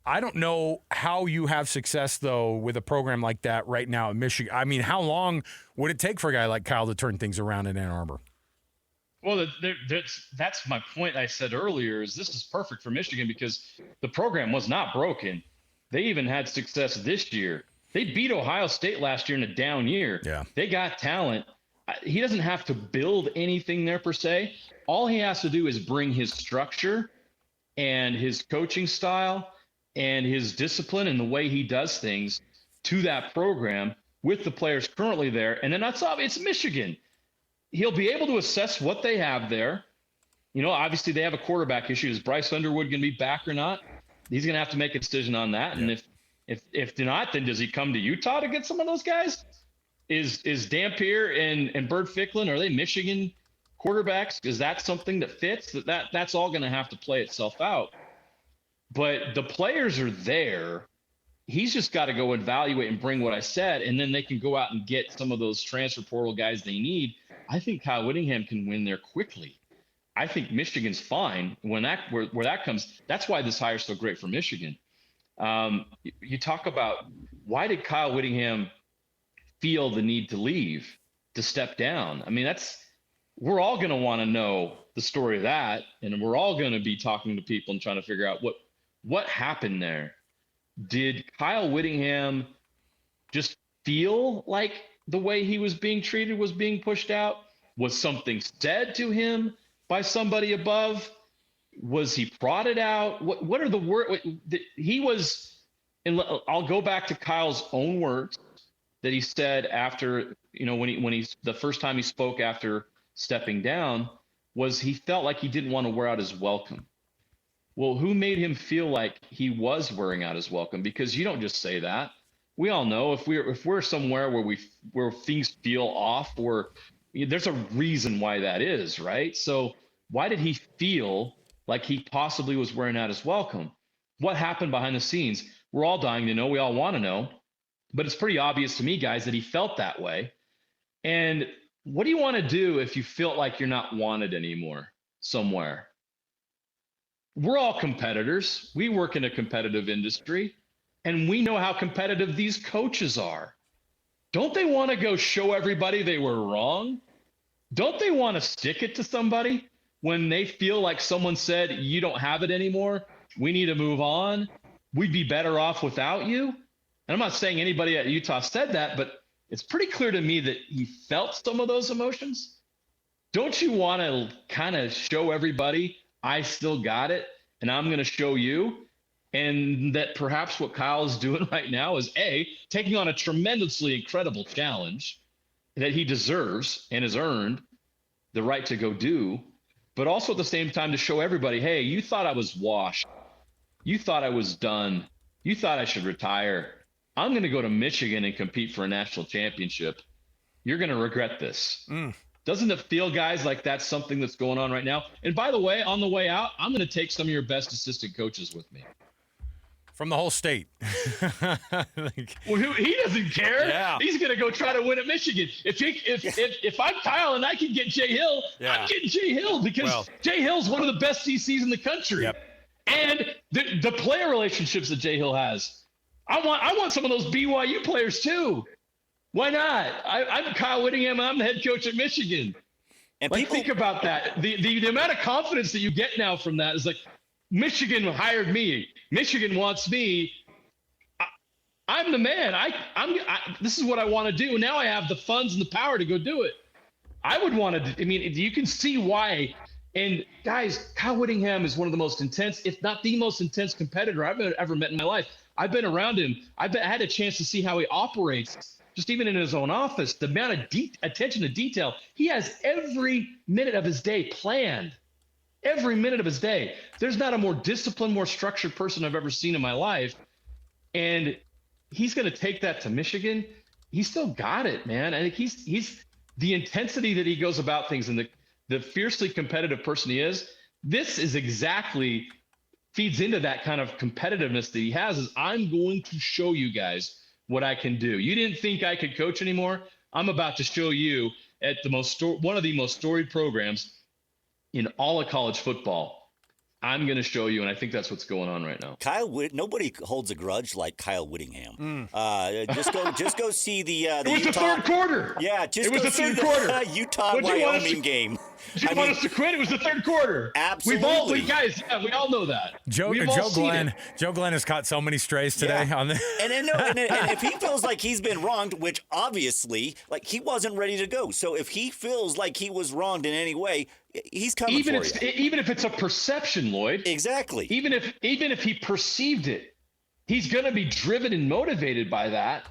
I don't know how you have success, though, with a program like that right now in Michigan. How long would it take for a guy like Kyle to turn things around in Ann Arbor? Well, that's my point I said earlier, is this is perfect for Michigan because the program was not broken. They even had success this year. They beat Ohio State last year in a down year. Yeah. They got talent. He doesn't have to build anything there per se. All he has to do is bring his structure and his coaching style and his discipline and the way he does things to that program with the players currently there. And then it's Michigan. He'll be able to assess what they have there. Obviously they have a quarterback issue. Is Bryce Underwood going to be back or not? He's going to have to make a decision on that. Yeah. And if not, then does he come to Utah to get some of those guys? Is Dampier and Bert Ficklin, are they Michigan quarterbacks? Is that something that fits? That's all going to have to play itself out. But the players are there. He's just got to go evaluate and bring what I said, and then they can go out and get some of those transfer portal guys they need. I think Kyle Whittingham can win there quickly. I think Michigan's fine when where that comes. That's why this hire is so great for Michigan. You talk about why did Kyle Whittingham feel the need to leave, to step down? We're all going to want to know the story of that, and we're all going to be talking to people and trying to figure out what happened there. Did Kyle Whittingham just feel like the way he was being treated was being pushed out? Was something said to him by somebody above? Was he prodded out? What are the words? He was, and I'll go back to Kyle's own words that he said after, when he the first time he spoke after stepping down, was he felt like he didn't want to wear out his welcome. Well, who made him feel like he was wearing out his welcome? Because you don't just say that. We all know if we're somewhere where things feel off, or there's a reason why that is, right? So why did he feel like he possibly was wearing out his welcome? What happened behind the scenes? We're all dying to know. We all want to know. But it's pretty obvious to me, guys, that he felt that way. And what do you want to do if you feel like you're not wanted anymore somewhere? We're all competitors. We work in a competitive industry, and we know how competitive these coaches are. Don't they want to go show everybody they were wrong? Don't they want to stick it to somebody? when they feel like someone said, you don't have it anymore, we need to move on, we'd be better off without you? And I'm not saying anybody at Utah said that, but it's pretty clear to me that he felt some of those emotions. Don't you want to kind of show everybody, I still got it, and I'm going to show you? And that perhaps what Kyle is doing right now is taking on a tremendously incredible challenge that he deserves and has earned the right to go do, but also at the same time to show everybody, hey, you thought I was washed. You thought I was done. You thought I should retire. I'm going to go to Michigan and compete for a national championship. You're going to regret this. Doesn't it feel, guys, like that's something that's going on right now? And by the way, on the way out, I'm going to take some of your best assistant coaches with me. From the whole state. Well, he doesn't care. Yeah. He's going to go try to win at Michigan. If I'm Kyle and I can get Jay Hill, I'm getting Jay Hill because Jay Hill's one of the best DCs in the country. Yep. And the player relationships that Jay Hill has. I want some of those BYU players too. Why not? I'm Kyle Whittingham. I'm the head coach at Michigan. And think about that. The amount of confidence that you get now from that is like, Michigan hired me. Michigan wants me. I'm the man. This is what I want to do. Now I have the funds and the power to go do it. I would want to. I mean, you can see why. And guys, Kyle Whittingham is one of the most intense, if not the most intense competitor I've ever met in my life. I've been around him. I had a chance to see how he operates, just even in his own office. The amount of attention to detail. He has every minute of his day planned. Every minute of his day. There's not a more disciplined, more structured person I've ever seen in my life. And he's going to take that to Michigan. He's still got it, man. I think he's the intensity that he goes about things and the fiercely competitive person he is. This is exactly feeds into that kind of competitiveness that he has. Is I'm going to show you guys what I can do. You didn't think I could coach anymore? I'm about to show you at one of the most storied programs in all of college football. I'm going to show you, and I think that's what's going on right now. Nobody holds a grudge like Kyle Whittingham. Just go see the it was Utah, the third quarter. Yeah, just it was go the see third quarter. Utah-Wyoming game. Did you want us to quit? It was the third quarter. Absolutely. We all know that. Joe Glenn has caught so many strays today on this. And if he feels like he's been wronged, which obviously, like, he wasn't ready to go. So if he feels like he was wronged in any way, he's coming for you. Even if it's a perception, Lloyd. Exactly. Even if he perceived it, he's going to be driven and motivated by that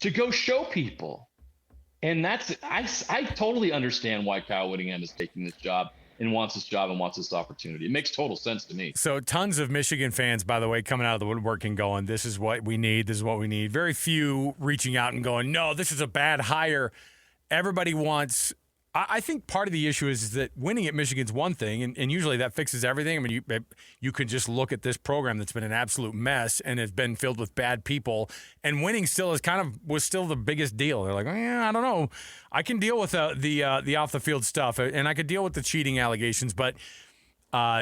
to go show people. And I totally understand why Kyle Whittingham is taking this job and wants this job and wants this opportunity. It makes total sense to me. So tons of Michigan fans, by the way, coming out of the woodwork and going, this is what we need. This is what we need. Very few reaching out and going, no, this is a bad hire. Everybody wants. I think part of the issue is that winning at Michigan's one thing, and usually that fixes everything. I mean, you could just look at this program that's been an absolute mess and has been filled with bad people, and winning still was still the biggest deal. They're like, I don't know, I can deal with the off the field stuff, and I could deal with the cheating allegations, but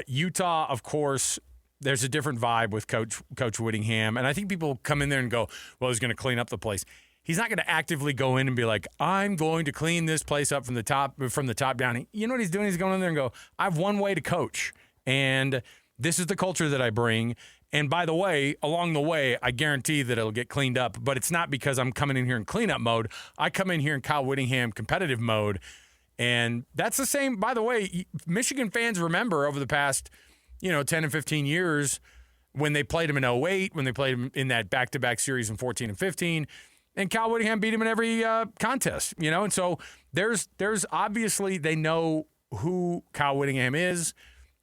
Utah, of course. There's a different vibe with Coach Whittingham, and I think people come in there and go, well, he's going to clean up the place. He's not going to actively go in and be like, I'm going to clean this place up from the top down. You know what he's doing? He's going in there and go, I have one way to coach, and this is the culture that I bring. And by the way, along the way, I guarantee that it'll get cleaned up. But it's not because I'm coming in here in cleanup mode. I come in here in Kyle Whittingham competitive mode. And that's the same, by the way, Michigan fans remember over the past, 10 and 15 years when they played him in 08, when they played him in that back-to-back series in 14 and 15. And Kyle Whittingham beat him in every contest, And so there's obviously they know who Kyle Whittingham is.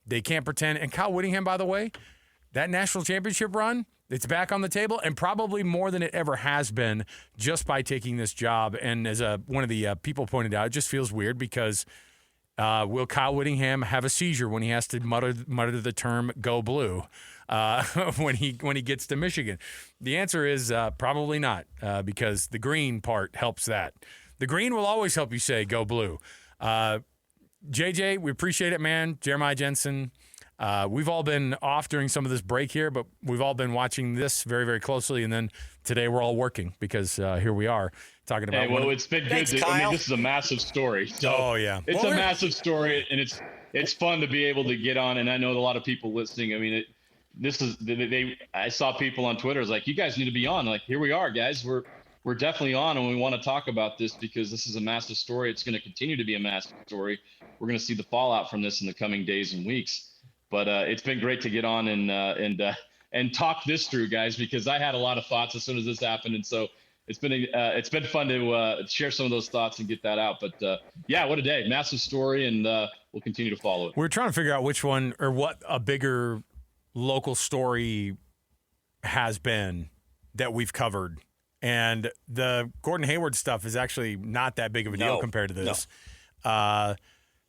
They can't pretend. And Kyle Whittingham, by the way, that national championship run, it's back on the table and probably more than it ever has been just by taking this job. And as one of the people pointed out, it just feels weird because will Kyle Whittingham have a seizure when he has to mutter the term "Go Blue" when he gets to Michigan? The answer is probably not because the green part helps that. The green will always help you say "Go Blue." JJ, we appreciate it, man. Jeremiah Jensen. We've all been off during some of this break here, but we've all been watching this very, very closely. And then today we're all working because here we are talking about. It's been good. Thanks, I mean, this is a massive story. So oh yeah, it's a massive story, and it's fun to be able to get on, and I know a lot of people listening. I mean, I saw people on Twitter. It's like, you guys need to be on. Like, here we are, guys. We're definitely on, and we want to talk about this because this is a massive story. It's going to continue to be a massive story. We're going to see the fallout from this in the coming days and weeks. But it's been great to get on and talk this through, guys, because I had a lot of thoughts as soon as this happened, and so it's been fun to share some of those thoughts and get that out. But yeah, what a day! Massive story, and we'll continue to follow it. We're trying to figure out which one or what a bigger local story has been that we've covered. And the Gordon Hayward stuff is actually not that big of a deal compared to this. No.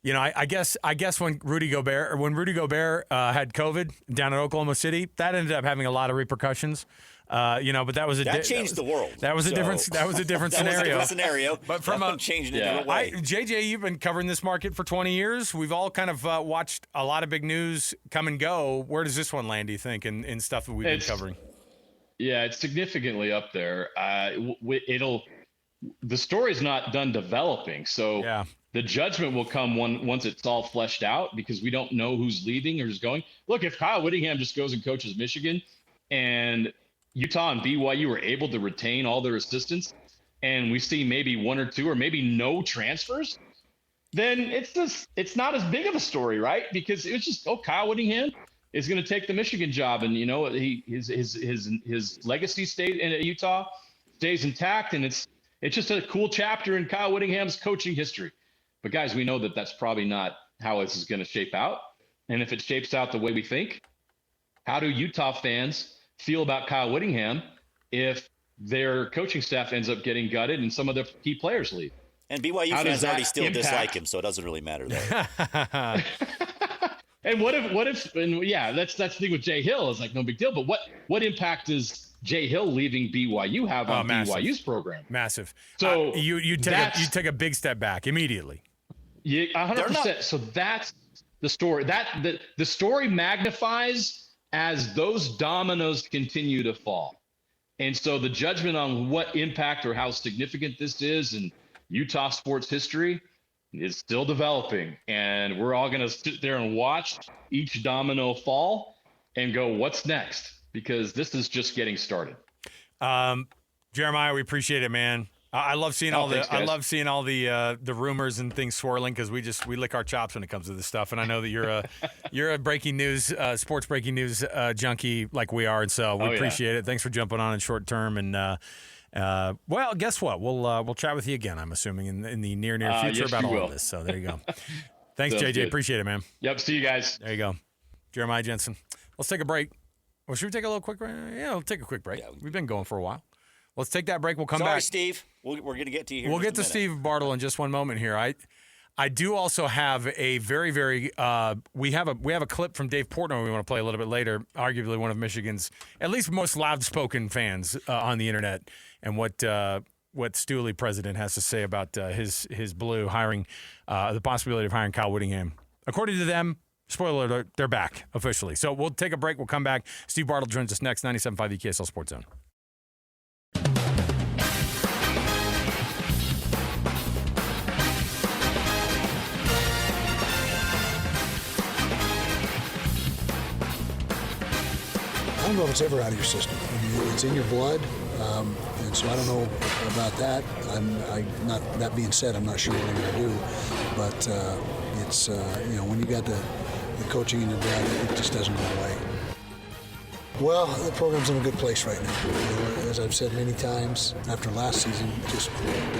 I guess when Rudy Gobert had COVID down in Oklahoma City, that ended up having a lot of repercussions. But that was that changed the world. That was a different scenario. Was a different scenario. But from changed in a different way. JJ, you've been covering this market for 20 years. We've all kind of watched a lot of big news come and go. Where does this one land, do you think, in stuff that we've been covering? Yeah, it's significantly up there. The story's not done developing, so the judgment will come once it's all fleshed out, because we don't know who's leaving or who's going. Look, if Kyle Whittingham just goes and coaches Michigan, and Utah and BYU were able to retain all their assistants, and we see maybe one or two or maybe no transfers, then it's not as big of a story, right? Because it's just, Kyle Whittingham is going to take the Michigan job, and his legacy stayed in Utah stays intact, and it's just a cool chapter in Kyle Whittingham's coaching history. But guys, we know that that's probably not how this is going to shape out. And if it shapes out the way we think, how do Utah fans feel about Kyle Whittingham if their coaching staff ends up getting gutted and some of the key players leave? And BYU fans already still dislike him, so it doesn't really matter there. And what if that's the thing with Jay Hill, is like no big deal, but what impact does Jay Hill leaving BYU have on BYU's program? Massive. So you take a big step back immediately. Yeah, 100%. So that's the story. The story magnifies as those dominoes continue to fall. And so the judgment on what impact or how significant this is in Utah sports history is still developing. And we're all going to sit there and watch each domino fall and go, what's next? Because this is just getting started. Jeremiah, we appreciate it, man. I love seeing the rumors and things swirling, because we lick our chops when it comes to this stuff. And I know that you're a breaking news, sports breaking news junkie like we are, and so we appreciate it. Thanks for jumping on in short term. And well, guess what? We'll chat with you again, I'm assuming, in the near future about all of this. So there you go. Thanks, JJ. Good. Appreciate it, man. Yep. See you guys. There you go. Jeremiah Jensen. Let's take a break. Well, should we take a little quick break? Yeah, we'll take a quick break. Yeah. We've been going for a while. Let's take that break. We'll come back. Sorry, Steve. We're going to get to you here. We'll get to Steve Bartle in just one moment here. I do also have a very, very we have a clip from Dave Portnoy we want to play a little bit later, arguably one of Michigan's at least most loud-spoken fans on the internet, and what Stooley president has to say about his Blue hiring, the possibility of hiring Kyle Whittingham. According to them, spoiler alert, they're back officially. So we'll take a break. We'll come back. Steve Bartle joins us next, 97.5 the KSL Sports Zone. I don't know if it's ever out of your system. I mean, it's in your blood, and so I don't know about that. Not that being said, I'm not sure what I'm going to do, but it's when you got the coaching in your blood, it just doesn't go away. Well, the program's in a good place right now. As I've said many times, after last season, just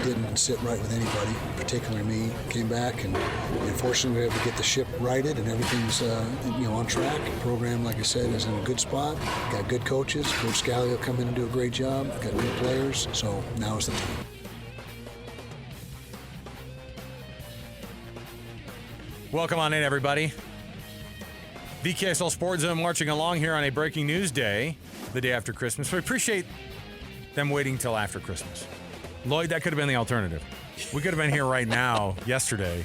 didn't sit right with anybody, particularly me. Came back, and unfortunately, we were able to get the ship righted, and everything's on track. The program, like I said, is in a good spot. Got good coaches. Coach Scally will come in and do a great job. Got good players. So now is the time. Welcome on in, everybody. The KSL Sports Zone marching along here on a breaking news day, the day after Christmas. We appreciate them waiting till after Christmas. Lloyd, that could have been the alternative. We could have been here right now, yesterday.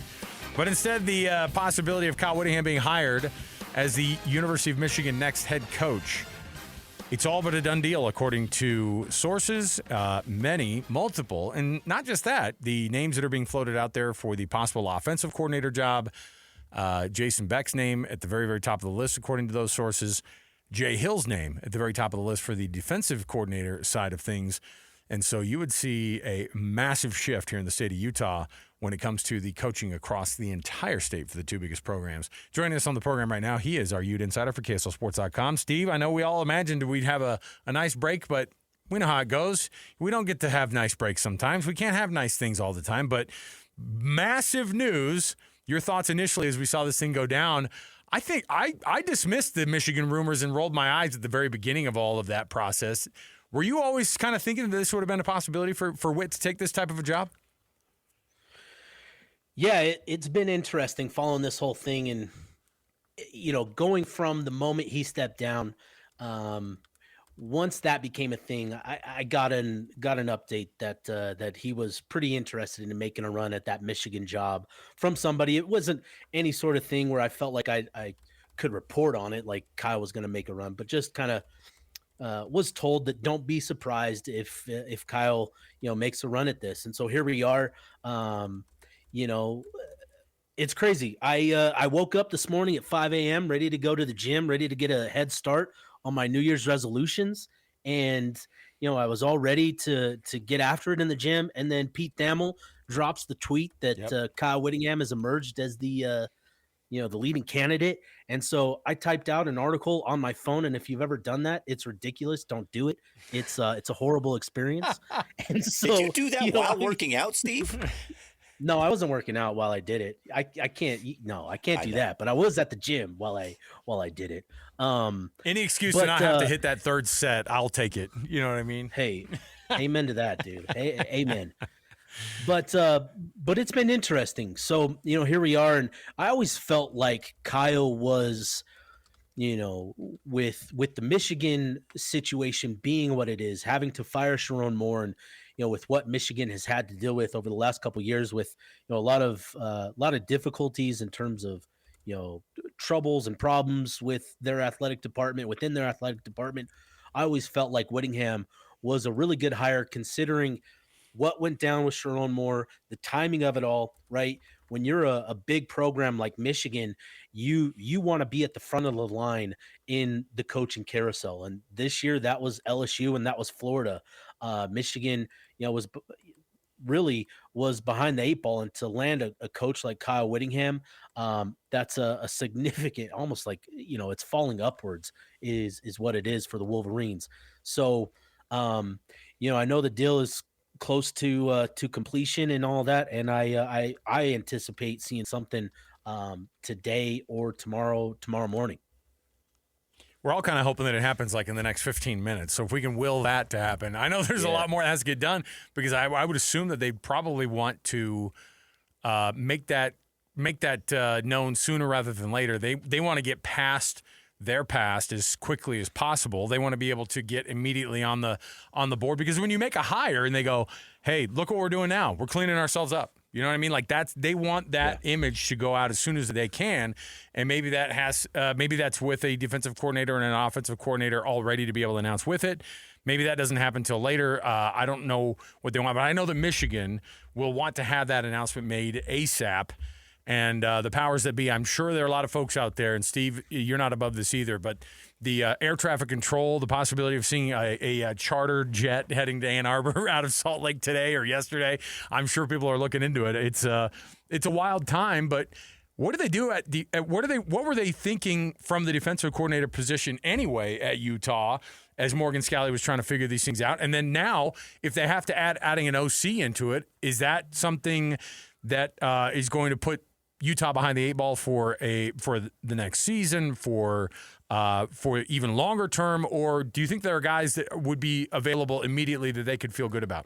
But instead, the possibility of Kyle Whittingham being hired as the University of Michigan next head coach. It's all but a done deal, according to sources, multiple. And not just that, the names that are being floated out there for the possible offensive coordinator job, Jason Beck's name at the very, very top of the list, according to those sources. Jay Hill's name at the very top of the list for the defensive coordinator side of things. And so you would see a massive shift here in the state of Utah when it comes to the coaching across the entire state for the two biggest programs. Joining us on the program right now, he is our Ute insider for KSLSports.com. Steve, I know we all imagined we'd have a nice break, but we know how it goes. We don't get to have nice breaks sometimes. We can't have nice things all the time, but massive news. Your thoughts initially as we saw this thing go down. I think I dismissed the Michigan rumors and rolled my eyes at the very beginning of all of that process. Were you always kind of thinking that this would have been a possibility for Whit to take this type of a job? Yeah, it's been interesting following this whole thing and, going from the moment he stepped down. Once that became a thing, I got an update that he was pretty interested in making a run at that Michigan job from somebody. It wasn't any sort of thing where I felt like I could report on it, like Kyle was going to make a run, but just kind of was told that don't be surprised if Kyle makes a run at this. And so here we are. It's crazy. I woke up this morning at 5 a.m. ready to go to the gym, ready to get a head start on my New Year's resolutions. And, I was all ready to get after it in the gym. And then Pete Thamel drops the tweet that Kyle Whittingham has emerged as the leading candidate. And so I typed out an article on my phone. And if you've ever done that, it's ridiculous. Don't do it. It's a horrible experience. And so, did you do that while working out, Steve? No, I wasn't working out while I did it. I can't do that. But I was at the gym while I did it. Any excuse to not have to hit that third set, I'll take it. You know what I mean? Hey, amen to that, dude. Amen. But it's been interesting. So, here we are. And I always felt like Kyle was, with the Michigan situation being what it is, having to fire Sharon Moore and, with what Michigan has had to deal with over the last couple of years with, a lot of difficulties in terms of, troubles and problems with their athletic department, within their athletic department. I always felt like Whittingham was a really good hire considering what went down with Sharon Moore, the timing of it all, right? When you're a big program like Michigan, you want to be at the front of the line in the coaching carousel. And this year that was LSU and that was Florida. Michigan, was behind the eight ball, and to land a coach like Kyle Whittingham, that's a significant, almost like, it's falling upwards is what it is for the Wolverines. So, I know the deal is close to completion and all that. And I anticipate seeing something today or tomorrow morning. We're all kind of hoping that it happens like in the next 15 minutes. So if we can will that to happen, I know there's a lot more that has to get done because I would assume that they probably want to make that known sooner rather than later. They want to get past their past as quickly as possible. They want to be able to get immediately on the board because when you make a hire and they go, hey, look what we're doing now. We're cleaning ourselves up. You know what I mean? Like they want that image to go out as soon as they can. And maybe that's with a defensive coordinator and an offensive coordinator all ready to be able to announce with it. Maybe that doesn't happen until later. I don't know what they want, but I know that Michigan will want to have that announcement made ASAP. And the powers that be, I'm sure there are a lot of folks out there, and Steve, you're not above this either, but the air traffic control, the possibility of seeing a charter jet heading to Ann Arbor out of Salt Lake today or yesterday, I'm sure people are looking into it. It's a wild time, but what do they do what were they thinking from the defensive coordinator position anyway at Utah as Morgan Scalley was trying to figure these things out? And then now, if they have to adding an OC into it, is that something that is going to put Utah behind the eight ball for the next season, for even longer term, or do you think there are guys that would be available immediately that they could feel good about?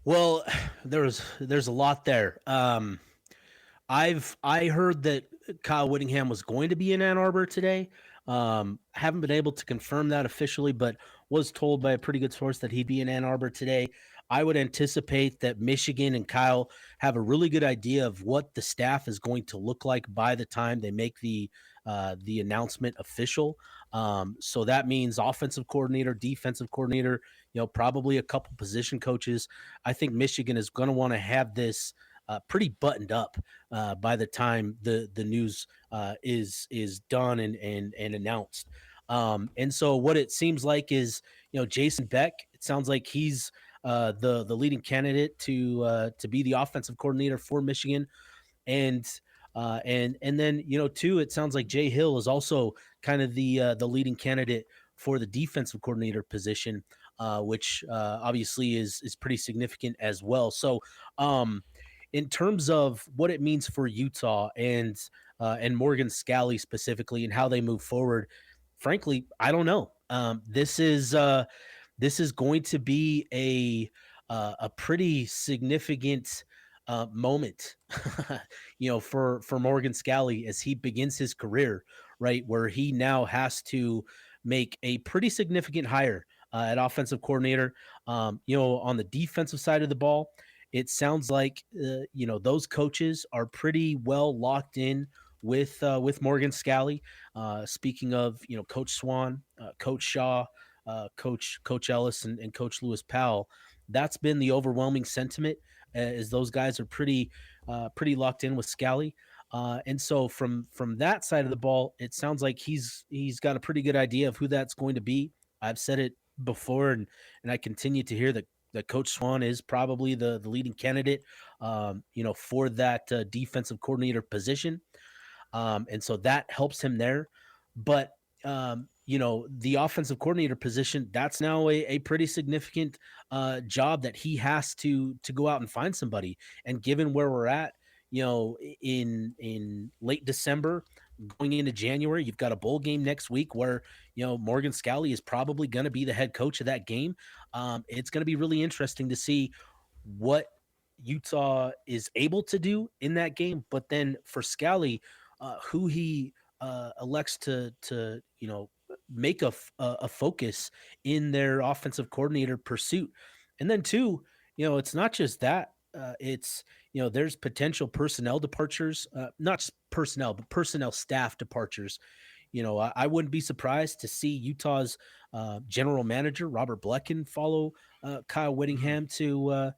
Well, there's a lot there. I heard that Kyle Whittingham was going to be in Ann Arbor today. Haven't been able to confirm that officially, but was told by a pretty good source that he'd be in Ann Arbor today. I would anticipate that Michigan and Kyle have a really good idea of what the staff is going to look like by the time they make the announcement official. So that means offensive coordinator, defensive coordinator, probably a couple position coaches. I think Michigan is going to want to have this pretty buttoned up by the time the news is done and announced. And so what it seems like is, Jason Beck, it sounds like he's the leading candidate to be the offensive coordinator for Michigan. And then, too, it sounds like Jay Hill is also kind of the leading candidate for the defensive coordinator position, which obviously is pretty significant as well. So in terms of what it means for Utah and Morgan Scalley specifically and how they move forward, frankly, I don't know. This is going to be a pretty significant moment, for Morgan Scalley as he begins his career, right, where he now has to make a pretty significant hire at offensive coordinator. On the defensive side of the ball, it sounds like those coaches are pretty well locked in with Morgan Scalley. Speaking of Coach Swan, Coach Shaw, Coach Ellis, and Coach Lewis Powell, that's been the overwhelming sentiment. As those guys are pretty locked in with Scalley. And so from that side of the ball, it sounds like he's got a pretty good idea of who that's going to be. I've said it before, and I continue to hear that Coach Swan is probably the leading candidate, for that defensive coordinator position. And so that helps him there. But the offensive coordinator position, that's now a pretty significant job that he has to go out and find somebody. And given where we're at, in late December, going into January, you've got a bowl game next week where, Morgan Scalley is probably going to be the head coach of that game. It's going to be really interesting to see what Utah is able to do in that game. But then for Scalley, who he elects to make a focus in their offensive coordinator pursuit. And then two, it's not just that. It's, there's potential personnel departures, not just personnel, but personnel staff departures. I wouldn't be surprised to see Utah's general manager, Robert Blecken, follow Kyle Whittingham to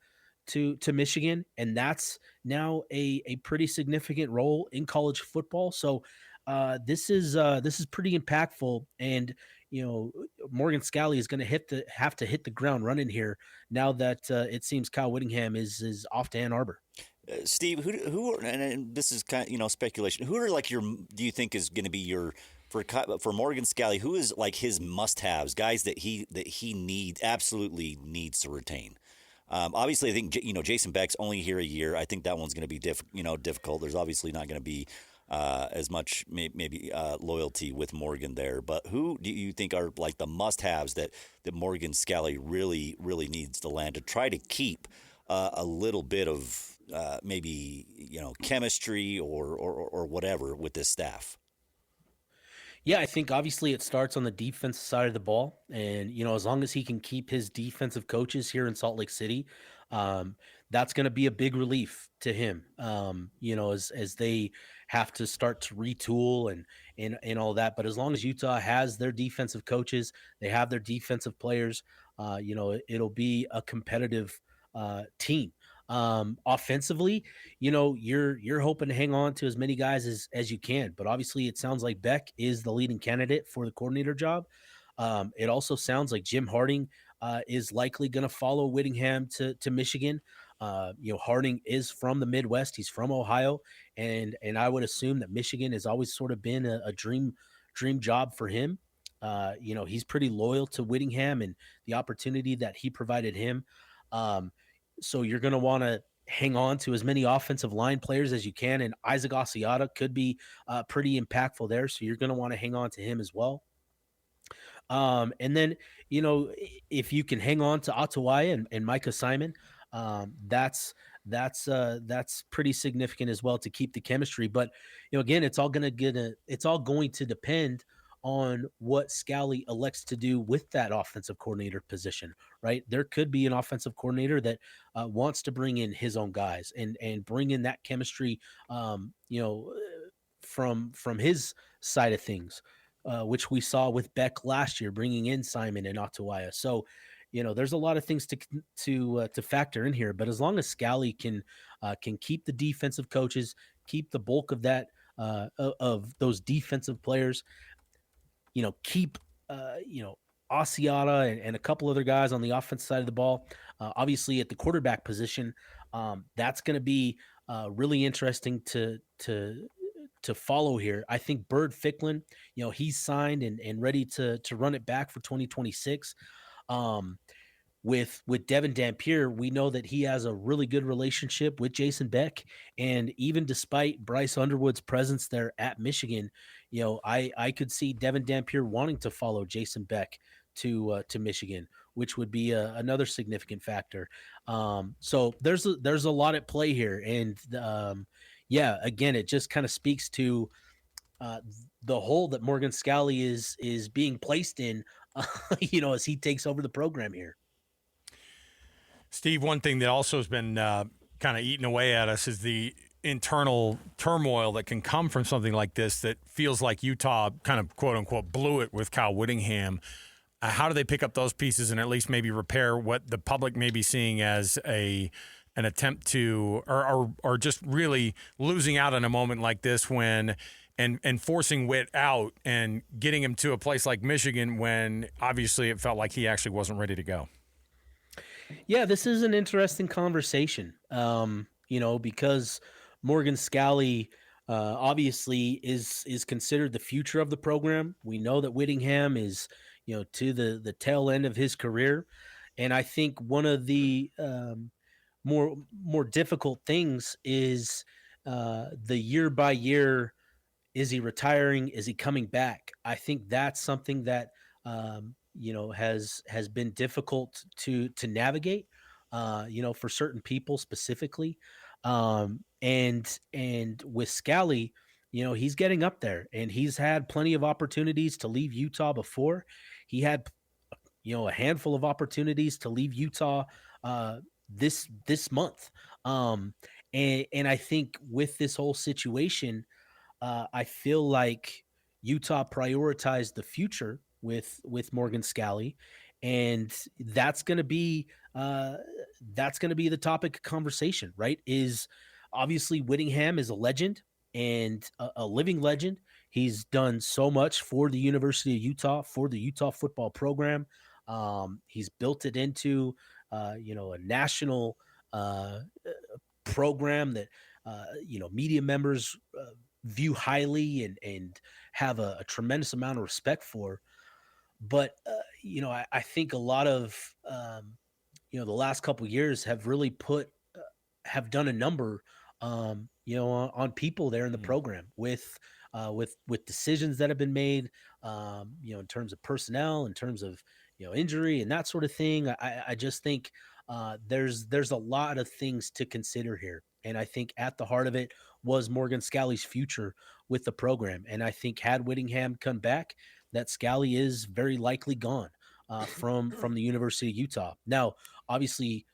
Michigan. And that's now a pretty significant role in college football. So this is pretty impactful, and Morgan Scalley is going to have to hit the ground running here now that it seems Kyle Whittingham is off to Ann Arbor. Steve, who are, and this is kind of speculation. Who are like do you think is going to be your for Morgan Scalley? Who is like his must-haves, guys that he absolutely needs to retain? Obviously, I think Jason Beck's only here a year. I think that one's going to be difficult. There's obviously not going to be as much maybe loyalty with Morgan there. But who do you think are like the must-haves that Morgan Scalley really, really needs to land to try to keep a little bit of maybe chemistry or whatever with this staff? Yeah, I think obviously it starts on the defensive side of the ball. And, as long as he can keep his defensive coaches here in Salt Lake City, that's going to be a big relief to him, as they have to start to retool and all that. But as long as Utah has their defensive coaches, they have their defensive players, it'll be a competitive team. Offensively, you're hoping to hang on to as many guys as you can, but obviously it sounds like Beck is the leading candidate for the coordinator job. It also sounds like Jim Harding is likely going to follow Whittingham to Michigan. Harding is from the Midwest. He's from Ohio, and I would assume that Michigan has always sort of been a dream job for him. He's pretty loyal to Whittingham and the opportunity that he provided him. So you're going to want to hang on to as many offensive line players as you can. And Isaac Asiata could be pretty impactful there. So you're going to want to hang on to him as well. And then, if you can hang on to Atawaya and Micah Simon, that's pretty significant as well to keep the chemistry. But, again, it's all going to depend on what Scalley elects to do with that offensive coordinator position, right? There could be an offensive coordinator that wants to bring in his own guys and bring in that chemistry, from his side of things, which we saw with Beck last year, bringing in Simon and Atawaya. So there's a lot of things to factor in here. But as long as Scally can keep the defensive coaches, keep the bulk of that of those defensive players, keep Asiata and a couple other guys on the offense side of the ball. Obviously, at the quarterback position, that's going to be really interesting to follow here. I think Bird Ficklin, he's signed and ready to run it back for 2026. With Devin Dampier, we know that he has a really good relationship with Jason Beck, and even despite Bryce Underwood's presence there at Michigan, I could see Devin Dampier wanting to follow Jason Beck to Michigan, which would be another significant factor. So there's a lot at play here, and again, it just kind of speaks to the hole that Morgan Scally is being placed in, as he takes over the program here. Steve, one thing that also has been kind of eating away at us is the internal turmoil that can come from something like this that feels like Utah kind of, quote unquote, blew it with Kyle Whittingham. How do they pick up those pieces and at least maybe repair what the public may be seeing as an attempt to or just really losing out in a moment like this when and forcing Whit out and getting him to a place like Michigan when obviously it felt like he actually wasn't ready to go? Yeah, this is an interesting conversation, because Morgan Scally obviously is considered the future of the program. We know that Whittingham is, to the tail end of his career. And I think one of the more difficult things is the year by year, is he retiring? Is he coming back? I think that's something that has been difficult to navigate, for certain people specifically. And with Scally, he's getting up there and he's had plenty of opportunities to leave Utah before. He had, a handful of opportunities to leave Utah this month. And I think with this whole situation, I feel like Utah prioritized the future with Morgan Scally, and that's going to be the topic of conversation, right? Is obviously Whittingham is a legend and a living legend. He's done so much for the University of Utah, for the Utah football program. He's built it into a national program that media members view highly and have a tremendous amount of respect for. But, I think a lot of, the last couple of years have really have done a number, on people there in the program with decisions that have been made, in terms of personnel, in terms of, injury and that sort of thing. I just think there's a lot of things to consider here. And I think at the heart of it was Morgan Scally's future with the program. And I think had Whittingham come back, that Scally is very likely gone from the University of Utah. Now, obviously,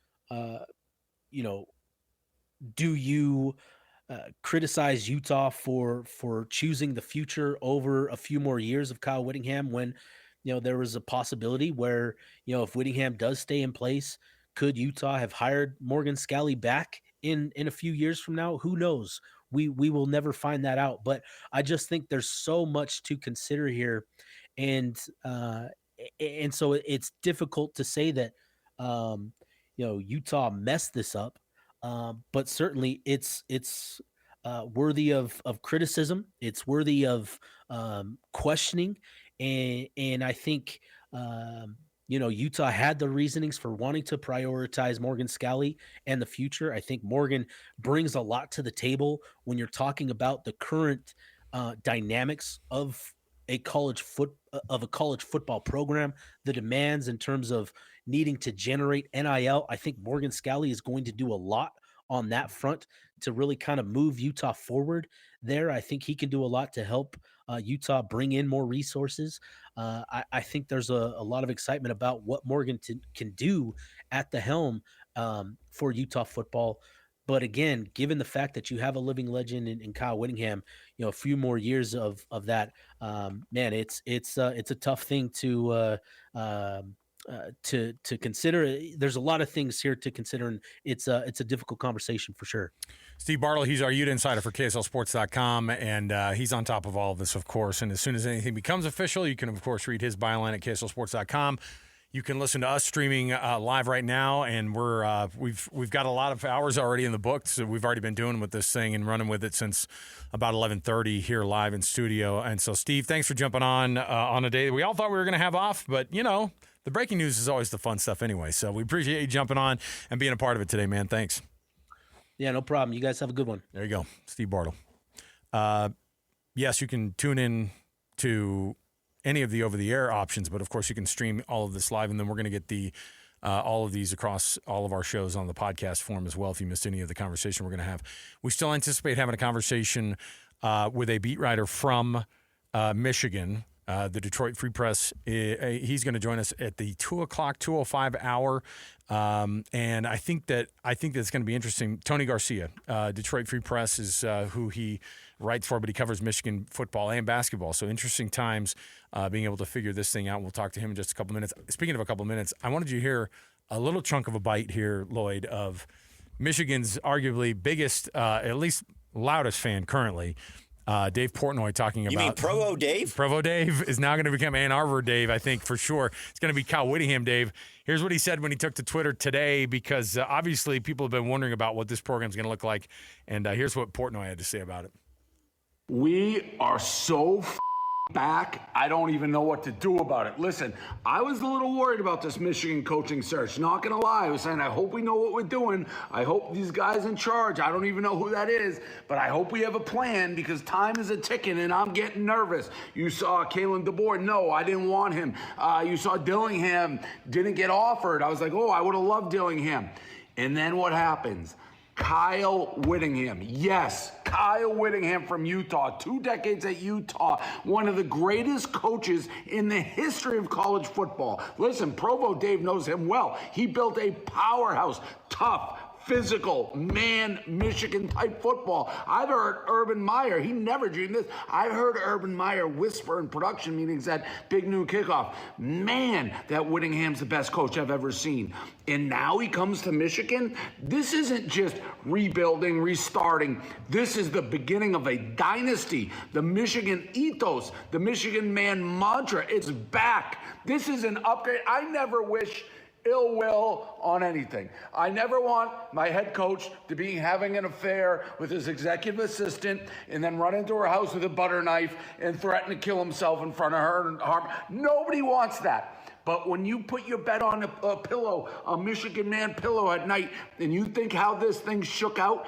do you criticize Utah for choosing the future over a few more years of Kyle Whittingham when, there was a possibility where, if Whittingham does stay in place, could Utah have hired Morgan Scally back in a few years from now? Who knows? We will never find that out. But I just think there's so much to consider here. And so it's difficult to say that, Utah messed this up. But certainly it's worthy of criticism. It's worthy of questioning. And I think, Utah had the reasonings for wanting to prioritize Morgan Scally and the future. I think Morgan brings a lot to the table when you're talking about the current dynamics of a college football program, the demands in terms of needing to generate NIL. I think Morgan Scally is going to do a lot on that front to really kind of move Utah forward there. I think he can do a lot to help Utah bring in more resources. I think there's a lot of excitement about what Morgan can do at the helm for Utah football. But again, given the fact that you have a living legend in Kyle Whittingham, a few more years of that, man, it's a tough thing to to consider. There's a lot of things here to consider, and it's a difficult conversation for sure. Steve Bartle, he's our Ute insider for KSLSports.com, and he's on top of all of this, of course. And as soon as anything becomes official, you can, of course, read his byline at KSLSports.com. You can listen to us streaming live right now, and we've got a lot of hours already in the books. So we've already been doing with this thing and running with it since about 11:30 here live in studio. And so, Steve, thanks for jumping on a day that we all thought we were going to have off, but the breaking news is always the fun stuff anyway. So we appreciate you jumping on and being a part of it today, man. Thanks. Yeah, no problem. You guys have a good one. There you go, Steve Bartle. Yes, you can tune in to any of the over-the-air options, but of course you can stream all of this live, and then we're going to get the all of these across all of our shows on the podcast form as well. If you missed any of the conversation we're going to have, we still anticipate having a conversation with a beat writer from Michigan, the Detroit Free Press. He's going to join us at the 2:05 hour, and I think that's going to be interesting. Tony Garcia, Detroit Free Press is who he writes for, but he covers Michigan football and basketball. So interesting times being able to figure this thing out. We'll talk to him in just a couple minutes. Speaking of a couple minutes, I wanted you to hear a little chunk of a bite here, Lloyd, of Michigan's arguably biggest, at least loudest fan currently, Dave Portnoy, talking about... You mean Provo Dave? Provo Dave is now going to become Ann Arbor Dave, I think, for sure. It's going to be Kyle Whittingham Dave. Here's what he said when he took to Twitter today, because obviously people have been wondering about what this program's going to look like, and here's what Portnoy had to say about it. We are so back, I don't even know what to do about it. Listen, I was a little worried about this Michigan coaching search. Not going to lie. I was saying, I hope we know what we're doing. I hope these guys in charge, I don't even know who that is, but I hope we have a plan, because time is a ticking and I'm getting nervous. You saw Kalen DeBoer. No, I didn't want him. You saw Dillingham didn't get offered. I was like, oh, I would have loved Dillingham. And then what happens? Kyle Whittingham. Yes, Kyle Whittingham from Utah. 2 decades at Utah. One of the greatest coaches in the history of college football. Listen, Provo Dave knows him well. He built a powerhouse, tough, physical, man, Michigan-type football. I've heard Urban Meyer, he never dreamed this. I heard Urban Meyer whisper in production meetings at Big Noon Kickoff, man, that Whittingham's the best coach I've ever seen. And now he comes to Michigan. This isn't just rebuilding, restarting. This is the beginning of a dynasty. The Michigan ethos, the Michigan man mantra, it's back. This is an upgrade. I never wish ill will on anything. I never want my head coach to be having an affair with his executive assistant and then run into her house with a butter knife and threaten to kill himself in front of her and harm. Nobody wants that. But when you put your bet on a pillow, a Michigan man pillow at night, and you think how this thing shook out,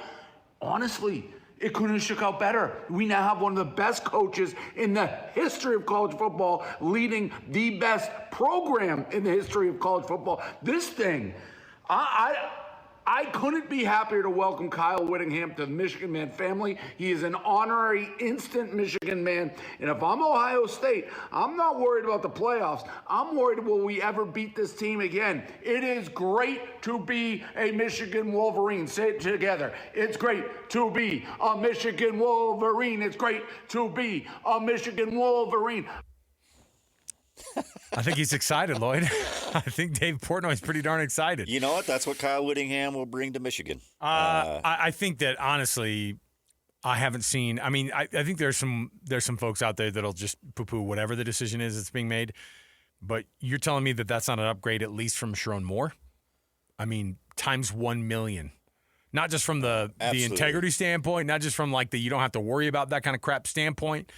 honestly, it couldn't have shook out better. We now have one of the best coaches in the history of college football, leading the best program in the history of college football. This thing, I couldn't be happier to welcome Kyle Whittingham to the Michigan Man family. He is an honorary instant Michigan man. And if I'm Ohio State, I'm not worried about the playoffs. I'm worried, will we ever beat this team again? It is great to be a Michigan Wolverine. Say it together. It's great to be a Michigan Wolverine. It's great to be a Michigan Wolverine. I think he's excited, Lloyd. I think Dave Portnoy's pretty darn excited. You know what? That's what Kyle Whittingham will bring to Michigan. I think that, honestly, I haven't seen. I mean, I think there's some folks out there that'll just poo-poo whatever the decision is that's being made. But you're telling me that that's not an upgrade, at least from Sharon Moore? I mean, times 1 million. Not just from the integrity standpoint, not just from like the you don't have to worry about that kind of crap standpoint.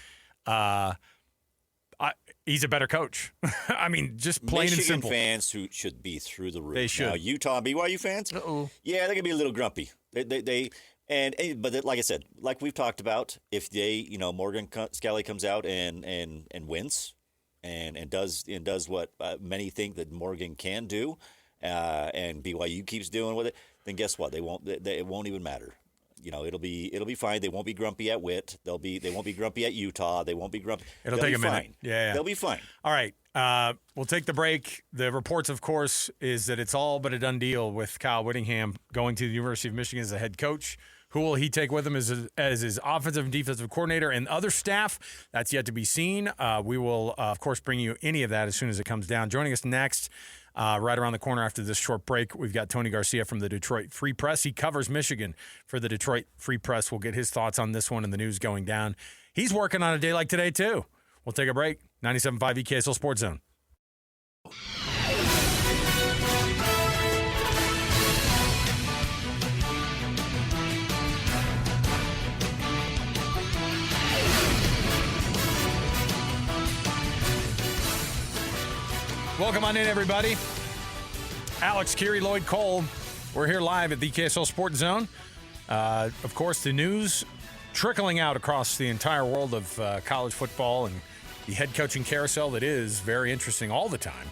He's a better coach. I mean, just plain and simple. Michigan fans who should be through the roof. They should. Now, Utah and BYU fans, yeah, they're gonna be a little grumpy. But like I said, like we've talked about, if Morgan Scalley comes out and wins, and does what many think that Morgan can do, and BYU keeps doing with it, then guess what? It won't even matter. It'll be fine. They won't be grumpy at Witt. They won't be grumpy at Utah. They won't be grumpy. It'll take a minute. Yeah. They'll be fine. All right. We'll take the break. The reports, of course, is that it's all but a done deal with Kyle Whittingham going to the University of Michigan as a head coach. Who will he take with him as his offensive and defensive coordinator and other staff? That's yet to be seen. We will, of course, bring you any of that as soon as it comes down. Joining us next, right around the corner after this short break, we've got Tony Garcia from the Detroit Free Press. He covers Michigan for the Detroit Free Press. We'll get his thoughts on this one and the news going down. He's working on a day like today, too. We'll take a break. 97.5 KSL Sports Zone. Welcome on in, everybody. Alex, Kirry, Lloyd, Cole. We're here live at the KSL Sports Zone. Of course, the news trickling out across the entire world of college football and the head coaching carousel that is very interesting all the time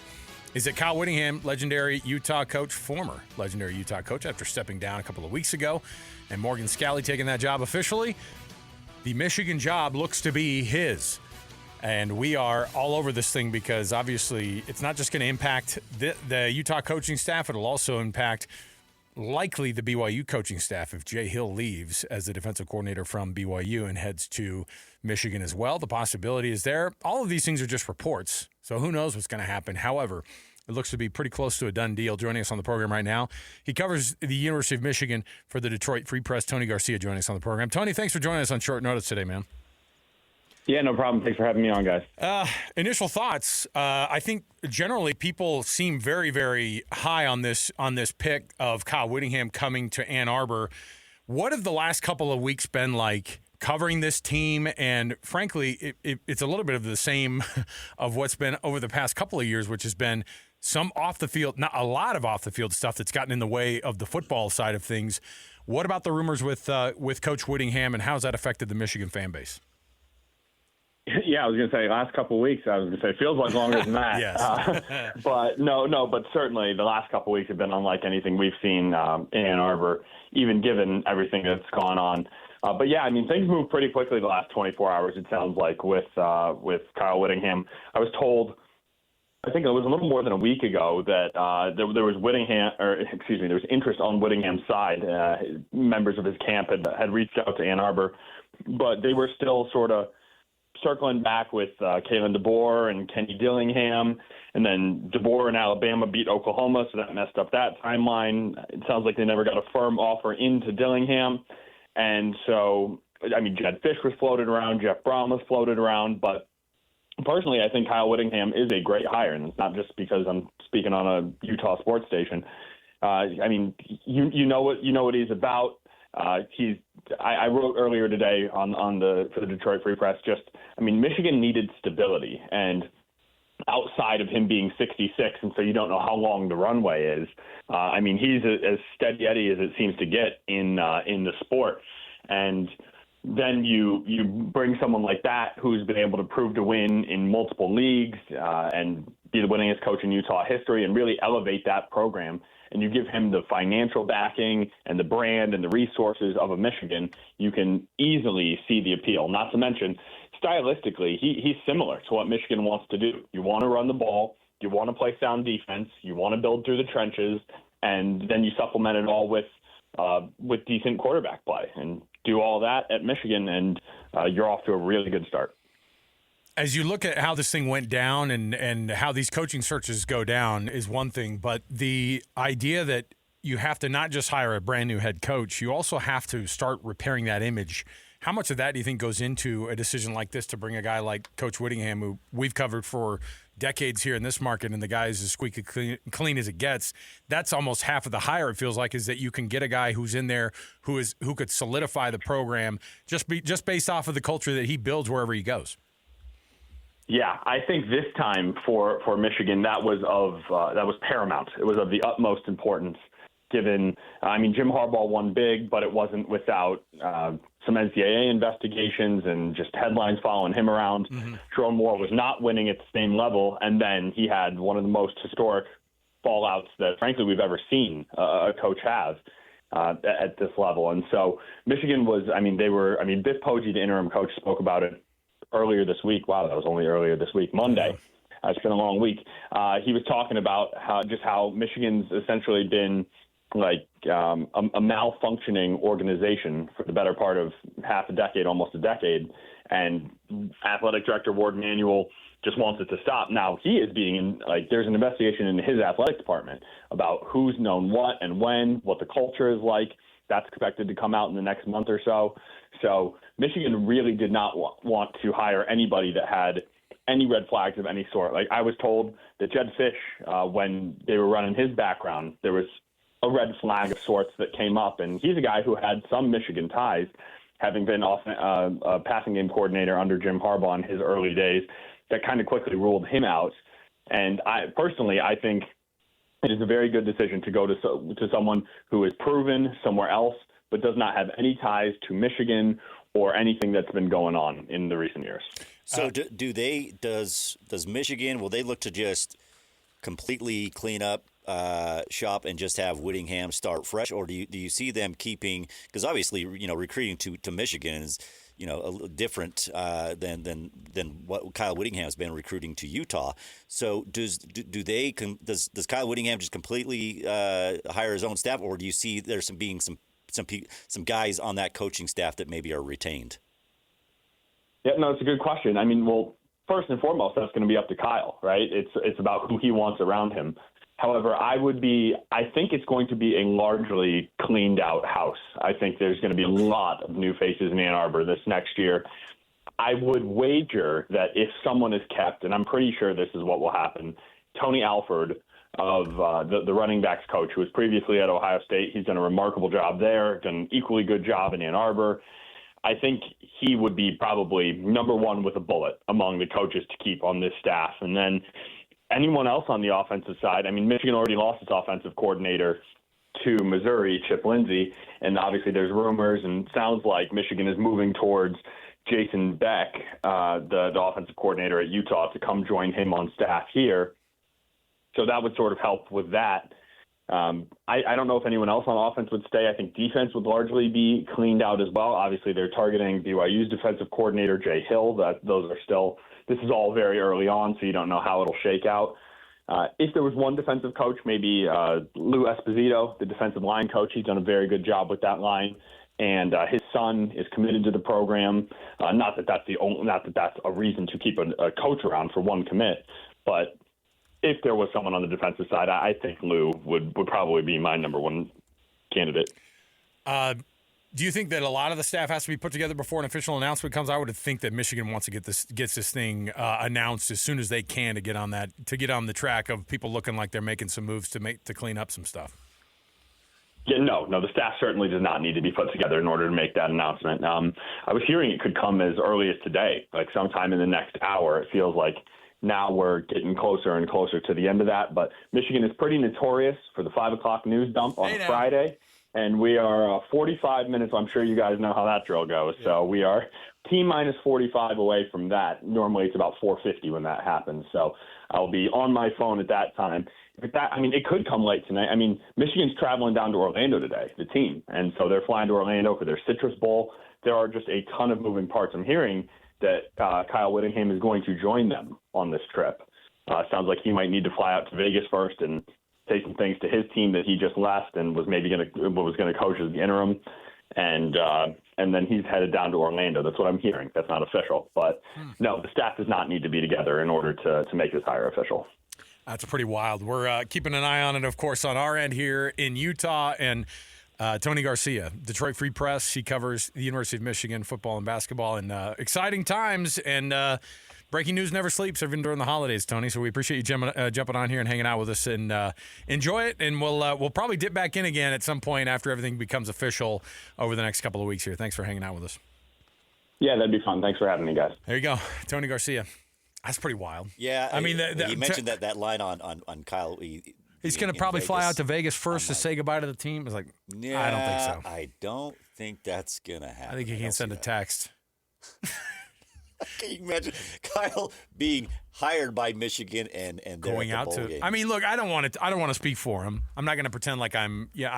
is that Kyle Whittingham, legendary Utah coach, former legendary Utah coach, after stepping down a couple of weeks ago, and Morgan Scalley taking that job officially, the Michigan job looks to be his. And we are all over this thing because obviously it's not just going to impact the Utah coaching staff. It'll also impact likely the BYU coaching staff if Jay Hill leaves as the defensive coordinator from BYU and heads to Michigan as well. The possibility is there. All of these things are just reports, so who knows what's going to happen. However, it looks to be pretty close to a done deal. Joining us on the program right now, he covers the University of Michigan for the Detroit Free Press. Tony Garcia joining us on the program. Tony, thanks for joining us on short notice today, man. Yeah, no problem. Thanks for having me on, guys. Initial thoughts. I think generally people seem very, very high on this pick of Kyle Whittingham coming to Ann Arbor. What have the last couple of weeks been like covering this team? And frankly, it's a little bit of the same of what's been over the past couple of years, which has been some off the field, not a lot of off the field stuff that's gotten in the way of the football side of things. What about the rumors with Coach Whittingham, and how's that affected the Michigan fan base? Yeah, I was going to say last couple of weeks. I was going to say it feels like longer than that. Yes. But but certainly the last couple of weeks have been unlike anything we've seen in Ann Arbor, even given everything that's gone on. But yeah, I mean, things moved pretty quickly the last 24 hours. It sounds like with Kyle Whittingham. I was told, I think it was a little more than a week ago, that there was there was interest on Whittingham's side. Members of his camp had reached out to Ann Arbor, but they were still sort of circling back with Kalen DeBoer and Kenny Dillingham, and then DeBoer and Alabama beat Oklahoma, so that messed up that timeline. It sounds like they never got a firm offer into Dillingham, and so, I mean, Jed Fish was floated around, Jeff Brown was floated around, but personally, I think Kyle Whittingham is a great hire, and it's not just because I'm speaking on a Utah sports station. I mean, you know what he's about. I wrote earlier today for the Detroit Free Press. Michigan needed stability, and outside of him being 66, and so you don't know how long the runway is. He's as steady Eddie as it seems to get in the sport, and then you bring someone like that who's been able to prove to win in multiple leagues and be the winningest coach in Utah history, and really elevate that program. And you give him the financial backing and the brand and the resources of a Michigan, you can easily see the appeal. Not to mention, stylistically, he's similar to what Michigan wants to do. You want to run the ball, you want to play sound defense, you want to build through the trenches, and then you supplement it all with decent quarterback play. And do all that at Michigan, and you're off to a really good start. As you look at how this thing went down and how these coaching searches go down is one thing, but the idea that you have to not just hire a brand new head coach, you also have to start repairing that image. How much of that do you think goes into a decision like this to bring a guy like Coach Whittingham, who we've covered for decades here in this market, and the guy is as squeaky clean as it gets? That's almost half of the hire, it feels like, is that you can get a guy who's in there who could solidify the program just based off of the culture that he builds wherever he goes. Yeah, I think this time for Michigan, that was paramount. It was of the utmost importance, given, Jim Harbaugh won big, but it wasn't without some NCAA investigations and just headlines following him around. Mm-hmm. Jerome Moore was not winning at the same level, and then he had one of the most historic fallouts that, frankly, we've ever seen a coach have at this level. And so Michigan was, Biff Poggi, the interim coach, spoke about it earlier this week. Wow, that was only earlier this week, Monday. It's been a long week. He was talking about how Michigan's essentially been like a malfunctioning organization for the better part of half a decade, almost a decade, and athletic director Ward Manuel just wants it to stop. Now he is there's an investigation in his athletic department about who's known what and when, what the culture is like. That's expected to come out in the next month or so. So Michigan really did not want to hire anybody that had any red flags of any sort. Like I was told that Jed Fish, when they were running his background, there was a red flag of sorts that came up, and he's a guy who had some Michigan ties, having been a passing game coordinator under Jim Harbaugh in his early days. That kind of quickly ruled him out. And I think it is a very good decision to go to someone who is proven somewhere else, but does not have any ties to Michigan or anything that's been going on in the recent years. So does Michigan, will they look to just completely clean up shop and just have Whittingham start fresh, or do you see them keeping, because obviously recruiting to Michigan is a little different than what Kyle Whittingham has been recruiting to Utah. So does Kyle Whittingham just completely hire his own staff, or do you see there's some guys on that coaching staff that maybe are retained? Yeah, no, it's a good question. I mean, well, first and foremost, that's going to be up to Kyle, right? It's about who he wants around him. However, I think it's going to be a largely cleaned out house. I think there's going to be a lot of new faces in Ann Arbor this next year. I would wager that if someone is kept, and I'm pretty sure this is what will happen, Tony Alford of the running backs coach, who was previously at Ohio State, he's done a remarkable job there, done an equally good job in Ann Arbor. I think he would be probably number one with a bullet among the coaches to keep on this staff. And then anyone else on the offensive side, I mean, Michigan already lost its offensive coordinator to Missouri, Chip Lindsey, and obviously there's rumors and sounds like Michigan is moving towards Jason Beck, the offensive coordinator at Utah, to come join him on staff here. So that would sort of help with that. I don't know if anyone else on offense would stay. I think defense would largely be cleaned out as well. Obviously, they're targeting BYU's defensive coordinator, Jay Hill. This is all very early on, so you don't know how it'll shake out. If there was one defensive coach, maybe Lou Esposito, the defensive line coach. He's done a very good job with that line, and his son is committed to the program. Not that that's a reason to keep a coach around for one commit, but if there was someone on the defensive side, I think Lou would probably be my number one candidate. Do you think that a lot of the staff has to be put together before an official announcement comes? I would think that Michigan wants to gets this thing announced as soon as they can to get on the track of people looking like they're making some moves to clean up some stuff. Yeah, no, the staff certainly does not need to be put together in order to make that announcement. I was hearing it could come as early as today, like sometime in the next hour. It feels like now we're getting closer and closer to the end of that. But Michigan is pretty notorious for the 5 o'clock news dump on Friday. And we are 45 minutes. I'm sure you guys know how that drill goes. Yeah. So we are T-minus 45 away from that. Normally it's about 4:50 when that happens. So I'll be on my phone at that time. It could come late tonight. I mean, Michigan's traveling down to Orlando today, the team. And so they're flying to Orlando for their Citrus Bowl. There are just a ton of moving parts. I'm hearing that Kyle Whittingham is going to join them on this trip. Sounds like he might need to fly out to Vegas first and say some things to his team that he just left and was going to coach as the interim, and then he's headed down to Orlando. That's what I'm hearing. That's not official, but no, the staff does not need to be together in order to make this hire official. That's pretty wild. We're keeping an eye on it, of course, on our end here in Utah. And Tony Garcia, Detroit Free Press, she covers the University of Michigan football and basketball, and exciting times. And breaking news never sleeps, even during the holidays, Tony. So we appreciate you jumping on here and hanging out with us, and enjoy it. And we'll probably dip back in again at some point after everything becomes official over the next couple of weeks here. Thanks for hanging out with us. Yeah, that'd be fun. Thanks for having me, guys. There you go, Tony Garcia. That's pretty wild. Yeah, I mean, you mentioned that line on Kyle. He's going to probably fly out to Vegas first to say goodbye to the team. It's like, yeah, I don't think so. I don't think that's going to happen. I think he can send a text. Can you imagine Kyle being hired by Michigan and going out to? Game? I mean, look, I don't want to speak for him. I'm not going to pretend like I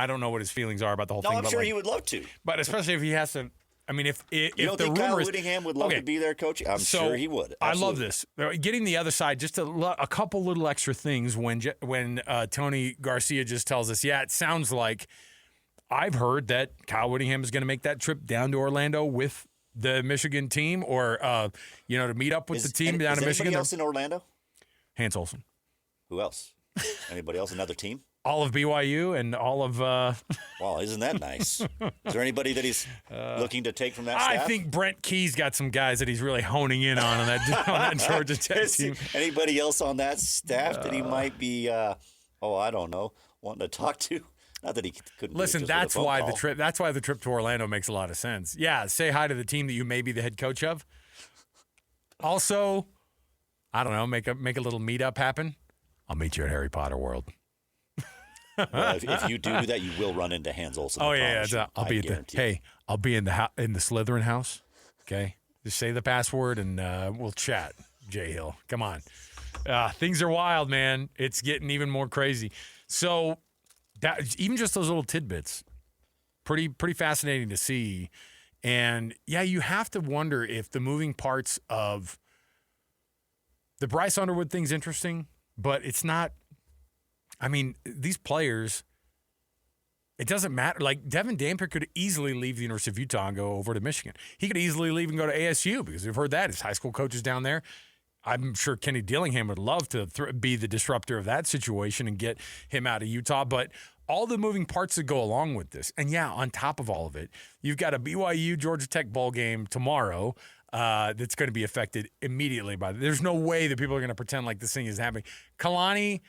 don't know what his feelings are about the whole thing. No, I'm sure he would love to. But especially if he has to I mean, if you don't the think Kyle rumors, Whittingham would love to be there, Coach? I'm sure he would. I Absolutely. love this. Getting the other side, just a couple little extra things when Tony Garcia just tells us, yeah, it sounds like I've heard that Kyle Whittingham is going to make that trip down to Orlando with the Michigan team, or to meet up with the team down in Michigan. Anybody else in Orlando? Hans Olsen. Who else? Anybody else? Another team? All of BYU and all of. Well, isn't that nice? Is there anybody that he's looking to take from that staff? I think Brent Key's got some guys that he's really honing in on that Georgia Tech team. Anybody else on that staff that he might be? I don't know, wanting to talk to. Not that he couldn't. Listen, that's why the trip. That's why the trip to Orlando makes a lot of sense. Yeah, say hi to the team that you may be the head coach of. Also, I don't know, make a little meetup happen. I'll meet you at Harry Potter World. Well, if you do that, you will run into Hans Olsen. Oh yeah, I'll be in the Slytherin house. Okay, just say the password and we'll chat. Jay Hill, come on. Things are wild, man. It's getting even more crazy. So that even just those little tidbits, pretty fascinating to see. And yeah, you have to wonder if the moving parts of the Bryce Underwood thing's interesting, but it's not. I mean, these players, it doesn't matter. Like, Devin Dampier could easily leave the University of Utah and go over to Michigan. He could easily leave and go to ASU because we've heard that. His high school coaches down there. I'm sure Kenny Dillingham would love to be the disruptor of that situation and get him out of Utah. But all the moving parts that go along with this. And, yeah, on top of all of it, you've got a BYU-Georgia Tech bowl game tomorrow that's going to be affected immediately by it. There's no way that people are going to pretend like this thing is happening. Kalani,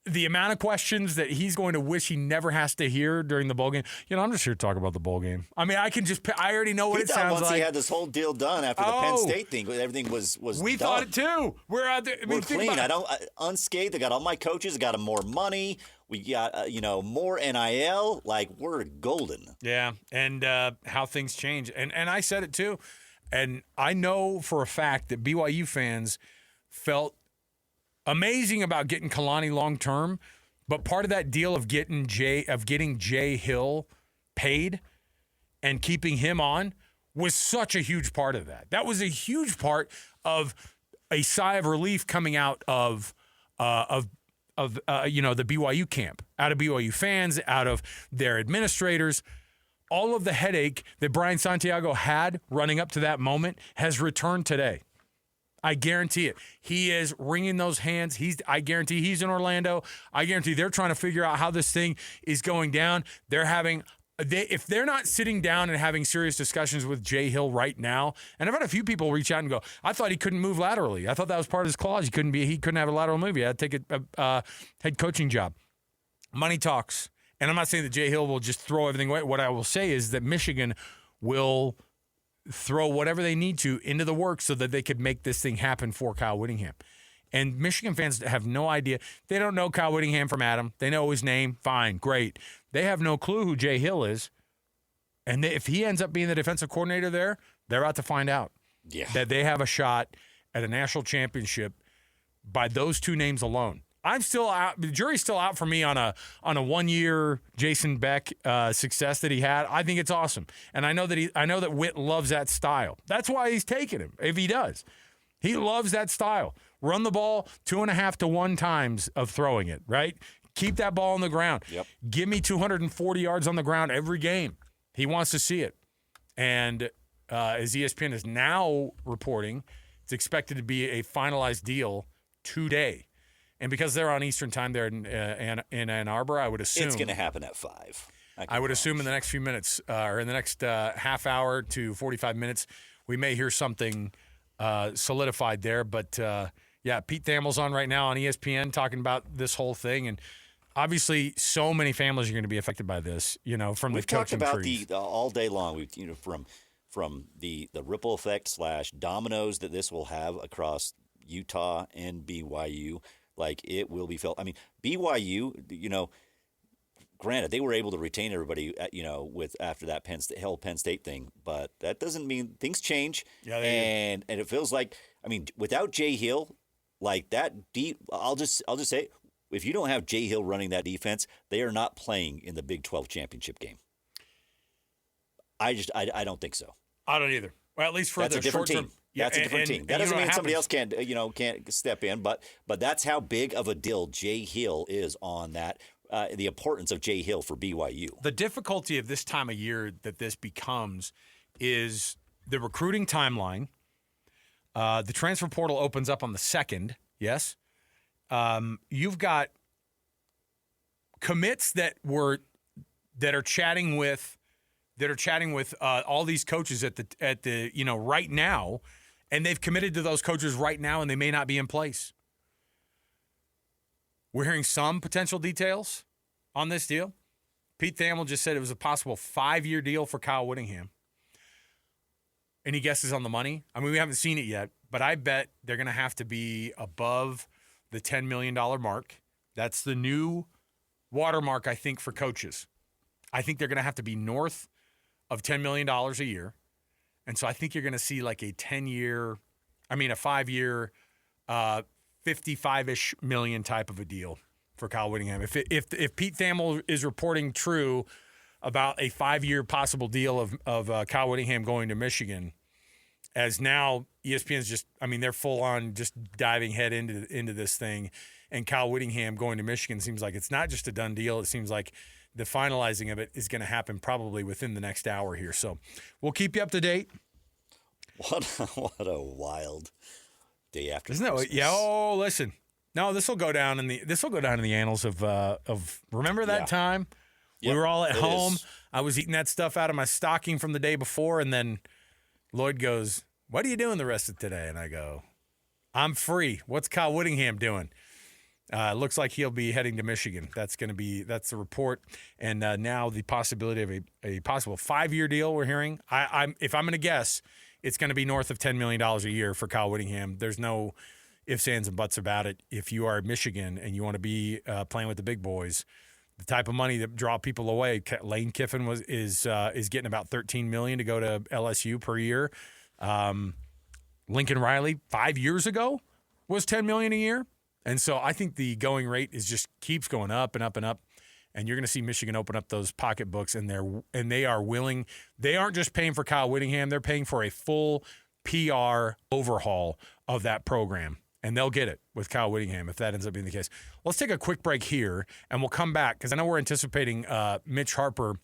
the amount of questions that he's going to wish he never has to hear during the bowl game. I'm just here to talk about the bowl game. I mean, I already know what it sounds like. Once he had this whole deal done after the Penn State thing, everything was we done. thought it too. We're out there. We're clean. Unscathed. I got all my coaches. I got more money. We got, more NIL. Like, we're golden. Yeah, and how things change. And I said it too. And I know for a fact that BYU fans felt amazing about getting Kalani long term, but part of that deal of getting Jay Hill paid and keeping hhim on was such a huge part of that. That was a huge part of a sigh of relief coming out of the BYU camp, out of BYU fans, out of their administrators. All of the headache that Brian Santiago had running up to that moment has returned today. I guarantee it. He is wringing those hands. I guarantee he's in Orlando. I guarantee they're trying to figure out how this thing is going down. If they're not sitting down and having serious discussions with Jay Hill right now, and I've had a few people reach out and go, I thought he couldn't move laterally. I thought that was part of his clause. He couldn't have a lateral move. He had to take a head coaching job. Money talks. And I'm not saying that Jay Hill will just throw everything away. What I will say is that Michigan will throw whatever they need to into the work so that they could make this thing happen for Kyle Whittingham. And Michigan fans have no idea. They don't know Kyle Whittingham from Adam. They know his name. Fine, great. They have no clue who Jay Hill is. And if he ends up being the defensive coordinator there, they're out to find out that they have a shot at a national championship by those two names alone. I'm still out. The jury's still out for me on a 1-year Jason Beck success that he had. I think it's awesome, and I know that Whit loves that style. That's why he's taking him. If he does, he loves that style. Run the ball 2.5 to 1 times of throwing it. Right. Keep that ball on the ground. Yep. Give me 240 yards on the ground every game. He wants to see it, and as ESPN is now reporting, it's expected to be a finalized deal today. And because they're on Eastern time there in Ann Arbor, I would assume it's going to happen at 5. I would assume in the next few minutes or in the next half hour to 45 minutes, we may hear something solidified there. But, Pete Thamel's on right now on ESPN talking about this whole thing. And obviously so many families are going to be affected by this, from We've the coaching talked about trees. the all day long, from the ripple effect / dominoes that this will have across Utah and BYU. Like, it will be felt. I mean, BYU, granted, they were able to retain everybody, with after that Penn State thing, but that doesn't mean things change. Yeah, and it feels like, I mean, without Jay Hill, like that deep, I'll just say, if you don't have Jay Hill running that defense, they are not playing in the Big 12 championship game. I don't think so. I don't either. Well, at least for That's the a different short team. term. Yeah, That's a different team. That doesn't mean somebody else can't step in, but that's how big of a deal Jay Hill is on that. The importance of Jay Hill for BYU. The difficulty of this time of year that this becomes is the recruiting timeline. The transfer portal opens up on the 2nd. Yes, you've got commits that are chatting with all these coaches at the right now, and they've committed to those coaches right now, and they may not be in place. We're hearing some potential details on this deal. Pete Thamel just said it was a possible 5-year deal for Kyle Whittingham. Any guesses on the money? I mean, we haven't seen it yet, but I bet they're going to have to be above the $10 million mark. That's the new watermark, I think, for coaches. I think they're going to have to be north of $10 million a year. And so I think you're going to see like a 5-year, 55-ish million type of a deal for Kyle Whittingham. If Pete Thamel is reporting true about a 5-year possible deal of Kyle Whittingham going to Michigan, as now ESPN's just, they're full on just diving head into this thing, and Kyle Whittingham going to Michigan seems like it's not just a done deal. It seems like the finalizing of it is going to happen probably within the next hour here. So we'll keep you up to date. What a wild day after. Isn't that? Yeah. Oh, listen. No, this will go down in the annals of remember that time? Yep, we were all at home. Is. I was eating that stuff out of my stocking from the day before, and then Lloyd goes, "What are you doing the rest of today?" And I go, "I'm free. What's Kyle Whittingham doing?" Looks like he'll be heading to Michigan. That's the report. And now the possibility of a possible 5-year deal we're hearing. If I'm going to guess, it's going to be north of $10 million a year for Kyle Whittingham. There's no ifs, ands, and buts about it. If you are Michigan and you want to be playing with the big boys, the type of money that draw people away. Lane Kiffin is getting about $13 million to go to LSU per year. Lincoln Riley 5 years ago was $10 million a year. And so I think the going rate just keeps going up and up and up, and you're going to see Michigan open up those pocketbooks, and they are willing. They aren't just paying for Kyle Whittingham; they're paying for a full PR overhaul of that program, and they'll get it with Kyle Whittingham if that ends up being the case. Let's take a quick break here, and we'll come back because I know we're anticipating Mitch Harper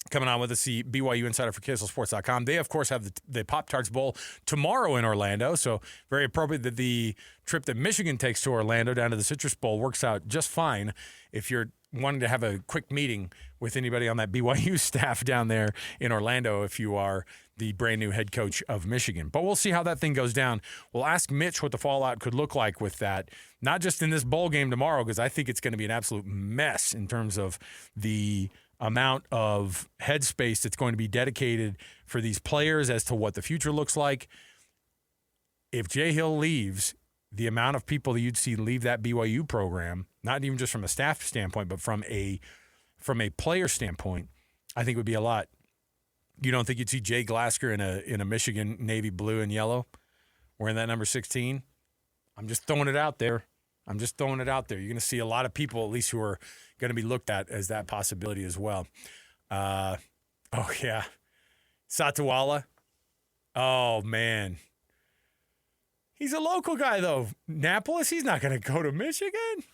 coming on with us, the BYU insider for KSLSports.com. They, of course, have the Pop-Tarts Bowl tomorrow in Orlando, so very appropriate that the trip that Michigan takes to Orlando down to the Citrus Bowl works out just fine if you're wanting to have a quick meeting with anybody on that BYU staff down there in Orlando if you are the brand new head coach of Michigan. But we'll see how that thing goes down. We'll ask Mitch what the fallout could look like with that, not just in this bowl game tomorrow, because I think it's going to be an absolute mess in terms of the amount of headspace that's going to be dedicated for these players as to what the future looks like. If Jay Hill leaves, the amount of people that you'd see leave that BYU program, not even just from a staff standpoint, but from a player standpoint, I think would be a lot. You don't think you'd see Jay Glasker in a Michigan navy blue and yellow wearing that number 16? I'm just throwing it out there. You're going to see a lot of people, at least, who are going to be looked at as that possibility as well. Satawala. Oh, man. He's a local guy, though. Annapolis, he's not going to go to Michigan.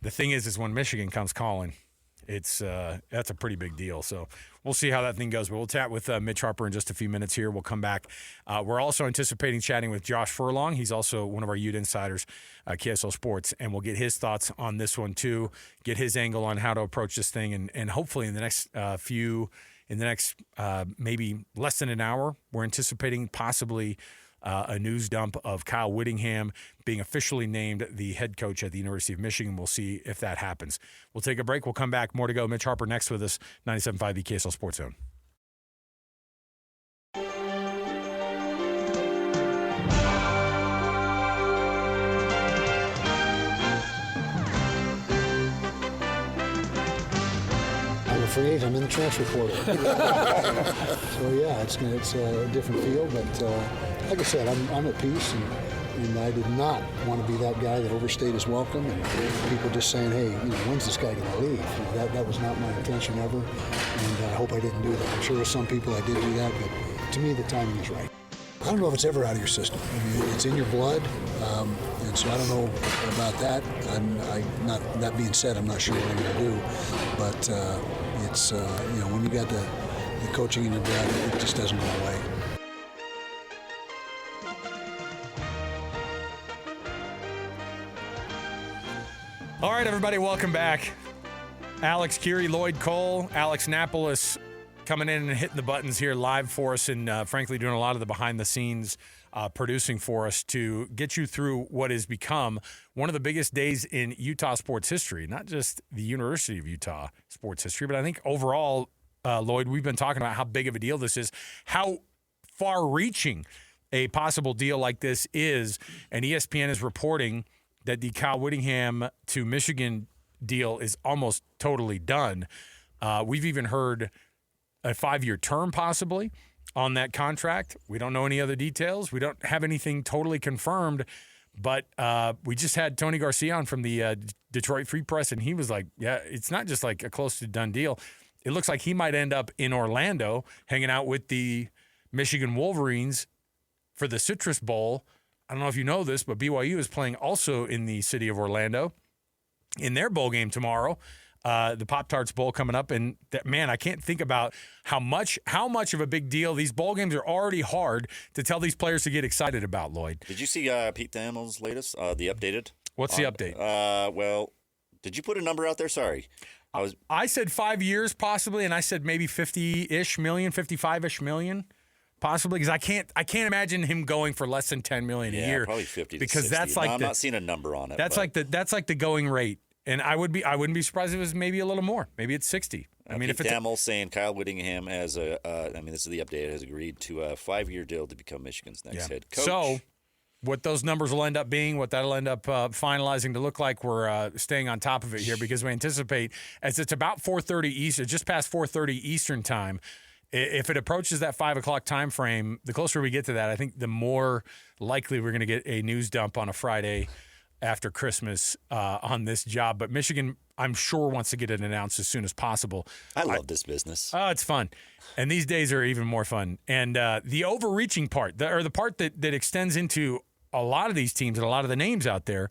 The thing is when Michigan comes calling, that's a pretty big deal. So we'll see how that thing goes. But we'll chat with Mitch Harper in just a few minutes here. We'll come back. We're also anticipating chatting with Josh Furlong. He's also one of our Ute insiders, KSL Sports, and we'll get his thoughts on this one too, get his angle on how to approach this thing, and hopefully in the next maybe less than an hour, we're anticipating possibly a news dump of Kyle Whittingham being officially named the head coach at the University of Michigan. We'll see if that happens. We'll take a break. We'll come back. More to go. Mitch Harper next with us, 97.5 the KSL Sports Zone. I'm a free agent. I'm in the transfer portal. So yeah, it's a different feel, but like I said, I'm at peace, and I did not want to be that guy that overstayed his welcome and people just saying, hey, when's this guy going to leave? That was not my intention ever, and I hope I didn't do that. I'm sure with some people I did do that, but to me the timing is right. I don't know if it's ever out of your system. I mean, it's in your blood, and so I don't know about that. Not that being said, I'm not sure what I'm going to do, but it's when you got the coaching in your blood, it just doesn't go away. All right, everybody, welcome back. Alex, Kirry, Lloyd, Cole, Alex Napolis coming in and hitting the buttons here live for us and, frankly, doing a lot of the behind-the-scenes producing for us to get you through what has become one of the biggest days in Utah sports history, not just the University of Utah sports history, but I think overall, Lloyd, we've been talking about how big of a deal this is, how far-reaching a possible deal like this is, and ESPN is reporting that the Kyle Whittingham to Michigan deal is almost totally done. We've even heard a 5-year term possibly on that contract. We don't know any other details. We don't have anything totally confirmed, but we just had Tony Garcia on from the Detroit Free Press, and he was like, yeah, it's not just like a close to done deal. It looks like he might end up in Orlando hanging out with the Michigan Wolverines for the Citrus Bowl. I don't know if you know this, but BYU is playing also in the city of Orlando in their bowl game tomorrow, the Pop-Tarts Bowl coming up. And man, I can't think about how much of a big deal. These bowl games are already hard to tell these players to get excited about, Lloyd. Did you see Pete Thamel's latest, the updated? What's the update? Well, did you put a number out there? Sorry. I said 5 years possibly, and I said maybe 50-ish million, 55-ish million. Possibly, because I can't imagine him going for less than $10 million a year. Probably 50 because to 60. that's like I'm not seeing a number on it. That's like the going rate, and I wouldn't be surprised if it was maybe a little more. Maybe it's 60. I mean, Pete Thamel saying Kyle Whittingham has this is the update, has agreed to a 5-year deal to become Michigan's next head coach. So, what those numbers will end up being, what that'll end up finalizing to look like, we're staying on top of it here because we anticipate as it's about 4:30 Eastern, just past 4:30 Eastern time. If it approaches that 5 o'clock time frame, the closer we get to that, I think the more likely we're going to get a news dump on a Friday after Christmas on this job. But Michigan, I'm sure, wants to get it announced as soon as possible. I love this business. Oh, it's fun. And these days are even more fun. And the overreaching part, or the part that extends into a lot of these teams and a lot of the names out there,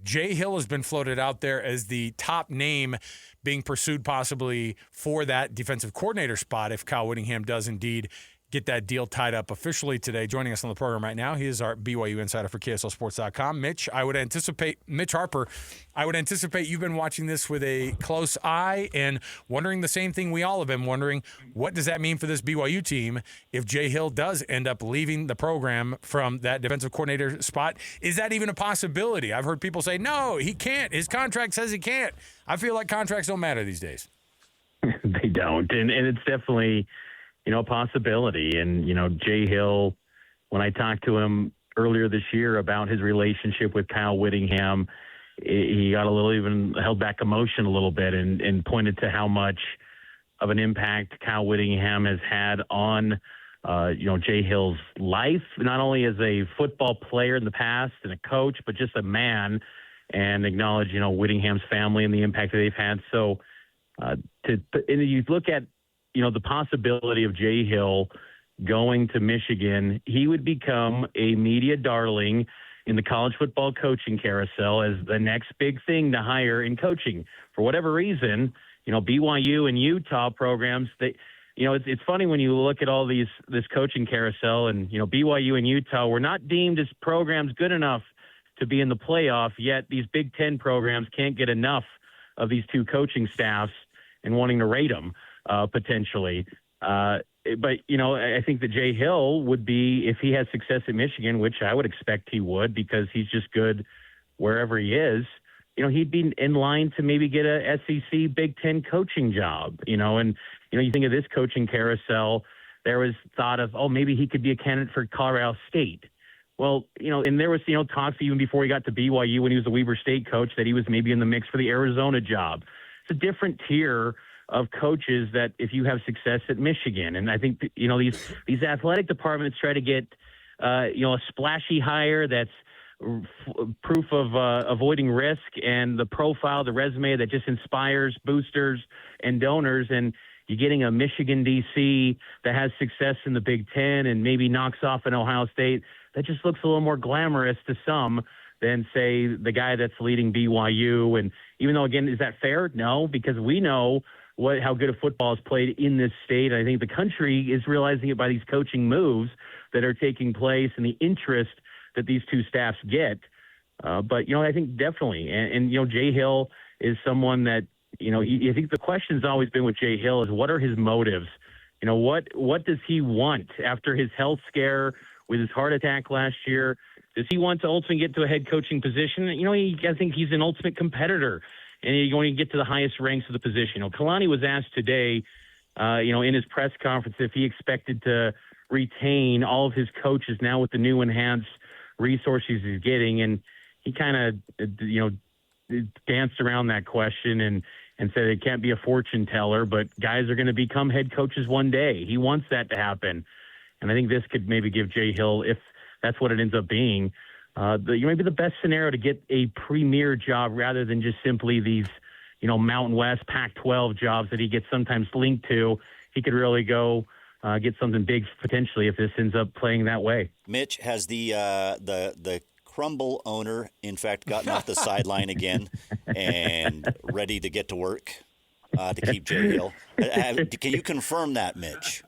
Jay Hill has been floated out there as the top name being pursued possibly for that defensive coordinator spot if Kyle Whittingham does indeed get that deal tied up officially today. Joining us on the program right now, he is our BYU insider for KSLSports.com. Mitch Harper, I would anticipate you've been watching this with a close eye and wondering the same thing we all have been wondering. What does that mean for this BYU team if Jay Hill does end up leaving the program from that defensive coordinator spot? Is that even a possibility? I've heard people say, no, he can't. His contract says he can't. I feel like contracts don't matter these days. They don't. And it's definitely – a possibility. And, Jay Hill, when I talked to him earlier this year about his relationship with Kyle Whittingham, he got even held back emotion a little bit and pointed to how much of an impact Kyle Whittingham has had on, Jay Hill's life, not only as a football player in the past and a coach, but just a man, and acknowledge, Whittingham's family and the impact that they've had. So and you look at, the possibility of Jay Hill going to Michigan, he would become a media darling in the college football coaching carousel as the next big thing to hire in coaching. For whatever reason, BYU and Utah programs, it's funny when you look at all this coaching carousel and, BYU and Utah were not deemed as programs good enough to be in the playoff, yet these Big Ten programs can't get enough of these two coaching staffs and wanting to rate them. Potentially. But, I think that Jay Hill would be, if he has success at Michigan, which I would expect he would because he's just good wherever he is, he'd be in line to maybe get a SEC Big Ten coaching job, and, you think of this coaching carousel, there was thought of, maybe he could be a candidate for Colorado State. Well, and there was, talks even before he got to BYU when he was the Weber State coach that he was maybe in the mix for the Arizona job. It's a different tier of coaches that if you have success at Michigan. And I think, these athletic departments try to get, a splashy hire that's proof of avoiding risk and the profile, the resume that just inspires boosters and donors. And you're getting a Michigan DC that has success in the Big Ten and maybe knocks off an Ohio State that just looks a little more glamorous to some than, say, the guy that's leading BYU. And even though, again, is that fair? No, because we know how good a football is played in this state. I think the country is realizing it by these coaching moves that are taking place and the interest that these two staffs get. But, I think definitely. And Jay Hill is someone that, I think the question's always been with Jay Hill is what are his motives? What does he want after his health scare with his heart attack last year? Does he want to ultimately get to a head coaching position? I think he's an ultimate competitor, and he's going to get to the highest ranks of the position. Kalani was asked today, in his press conference, if he expected to retain all of his coaches now with the new enhanced resources he's getting, and he kind of, danced around that question and said it can't be a fortune teller, but guys are going to become head coaches one day. He wants that to happen. And I think this could maybe give Jay Hill, if that's what it ends up being, maybe the best scenario to get a premier job rather than just simply these, Mountain West Pac-12 jobs that he gets sometimes linked to. He could really go get something big potentially if this ends up playing that way. Mitch, has the Crumble owner, in fact, gotten off the sideline again and ready to get to work to keep Jay Hill? Can you confirm that, Mitch?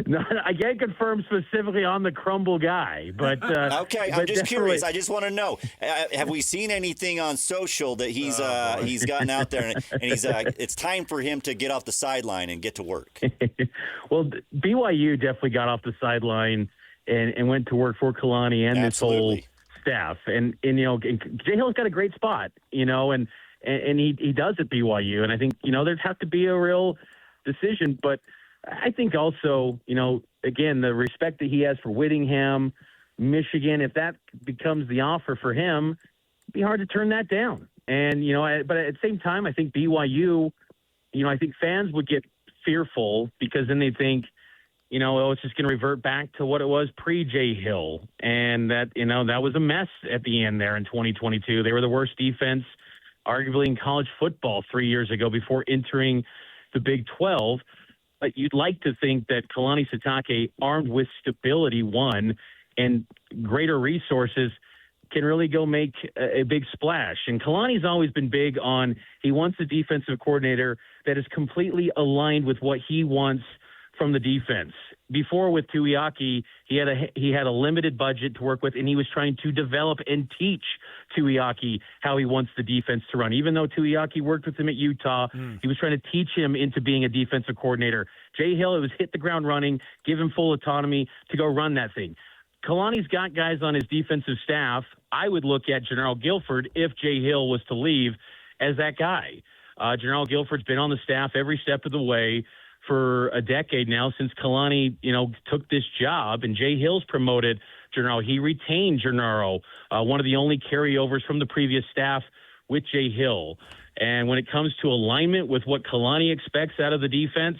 No, I can't confirm specifically on the Crumble guy, but okay. I'm just curious. I just want to know: have we seen anything on social that he's gotten out there and he's it's time for him to get off the sideline and get to work? Well, BYU definitely got off the sideline and went to work for Kalani and this whole staff, and Jay Hill's got a great spot, and he does at BYU, and I think there'd have to be a real decision, but I think also, again, the respect that he has for Whittingham, Michigan, if that becomes the offer for him, it'd be hard to turn that down. And, but at the same time, I think BYU, I think fans would get fearful because then they think, it's just going to revert back to what it was pre-Jay Hill. And that, that was a mess at the end there in 2022. They were the worst defense, arguably, in college football 3 years ago before entering the Big 12. But you'd like to think that Kalani Sitake, armed with stability, and greater resources, can really go make a big splash. And Kalani's always been big on he wants a defensive coordinator that is completely aligned with what he wants from the defense. Before with Tuiaki, he had a limited budget to work with, and he was trying to develop and teach Tuiaki how he wants the defense to run. Even though Tuiaki worked with him at Utah, he was trying to teach him into being a defensive coordinator. Jay Hill, it was hit the ground running, give him full autonomy to go run that thing. Kalani's got guys on his defensive staff. I would look at General Guilford, if Jay Hill was to leave, as that guy. General Guilford's been on the staff every step of the way for a decade now since Kalani, took this job, and Jay Hill's promoted Gennaro. He retained Gennaro, one of the only carryovers from the previous staff with Jay Hill. And when it comes to alignment with what Kalani expects out of the defense,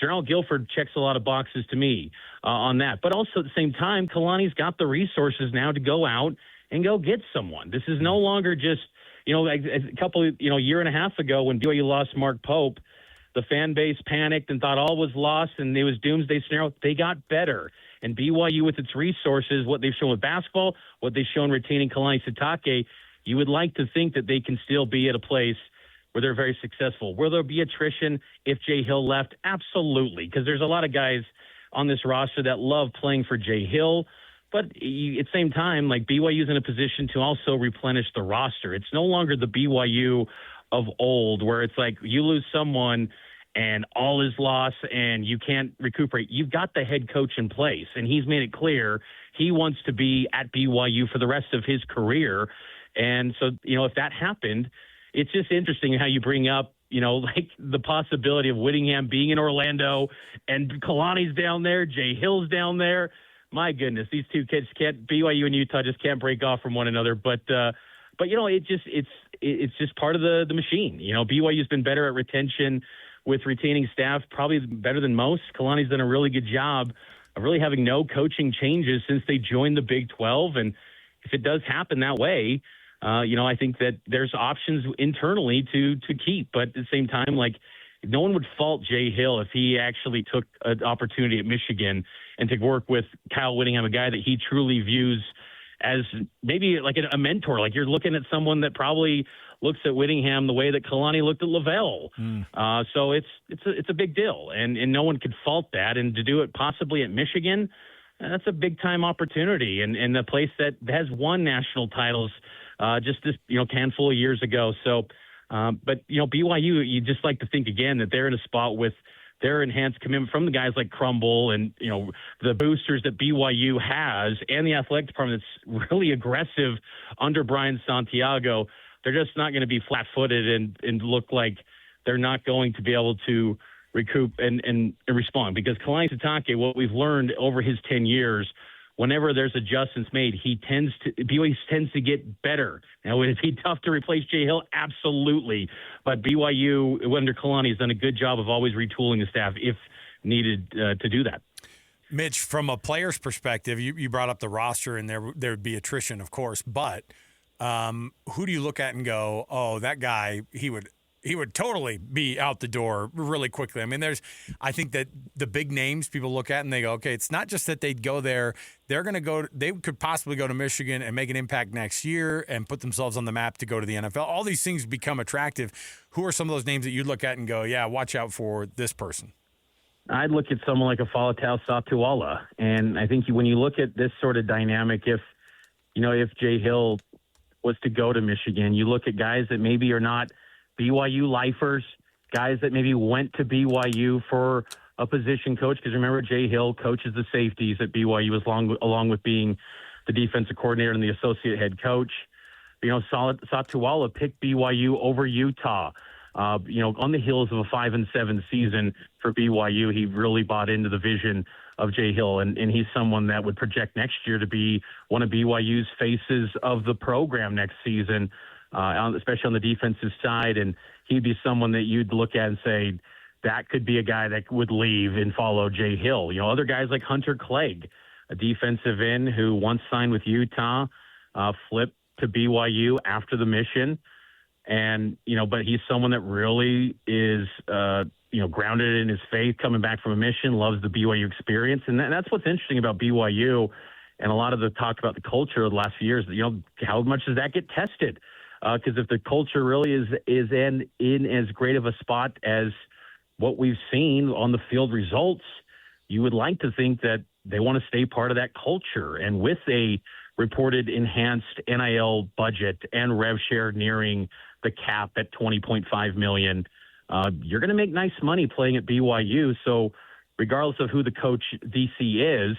General Guilford checks a lot of boxes to me on that. But also at the same time, Kalani's got the resources now to go out and go get someone. This is no longer just, like a couple, year and a half ago when BYU lost Mark Pope, the fan base panicked and thought all was lost and it was doomsday scenario. They got better. And BYU, with its resources, what they've shown with basketball, what they've shown retaining Kalani Sitake, you would like to think that they can still be at a place where they're very successful. Will there be attrition if Jay Hill left? Absolutely, because there's a lot of guys on this roster that love playing for Jay Hill. But at the same time, like BYU's in a position to also replenish the roster. It's no longer the BYU of old where it's like you lose someone and all is lost and you can't recuperate. You've got the head coach in place, and he's made it clear he wants to be at BYU for the rest of his career. And so, if that happened, it's just interesting how you bring up, like the possibility of Whittingham being in Orlando and Kalani's down there, Jay Hill's down there. My goodness, these two kids BYU and Utah just can't break off from one another. But it's just part of the machine. BYU's been better at retention with retaining staff, probably better than most. Kalani's done a really good job of really having no coaching changes since they joined the Big 12. And if it does happen that way, I think that there's options internally to keep. But at the same time, like, no one would fault Jay Hill if he actually took an opportunity at Michigan and to work with Kyle Whittingham, a guy that he truly views as maybe like a mentor. Like, you're looking at someone that probably looks at Whittingham the way that Kalani looked at Lavelle. So it's a big deal, and no one could fault that. And to do it possibly at Michigan, that's a big time opportunity, and a place that has won national titles just this handful of years ago. So, but BYU, you just like to think again that they're in a spot with their enhanced commitment from the guys like Crumble and the boosters that BYU has, and the athletic department that's really aggressive under Brian Santiago. They're just not going to be flat-footed and look like they're not going to be able to recoup and respond. Because Kalani Sitake, what we've learned over his 10 years, whenever there's adjustments made, BYU tends to get better. Now, would it be tough to replace Jay Hill? Absolutely. But BYU, under Kalani, has done a good job of always retooling the staff if needed to do that. Mitch, from a player's perspective, you brought up the roster, and there'd be attrition, of course, but who do you look at and go, oh, that guy, he would totally be out the door really quickly? I mean, I think that the big names people look at and they go, okay, it's not just that they'd go there. They could possibly go to Michigan and make an impact next year and put themselves on the map to go to the NFL. All these things become attractive. Who are some of those names that you'd look at and go, yeah, watch out for this person? I'd look at someone like a Faletau Satuala. And I think when you look at this sort of dynamic, if Jay Hill was to go to Michigan, you look at guys that maybe are not BYU lifers, guys that maybe went to BYU for a position coach, because remember, Jay Hill coaches the safeties at BYU along with being the defensive coordinator and the associate head coach. Satuala picked BYU over Utah. On the heels of a 5-7 season for BYU, he really bought into the vision of Jay Hill, and he's someone that would project next year to be one of BYU's faces of the program next season, especially on the defensive side. And he'd be someone that you'd look at and say, that could be a guy that would leave and follow Jay Hill. Other guys like Hunter Clegg, a defensive end who once signed with Utah, flipped to BYU after the mission. And, but he's someone that really is, grounded in his faith, coming back from a mission, loves the BYU experience. And that's what's interesting about BYU. And a lot of the talk about the culture of the last few years, how much does that get tested? Because if the culture really is in as great of a spot as what we've seen on the field results, you would like to think that they want to stay part of that culture. And with a reported enhanced NIL budget and rev share nearing the cap at $20.5 million, you're going to make nice money playing at BYU. So regardless of who the coach DC is,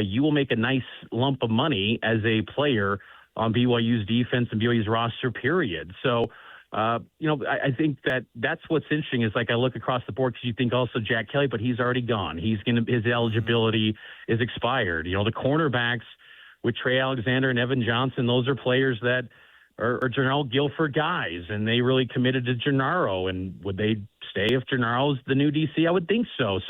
you will make a nice lump of money as a player on BYU's defense and BYU's roster, period. So, I think that's what's interesting is, like, I look across the board because you think also Jack Kelly, but he's already gone. His eligibility is expired. The cornerbacks with Trey Alexander and Evan Johnson, those are players that are Gennaro Guilford guys, and they really committed to Gennaro. And would they stay if Gennaro's the new DC? I would think so.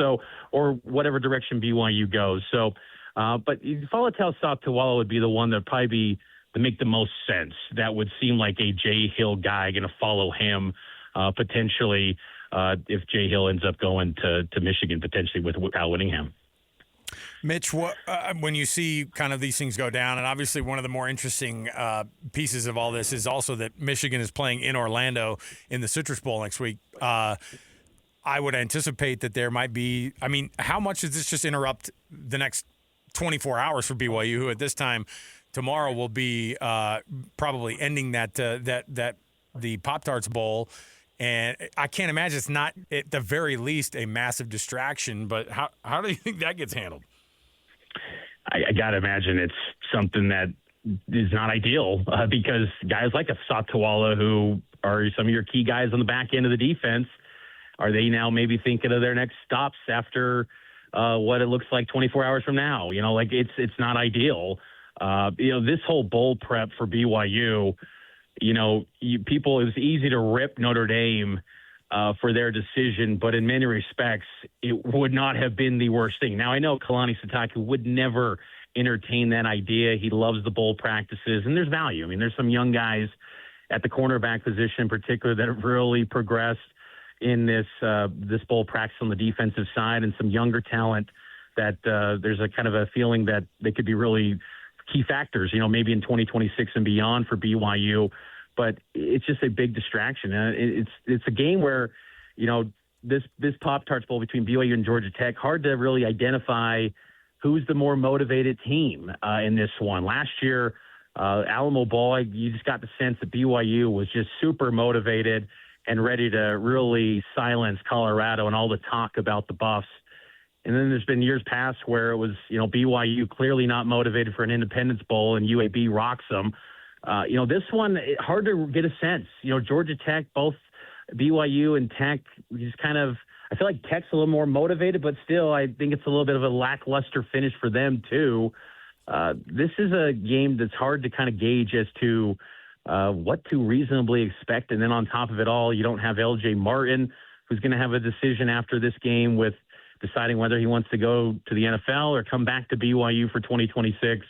Or whatever direction BYU goes. So, but Faletau Satuala would be the one that would probably make the most sense. That would seem like a Jay Hill guy going to follow him potentially if Jay Hill ends up going to Michigan, potentially with Kyle Whittingham. Mitch, when you see kind of these things go down, and obviously one of the more interesting pieces of all this is also that Michigan is playing in Orlando in the Citrus Bowl next week. I would anticipate that there might be, how much does this just interrupt the next 24 hours for BYU, who at this time tomorrow will be probably ending the Pop-Tarts Bowl. And I can't imagine it's not, at the very least, a massive distraction. But how do you think that gets handled? I got to imagine it's something that is not ideal because guys like a Satuala, who are some of your key guys on the back end of the defense, are they now maybe thinking of their next stops after what it looks like 24 hours from now? It's not ideal. This whole bowl prep for BYU, it was easy to rip Notre Dame for their decision, but in many respects, it would not have been the worst thing. Now, I know Kalani Sitake would never entertain that idea. He loves the bowl practices, and there's value. I mean, there's some young guys at the cornerback position in particular that have really progressed in this bowl practice on the defensive side, and some younger talent that there's a kind of a feeling that they could be really key factors, maybe in 2026 and beyond for BYU. But it's just a big distraction. It's a game where, this Pop-Tarts Bowl between BYU and Georgia Tech, hard to really identify who's the more motivated team in this one. Last year, Alamo Bowl, you just got the sense that BYU was just super motivated and ready to really silence Colorado and all the talk about the Buffs. And then there's been years past where it was, BYU clearly not motivated for an Independence Bowl and UAB rocks them. This one, hard to get a sense. Georgia Tech, both BYU and Tech, just kind of, I feel like Tech's a little more motivated, but still, I think it's a little bit of a lackluster finish for them too. This is a game that's hard to kind of gauge as to what to reasonably expect. And then on top of it all, you don't have LJ Martin, who's going to have a decision after this game with deciding whether he wants to go to the NFL or come back to BYU for 2026.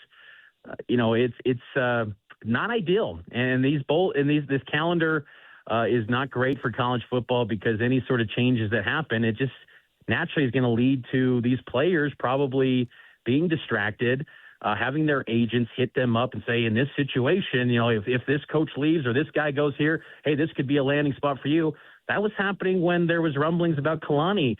It's not ideal. And this calendar is not great for college football, because any sort of changes that happen, it just naturally is going to lead to these players probably being distracted, having their agents hit them up and say, in this situation, if this coach leaves or this guy goes here, hey, this could be a landing spot for you. That was happening when there was rumblings about Kalani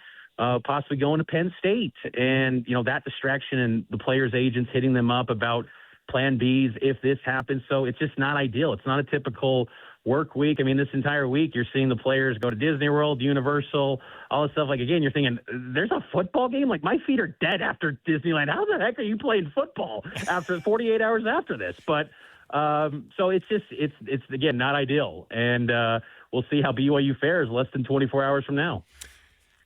possibly going to Penn State. And, that distraction and the players' agents hitting them up about plan Bs if this happens. So it's just not ideal. It's not a typical work week. I mean, this entire week, you're seeing the players go to Disney World, Universal, all this stuff. Like, again, you're thinking, there's a football game? Like, my feet are dead after Disneyland. How the heck are you playing football after 48 hours after this? But so it's again, not ideal. And we'll see how BYU fares less than 24 hours from now.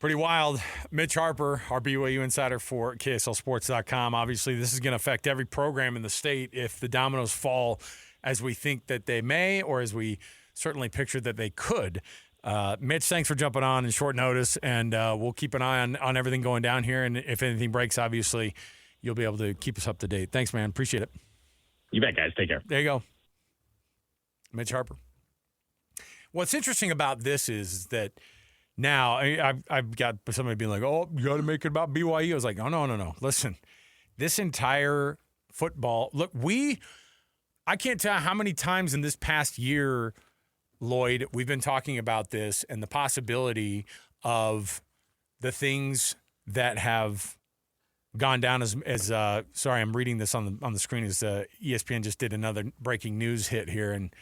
Pretty wild. Mitch Harper, our BYU insider for KSLSports.com. Obviously, this is going to affect every program in the state if the dominoes fall as we think that they may, or as we certainly pictured that they could. Mitch, thanks for jumping on in short notice, and we'll keep an eye on everything going down here. And if anything breaks, obviously, you'll be able to keep us up to date. Thanks, man. Appreciate it. You bet, guys. Take care. There you go. Mitch Harper. What's interesting about this is that now I've got somebody being like, oh, you got to make it about BYU. I was like, oh, no. Listen, this entire football – look, I can't tell how many times in this past year, Lloyd, we've been talking about this and the possibility of the things that have gone down as sorry, I'm reading this on the screen as ESPN just did another breaking news hit here, and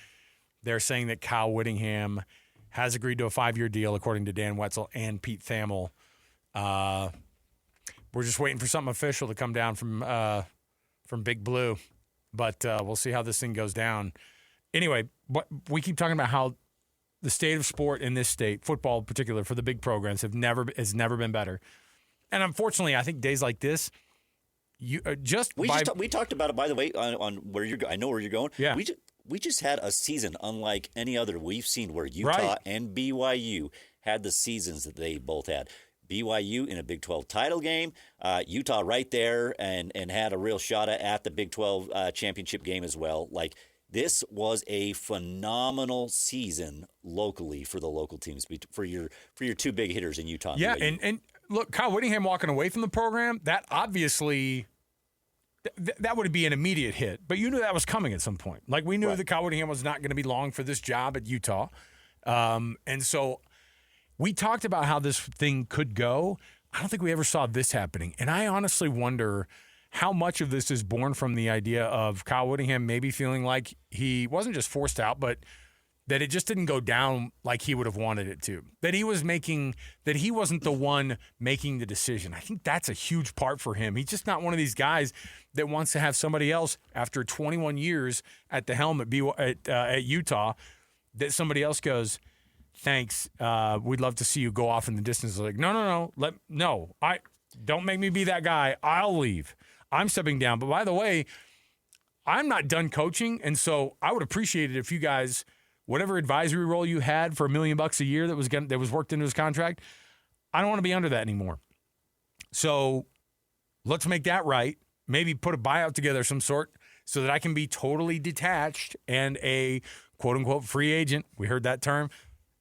they're saying that Kyle Whittingham has agreed to a 5-year deal, according to Dan Wetzel and Pete Thamel. We're just waiting for something official to come down from Big Blue. But we'll see how this thing goes down. Anyway, we keep talking about how the state of sport in this state, football in particular, for the big programs, has never been better. And unfortunately, I think days like this, we talked about it, by the way, on where you're going. I know where you're going. Yeah. We just had a season unlike any other we've seen, where Utah and BYU had the seasons that they both had. BYU in a Big 12 title game, Utah right there, and had a real shot at the Big 12 championship game as well. Like, this was a phenomenal season locally for the local teams, for your two big hitters in Utah. Yeah, and look, Kyle Whittingham walking away from the program, that obviously that would be an immediate hit, but you knew that was coming at some point. Like, we knew that Kyle Whittingham was not going to be long for this job at Utah, and so we talked about how this thing could go. I don't think we ever saw this happening. And I honestly wonder how much of this is born from the idea of Kyle Whittingham maybe feeling like he wasn't just forced out, but that it just didn't go down like he would have wanted it to. That he wasn't the one making the decision. I think that's a huge part for him. He's just not one of these guys that wants to have somebody else, after 21 years at the helm at Utah, that somebody else goes, thanks, we'd love to see you go off in the distance. Like, no, don't make me be that guy. I'll leave. I'm stepping down. But by the way, I'm not done coaching, and so I would appreciate it if you guys, whatever advisory role you had for $1 million a year that was worked into his contract, I don't want to be under that anymore. So let's make that right. maybe put a buyout together of some sort so that I can be totally detached and a quote-unquote free agent. We heard that term.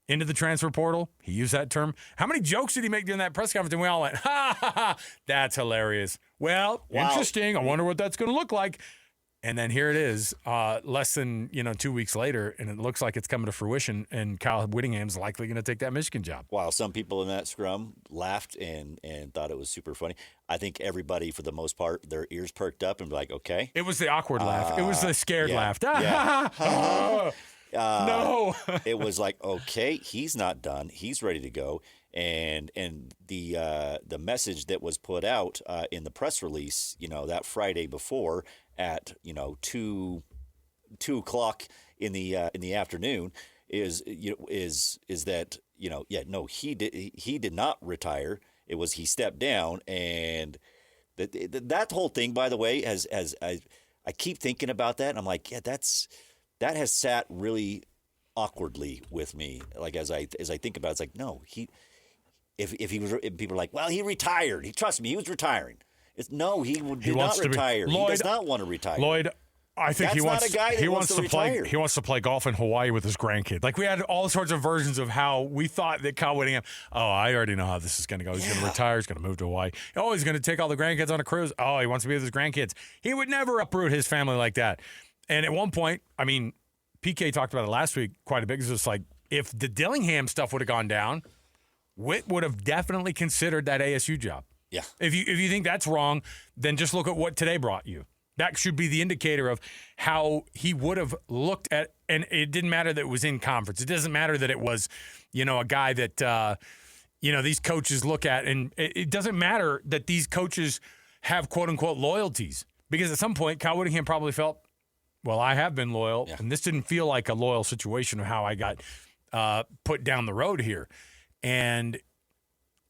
Into the transfer portal. He used that term. How many jokes did he make during that press conference? And we all went, ha, ha, ha. That's hilarious. Well, interesting. I wonder what that's going to look like. And then here it is, less than 2 weeks later, and it looks like it's coming to fruition, and Kyle Whittingham's likely going to take that Michigan job. While some people in that scrum laughed and thought it was super funny, I think everybody, for the most part, their ears perked up and be like, okay. It was the awkward laugh. It was the scared laugh. Yeah. No. It was like, okay, he's not done. He's ready to go. And the message that was put out in the press release, that Friday before at 2 o'clock in the afternoon is that he did not retire. It was he stepped down, and that whole thing, by the way, I keep thinking about that, and I'm like, that has sat really awkwardly with me. Like as I think about it, it's like, no, if people are like, well, he retired. Trust me, he was retiring. He did not retire. He does not want to retire. Lloyd, I think he wants to play. He wants to play golf in Hawaii with his grandkid. Like we had all sorts of versions of how we thought that Kyle Whittingham. Oh, I already know how this is going to go. He's going to retire. He's going to move to Hawaii. Oh, he's going to take all the grandkids on a cruise. Oh, he wants to be with his grandkids. He would never uproot his family like that. And at one point, I mean, PK talked about it last week quite a bit. It's just like if the Dillingham stuff would have gone down, Whit would have definitely considered that ASU job. Yeah. If you think that's wrong, then just look at what today brought you. That should be the indicator of how he would have looked at, and it didn't matter that it was in conference. It doesn't matter that it was, a guy that, these coaches look at, and it doesn't matter that these coaches have quote unquote loyalties, because at some point Kyle Whittingham probably felt, well, I have been loyal, and this didn't feel like a loyal situation of how I got put down the road here. And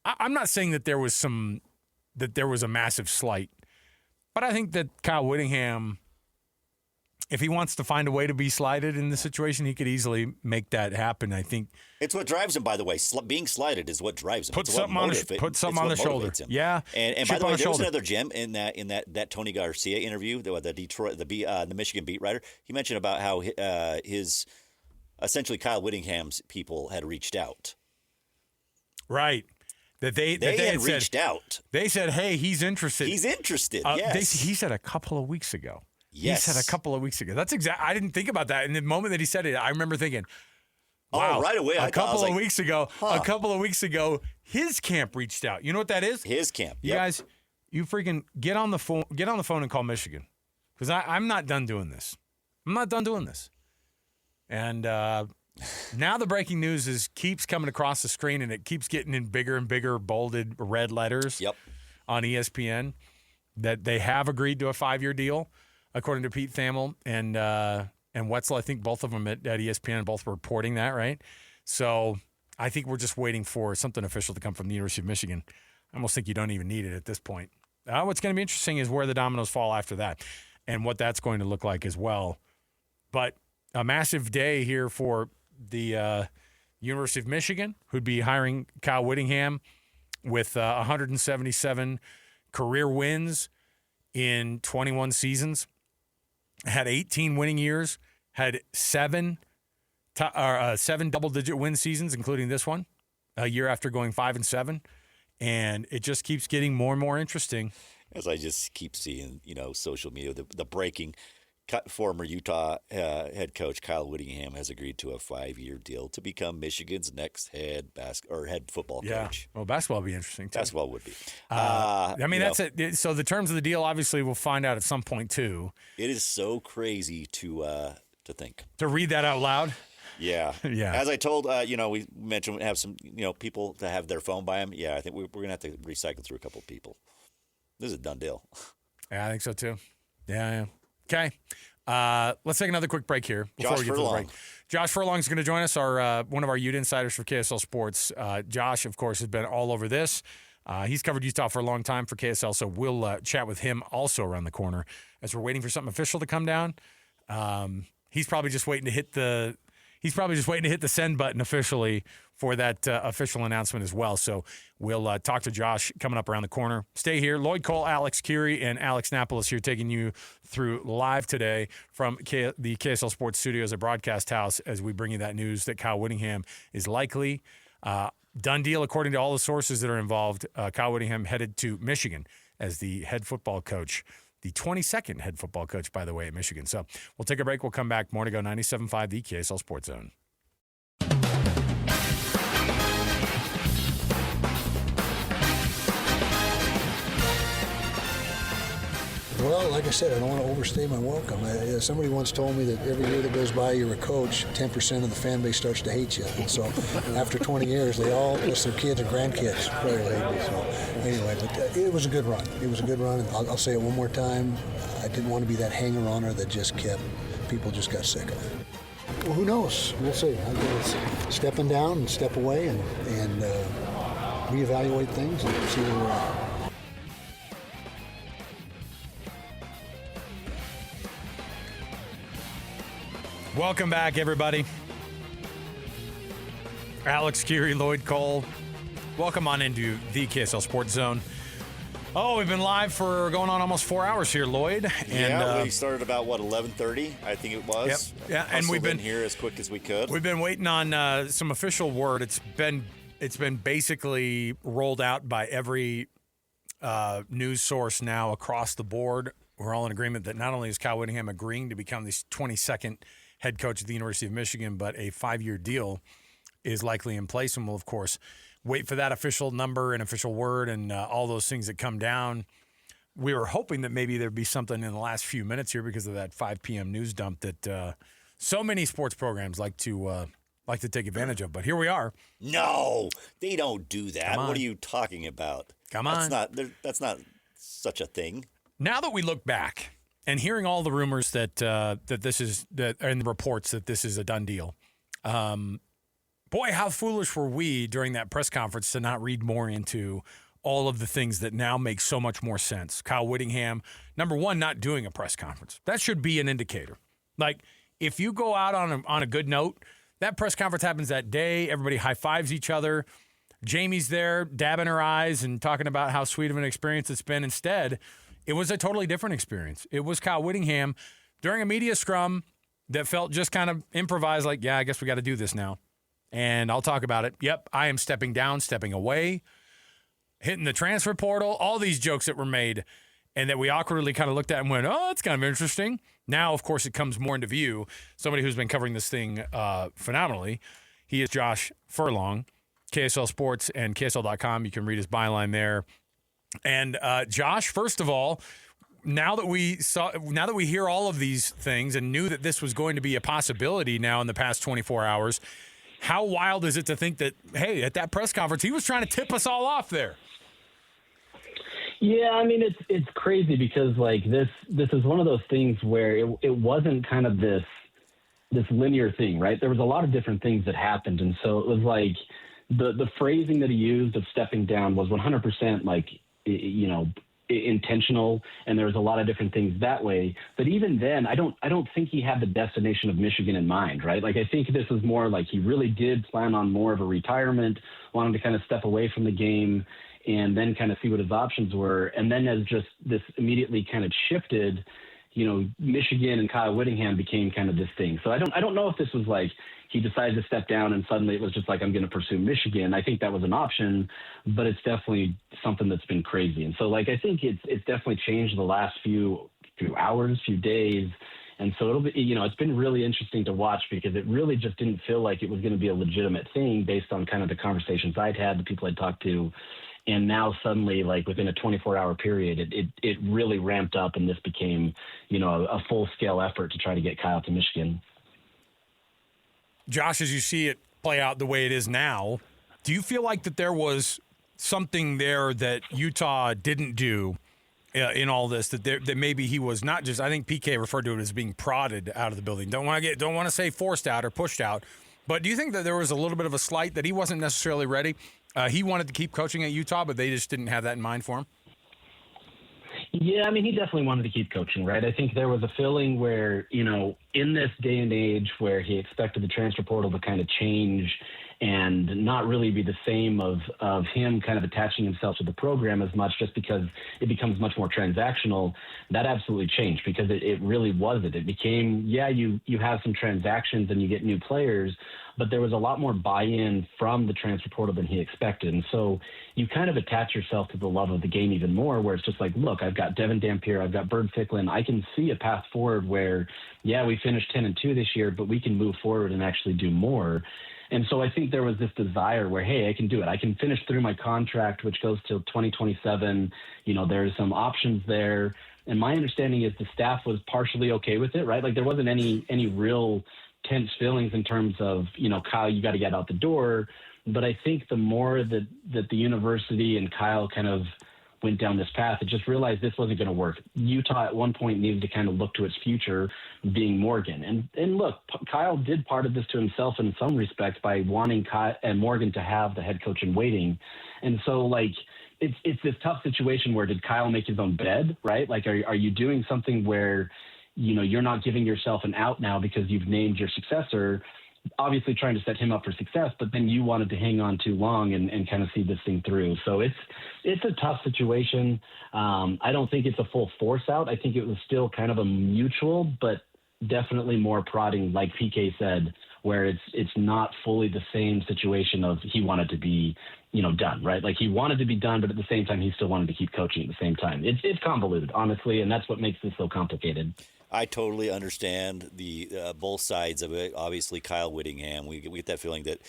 I'm not saying that there was a massive slight, but I think that Kyle Whittingham, if he wants to find a way to be slighted in the situation, he could easily make that happen. I think it's what drives him. By the way, being slighted is what drives him. Put something on the shoulder. Him. Yeah, and by the way, there was another gem in that Tony Garcia interview, the Michigan beat writer. He mentioned about how his essentially Kyle Whittingham's people had reached out. Right. That they had reached out. They said, "Hey, he's interested." He's interested. Yes. He said a couple of weeks ago. Yes. He said a couple of weeks ago. That's exact. I didn't think about that. In the moment that he said it, I remember thinking, wow, right away. A couple of weeks ago, his camp reached out. You know what that is? His camp. You guys, you freaking get on the phone and call Michigan, because I'm not done doing this. I'm not done doing this. And now the breaking news keeps coming across the screen, and it keeps getting in bigger and bigger bolded red letters on ESPN that they have agreed to a 5-year deal, according to Pete Thamel and Wetzel. I think both of them at ESPN both were reporting that, right? So I think we're just waiting for something official to come from the University of Michigan. I almost think you don't even need it at this point. What's going to be interesting is where the dominoes fall after that and what that's going to look like as well. But a massive day here for the University of Michigan, who'd be hiring Kyle Whittingham with 177 career wins in 21 seasons, had 18 winning years, had seven double-digit win seasons, including this one, a year after going 5-7, and it just keeps getting more and more interesting. As I just keep seeing, social media, the breaking. Former Utah head coach Kyle Whittingham has agreed to a 5-year deal to become Michigan's next head football coach. Well, basketball would be interesting too. Basketball would be. That's it. So the terms of the deal, obviously, we'll find out at some point too. It is so crazy to think. To read that out loud. Yeah. Yeah. As I told, we mentioned we have some, people to have their phone by them. Yeah, I think we're going to have to recycle through a couple of people. This is a done deal. Yeah, I think so too. Yeah. Okay. Let's take another quick break here before we get to the break. Josh Furlong is going to join us, one of our Ute insiders for KSL Sports. Josh, of course, has been all over this. He's covered Utah for a long time for KSL, so we'll chat with him also around the corner as we're waiting for something official to come down. He's probably just waiting to hit the he's probably just waiting to hit the send button officially for that official announcement as well. So we'll talk to Josh coming up around the corner. Stay here. Lloyd Cole, Alex Kirry, and Alex Napolis here taking you through live today from the KSL Sports Studios at Broadcast House as we bring you that news that Kyle Whittingham is likely done deal according to all the sources that are involved. Kyle Whittingham headed to Michigan as the head football coach. The 22nd head football coach, by the way, at Michigan. So we'll take a break. We'll come back. More to go. 97.5, the KSL Sports Zone. Well, like I said, I don't want to overstay my welcome. Somebody once told me that every year that goes by you're a coach, 10% of the fan base starts to hate you. And so after 20 years, they all, plus their kids or grandkids, probably hate me. So anyway, but it was a good run. It was a good run. And I'll say it one more time. I didn't want to be that hanger-oner that just kept, people just got sick of it. Well, who knows? We'll see. I guess stepping down and step away and reevaluate things and see where we're at. Welcome back, everybody. Alex Kirry, Lloyd Cole. Welcome on into the KSL Sports Zone. Oh, we've been live for going on almost 4 hours here, Lloyd. And we started about, 11:30, I think it was. Yep. Yeah, and we've been here as quick as we could. We've been waiting on some official word. It's been basically rolled out by every news source now across the board. We're all in agreement that not only is Kyle Whittingham agreeing to become the 22nd head coach at the University of Michigan, but a 5-year deal is likely in place, and we'll, of course, wait for that official number and official word and all those things that come down. We were hoping that maybe there'd be something in the last few minutes here because of that 5 p.m. news dump that so many sports programs like to take advantage of. But here we are. No, they don't do that. What are you talking about? Come on. That's not such a thing. Now that we look back and hearing all the rumors that this is and the reports that this is a done deal, boy, how foolish were we during that press conference to not read more into all of the things that now make so much more sense. Kyle Whittingham, number one, not doing a press conference. That should be an indicator. Like, if you go out on a good note, that press conference happens that day. Everybody high-fives each other. Jamie's there dabbing her eyes and talking about how sweet of an experience it's been. Instead, it was a totally different experience. It was Kyle Whittingham during a media scrum that felt just kind of improvised, like, yeah, I guess we got to do this now. And I'll talk about it. Yep, I am stepping down, stepping away, hitting the transfer portal, all these jokes that were made and that we awkwardly kind of looked at and went, oh, that's kind of interesting. Now, of course, it comes more into view. Somebody who's been covering this thing phenomenally. He is Josh Furlong, KSL Sports and KSL.com. You can read his byline there. And Josh, first of all, now that we hear all of these things and knew that this was going to be a possibility now in the past 24 hours, how wild is it to think that, hey, at that press conference, he was trying to tip us all off there? Yeah, I mean, it's crazy because, like, this is one of those things where it wasn't kind of this linear thing, right? There was a lot of different things that happened. And so it was like the phrasing that he used of stepping down was 100% like, intentional, and there was a lot of different things that way. But even then, I don't think he had the destination of Michigan in mind, right? Like, I think this was more like he really did plan on more of a retirement, wanted to kind of step away from the game and then kind of see what his options were. And then as just this immediately kind of shifted, Michigan and Kyle Whittingham became kind of this thing. So I don't know if this was like he decided to step down and suddenly it was just like, I'm going to pursue Michigan. I think that was an option, but it's definitely something that's been crazy. And so, like, I think it's definitely changed the last few hours, few days. And so it'll be, it's been really interesting to watch because it really just didn't feel like it was going to be a legitimate thing based on kind of the conversations I'd had, the people I'd talked to. And now suddenly, like, within a 24-hour period, it really ramped up, and this became, a full-scale effort to try to get Kyle to Michigan. Josh, as you see it play out the way it is now, do you feel like that there was something there that Utah didn't do in all this, that maybe he was not just, I think PK referred to it as being prodded out of the building. Don't want to say forced out or pushed out, but do you think that there was a little bit of a slight that he wasn't necessarily ready? He wanted to keep coaching at Utah, but they just didn't have that in mind for him? Yeah, I mean, he definitely wanted to keep coaching, right? I think there was a feeling where, in this day and age where he expected the transfer portal to kind of change and not really be the same of him kind of attaching himself to the program as much, just because it becomes much more transactional, that absolutely changed, because it really wasn't. It became, you have some transactions and you get new players, but there was a lot more buy-in from the transfer portal than he expected. And so you kind of attach yourself to the love of the game even more, where it's just like, look, I've got Devin Dampier, I've got Bird Ficklin. I can see a path forward where, we finished 10-2 this year, but we can move forward and actually do more. And so I think there was this desire where, hey, I can do it. I can finish through my contract, which goes till 2027. There's some options there. And my understanding is the staff was partially okay with it, right? Like there wasn't any real tense feelings in terms of, Kyle, you got to get out the door. But I think the more that the university and Kyle kind of went down this path, it just realized this wasn't going to work. Utah at one point needed to kind of look to its future, being Morgan. And look, Kyle did part of this to himself in some respects by wanting Kyle and Morgan to have the head coach in waiting. And so, it's this tough situation where did Kyle make his own bed, right? Like, are you doing something where, you're not giving yourself an out now because you've named your successor, obviously trying to set him up for success, but then you wanted to hang on too long and kind of see this thing through. So it's a tough situation. I don't think it's a full force out. I think it was still kind of a mutual, but definitely more prodding, like PK said, where it's not fully the same situation of he wanted to be, done, right? Like he wanted to be done, but at the same time, he still wanted to keep coaching at the same time. It's convoluted, honestly, and that's what makes this so complicated. I totally understand the both sides of it. Obviously, Kyle Whittingham, we get that feeling that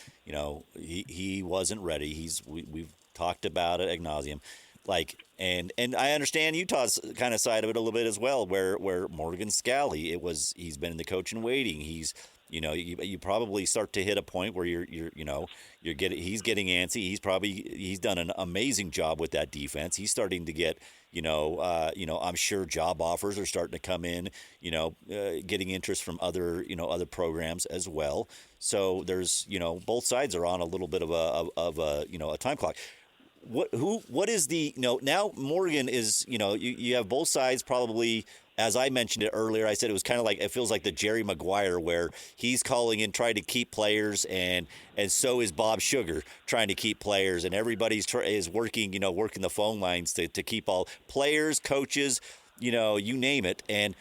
he wasn't ready. We've talked about it ad nauseum, and I understand Utah's kind of side of it a little bit as well, where Morgan Scally, he's been in the coach in waiting. He's you probably start to hit a point where he's getting antsy. He's done an amazing job with that defense. He's starting to get. I'm sure job offers are starting to come in, getting interest from other programs as well. So there's, both sides are on a little bit of a time clock. What is the, now Morgan is, you have both sides probably, as I mentioned it earlier, I said it was kind of like, it feels like the Jerry Maguire where he's calling in, trying to keep players, and so is Bob Sugar trying to keep players, and everybody's is working, working the phone lines to keep all players, coaches, you name it. And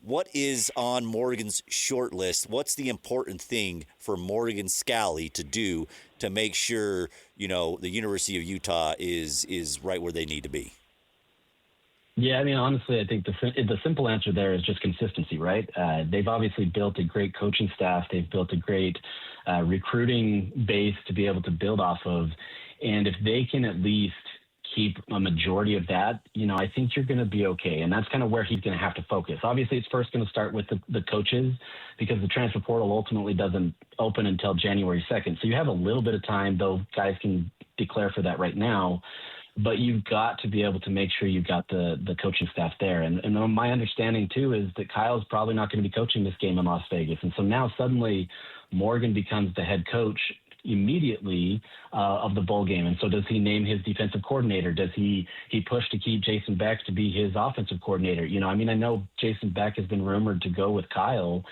what is on Morgan's short list? What's the important thing for Morgan Scally to do to make sure, the University of Utah is right where they need to be? Yeah, I mean, honestly, I think the simple answer there is just consistency, right? They've obviously built a great coaching staff. They've built a great recruiting base to be able to build off of. And if they can at least keep a majority of that, I think you're going to be okay. And that's kind of where he's going to have to focus. Obviously, it's first going to start with the coaches, because the transfer portal ultimately doesn't open until January 2nd. So you have a little bit of time, though guys can declare for that right now. But you've got to be able to make sure you've got the coaching staff there. And my understanding, too, is that Kyle's probably not going to be coaching this game in Las Vegas. And so now suddenly Morgan becomes the head coach immediately of the bowl game. And so does he name his defensive coordinator? Does he push to keep Jason Beck to be his offensive coordinator? I know Jason Beck has been rumored to go with Kyle,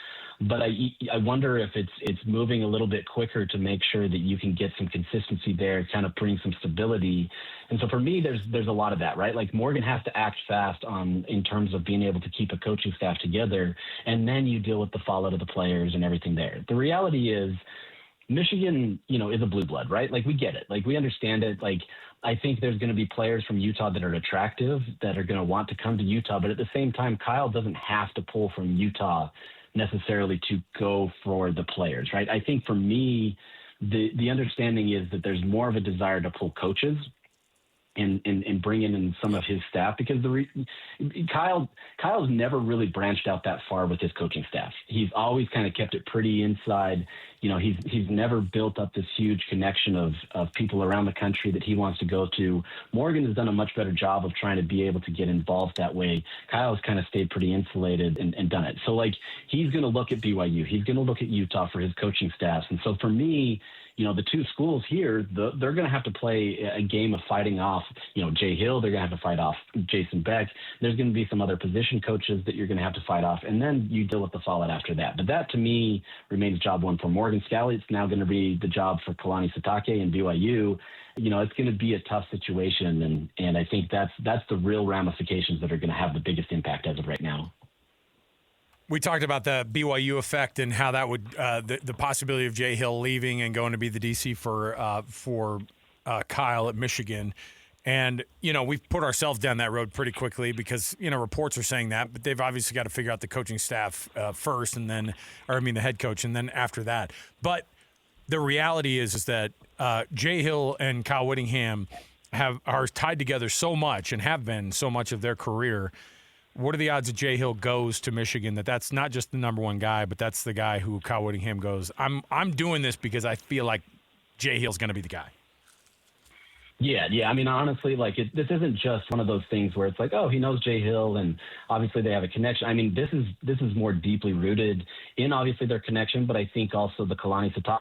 but I wonder if it's moving a little bit quicker to make sure that you can get some consistency there, kind of bring some stability. And so for me, there's a lot of that, right? Like Morgan has to act fast in terms of being able to keep a coaching staff together, and then you deal with the fallout of the players and everything there. The reality is Michigan, is a blue blood, right? Like we get it. Like we understand it. Like I think there's going to be players from Utah that are attractive, that are going to want to come to Utah. But at the same time, Kyle doesn't have to pull from Utah necessarily to go for the players, right? I think for me, the understanding is that there's more of a desire to pull coaches and bring in some of his staff, because Kyle's never really branched out that far with his coaching staff. He's always kind of kept it pretty inside. He's never built up this huge connection of people around the country that he wants to go to. Morgan has done a much better job of trying to be able to get involved that way. Kyle's kind of stayed pretty insulated and done it. So he's going to look at BYU. He's going to look at Utah for his coaching staffs. And so for me, the two schools here, they're going to have to play a game of fighting off, Jay Hill. They're going to have to fight off Jason Beck. There's going to be some other position coaches that you're going to have to fight off, and then you deal with the fallout after that. But that, to me, remains job one for Morgan Scally. It's now going to be the job for Kalani Sitake and BYU. It's going to be a tough situation, and I think that's the real ramifications that are going to have the biggest impact as of right now. We talked about the BYU effect and how that would the possibility of Jay Hill leaving and going to be the DC for Kyle at Michigan. And, we've put ourselves down that road pretty quickly because, reports are saying that, but they've obviously got to figure out the coaching staff first the head coach, and then after that. But the reality is that Jay Hill and Kyle Whittingham are tied together so much and have been so much of their career. What are the odds that Jay Hill goes to Michigan, that's not just the number one guy, but that's the guy who Kyle Whittingham goes, I'm doing this because I feel like Jay Hill's going to be the guy? Yeah. I mean, honestly, this isn't just one of those things where it's like, oh, he knows Jay Hill, and obviously they have a connection. I mean, this is more deeply rooted in obviously their connection, but I think also the Kalani Sitake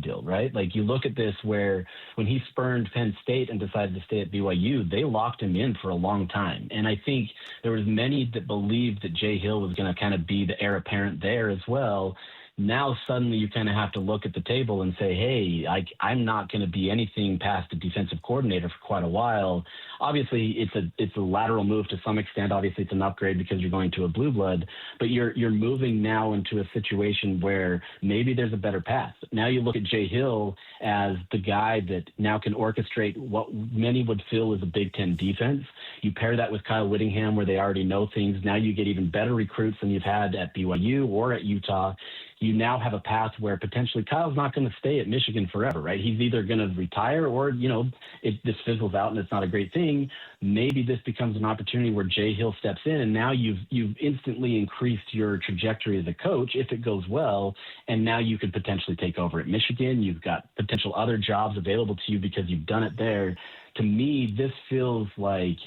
deal, right? You look at this where when he spurned Penn State and decided to stay at BYU, they locked him in for a long time. And I think there was many that believed that Jay Hill was going to kind of be the heir apparent there as well. Now suddenly you kind of have to look at the table and say, hey, I'm not going to be anything past a defensive coordinator for quite a while. Obviously, it's a lateral move to some extent. Obviously, it's an upgrade because you're going to a blue blood, but you're moving now into a situation where maybe there's a better path. Now you look at Jay Hill as the guy that now can orchestrate what many would feel is a Big Ten defense. You pair that with Kyle Whittingham, where they already know things. Now you get even better recruits than you've had at BYU or at Utah. You now have a path where potentially Kyle's not going to stay at Michigan forever, right? He's either going to retire or, this fizzles out and it's not a great thing. Maybe this becomes an opportunity where Jay Hill steps in, and now you've instantly increased your trajectory as a coach if it goes well, and now you could potentially take over at Michigan. You've got potential other jobs available to you because you've done it there. To me, this feels like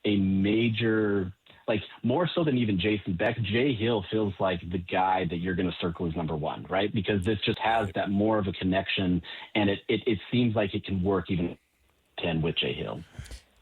a major, more so than even Jason Beck, Jay Hill feels like the guy that you're going to circle as number one, right? Because this just has that more of a connection, and it seems like it can work even 10 with Jay Hill.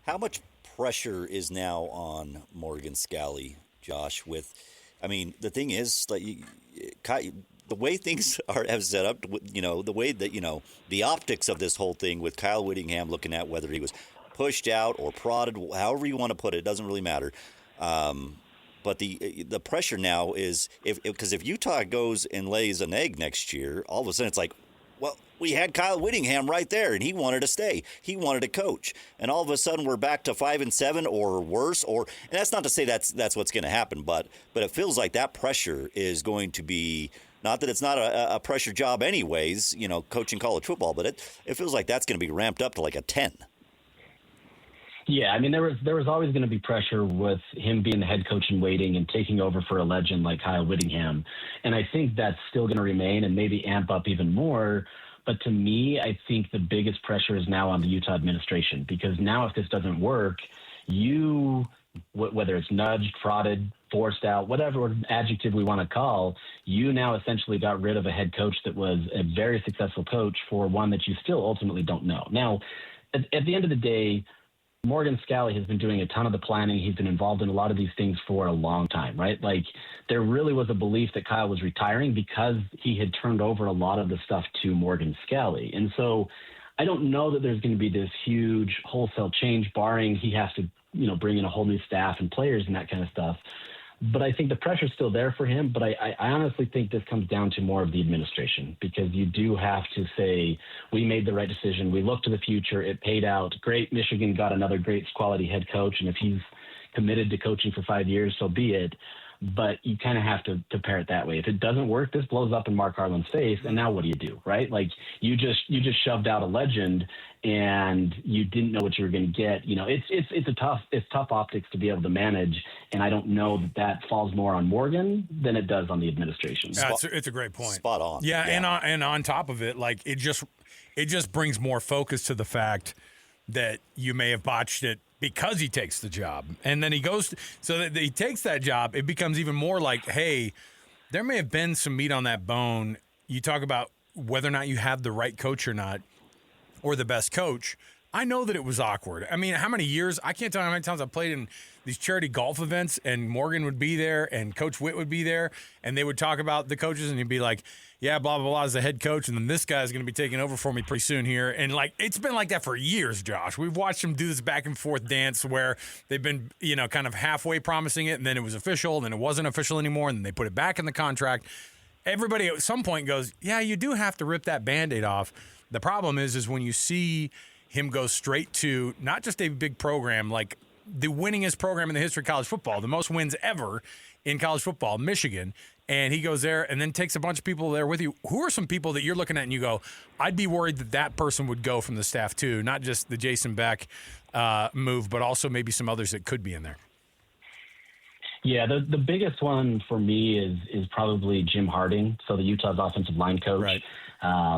How much pressure is now on Morgan Scally, Josh? The thing is, the way things have set up, the way that, the optics of this whole thing with Kyle Whittingham looking at whether he was pushed out or prodded, however you want to put it, doesn't really matter. But the pressure now is because if Utah goes and lays an egg next year, all of a sudden it's like, well, we had Kyle Whittingham right there, and he wanted to stay. He wanted to coach, and all of a sudden we're back to 5-7 or worse. And that's not to say that's what's going to happen, but it feels like that pressure is going to be. Not that it's not a pressure job anyways, coaching college football, but it feels like that's going to be ramped up to like a 10. Yeah, I mean, there was always going to be pressure with him being the head coach in waiting and taking over for a legend like Kyle Whittingham. And I think that's still going to remain and maybe amp up even more. But to me, I think the biggest pressure is now on the Utah administration, because now if this doesn't work, whether it's nudged, frauded, forced out, whatever adjective we want to call, you now essentially got rid of a head coach that was a very successful coach for one that you still ultimately don't know. Now, at the end of the day, Morgan Scally has been doing a ton of the planning. He's been involved in a lot of these things for a long time, right? There really was a belief that Kyle was retiring because he had turned over a lot of the stuff to Morgan Scally. And so I don't know that there's going to be this huge wholesale change, barring he has to, bring in a whole new staff and players and that kind of stuff. But I think the pressure's still there for him. But I honestly think this comes down to more of the administration, because you do have to say, we made the right decision. We looked to the future. It paid out. Great. Michigan got another great quality head coach. And if he's committed to coaching for 5 years, so be it. But you kind of have to pair it that way. If it doesn't work, this blows up in Mark Harlan's face. And now what do you do, right? You just shoved out a legend and you didn't know what you were going to get. It's tough optics to be able to manage. And I don't know that falls more on Morgan than it does on the administration. It's a great point. Spot on. Yeah. And on top of it, it just brings more focus to the fact that you may have botched it because he takes the job. And then he goes, so that he takes that job, it becomes even more like, hey, there may have been some meat on that bone. You talk about whether or not you have the right coach or not, or the best coach, I know that it was awkward. I mean, how many years? I can't tell you how many times I've played in these charity golf events, and Morgan would be there, and Coach Witt would be there, and they would talk about the coaches, and he'd be like, yeah, blah, blah, blah, is the head coach, and then this guy's going to be taking over for me pretty soon here. And, like, it's been like that for years, Josh. We've watched them do this back-and-forth dance where they've been, kind of halfway promising it, and then it was official, and then it wasn't official anymore, and then they put it back in the contract. Everybody at some point goes, yeah, you do have to rip that Band-Aid off. The problem is when you see him go straight to not just a big program, like the winningest program in the history of college football, the most wins ever in college football, Michigan, and he goes there and then takes a bunch of people there with you. Who are some people that you're looking at and you go, I'd be worried that person would go from the staff too, not just the Jason Beck move, but also maybe some others that could be in there? Yeah, the biggest one for me is probably Jim Harding, so the Utah's offensive line coach. Right.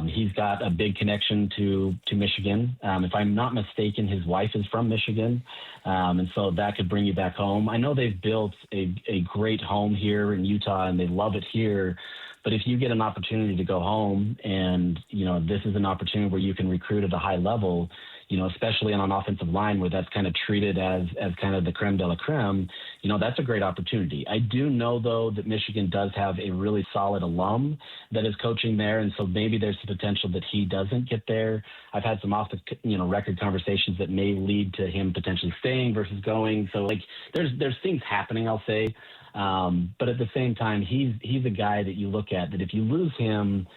He's got a big connection to Michigan. If I'm not mistaken, his wife is from Michigan, and so that could bring you back home. I know they've built a great home here in Utah, and they love it here. But if you get an opportunity to go home and, this is an opportunity where you can recruit at a high level, especially on an offensive line where that's kind of treated as kind of the creme de la creme, that's a great opportunity. I do know, though, that Michigan does have a really solid alum that is coaching there, and so maybe there's the potential that he doesn't get there. I've had some record conversations that may lead to him potentially staying versus going. So, there's things happening, I'll say. But at the same time, he's a guy that you look at that if you lose him,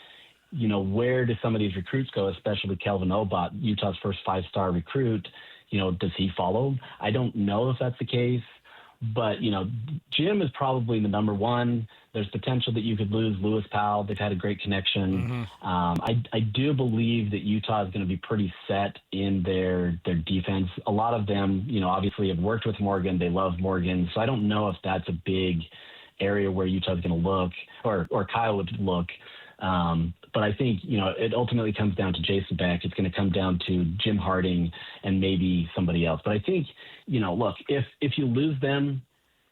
where do some of these recruits go, especially Kelvin Obot, Utah's first 5-star recruit? Does he follow? I don't know if that's the case, but, Jim is probably the number one. There's potential that you could lose Lewis Powell. They've had a great connection. Mm-hmm. I do believe that Utah is going to be pretty set in their defense. A lot of them, obviously have worked with Morgan. They love Morgan. So I don't know if that's a big area where Utah is going to look or Kyle would look. But I think, it ultimately comes down to Jason Beck. It's going to come down to Jim Harding and maybe somebody else. But I think, look, if you lose them,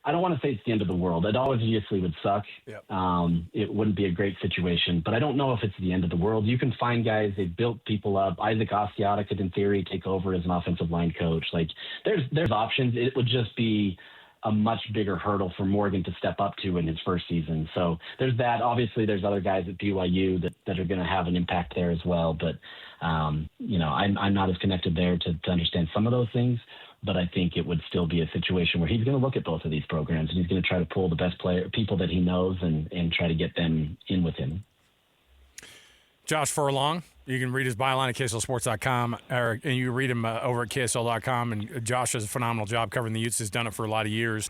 I don't want to say it's the end of the world. It obviously would suck. Yep. It wouldn't be a great situation, but I don't know if it's the end of the world. You can find guys, they've built people up. Isaac Asiata could, in theory, take over as an offensive line coach. There's options. It would just be a much bigger hurdle for Morgan to step up to in his first season. So there's that. Obviously, there's other guys at BYU that are going to have an impact there as well. But, I'm not as connected there to understand some of those things. But I think it would still be a situation where he's going to look at both of these programs and he's going to try to pull the best people that he knows and try to get them in with him. Josh Furlong, you can read his byline at KSLSports.com, and you can read him over at KSL.com. And Josh does a phenomenal job covering the Utes. Has done it for a lot of years.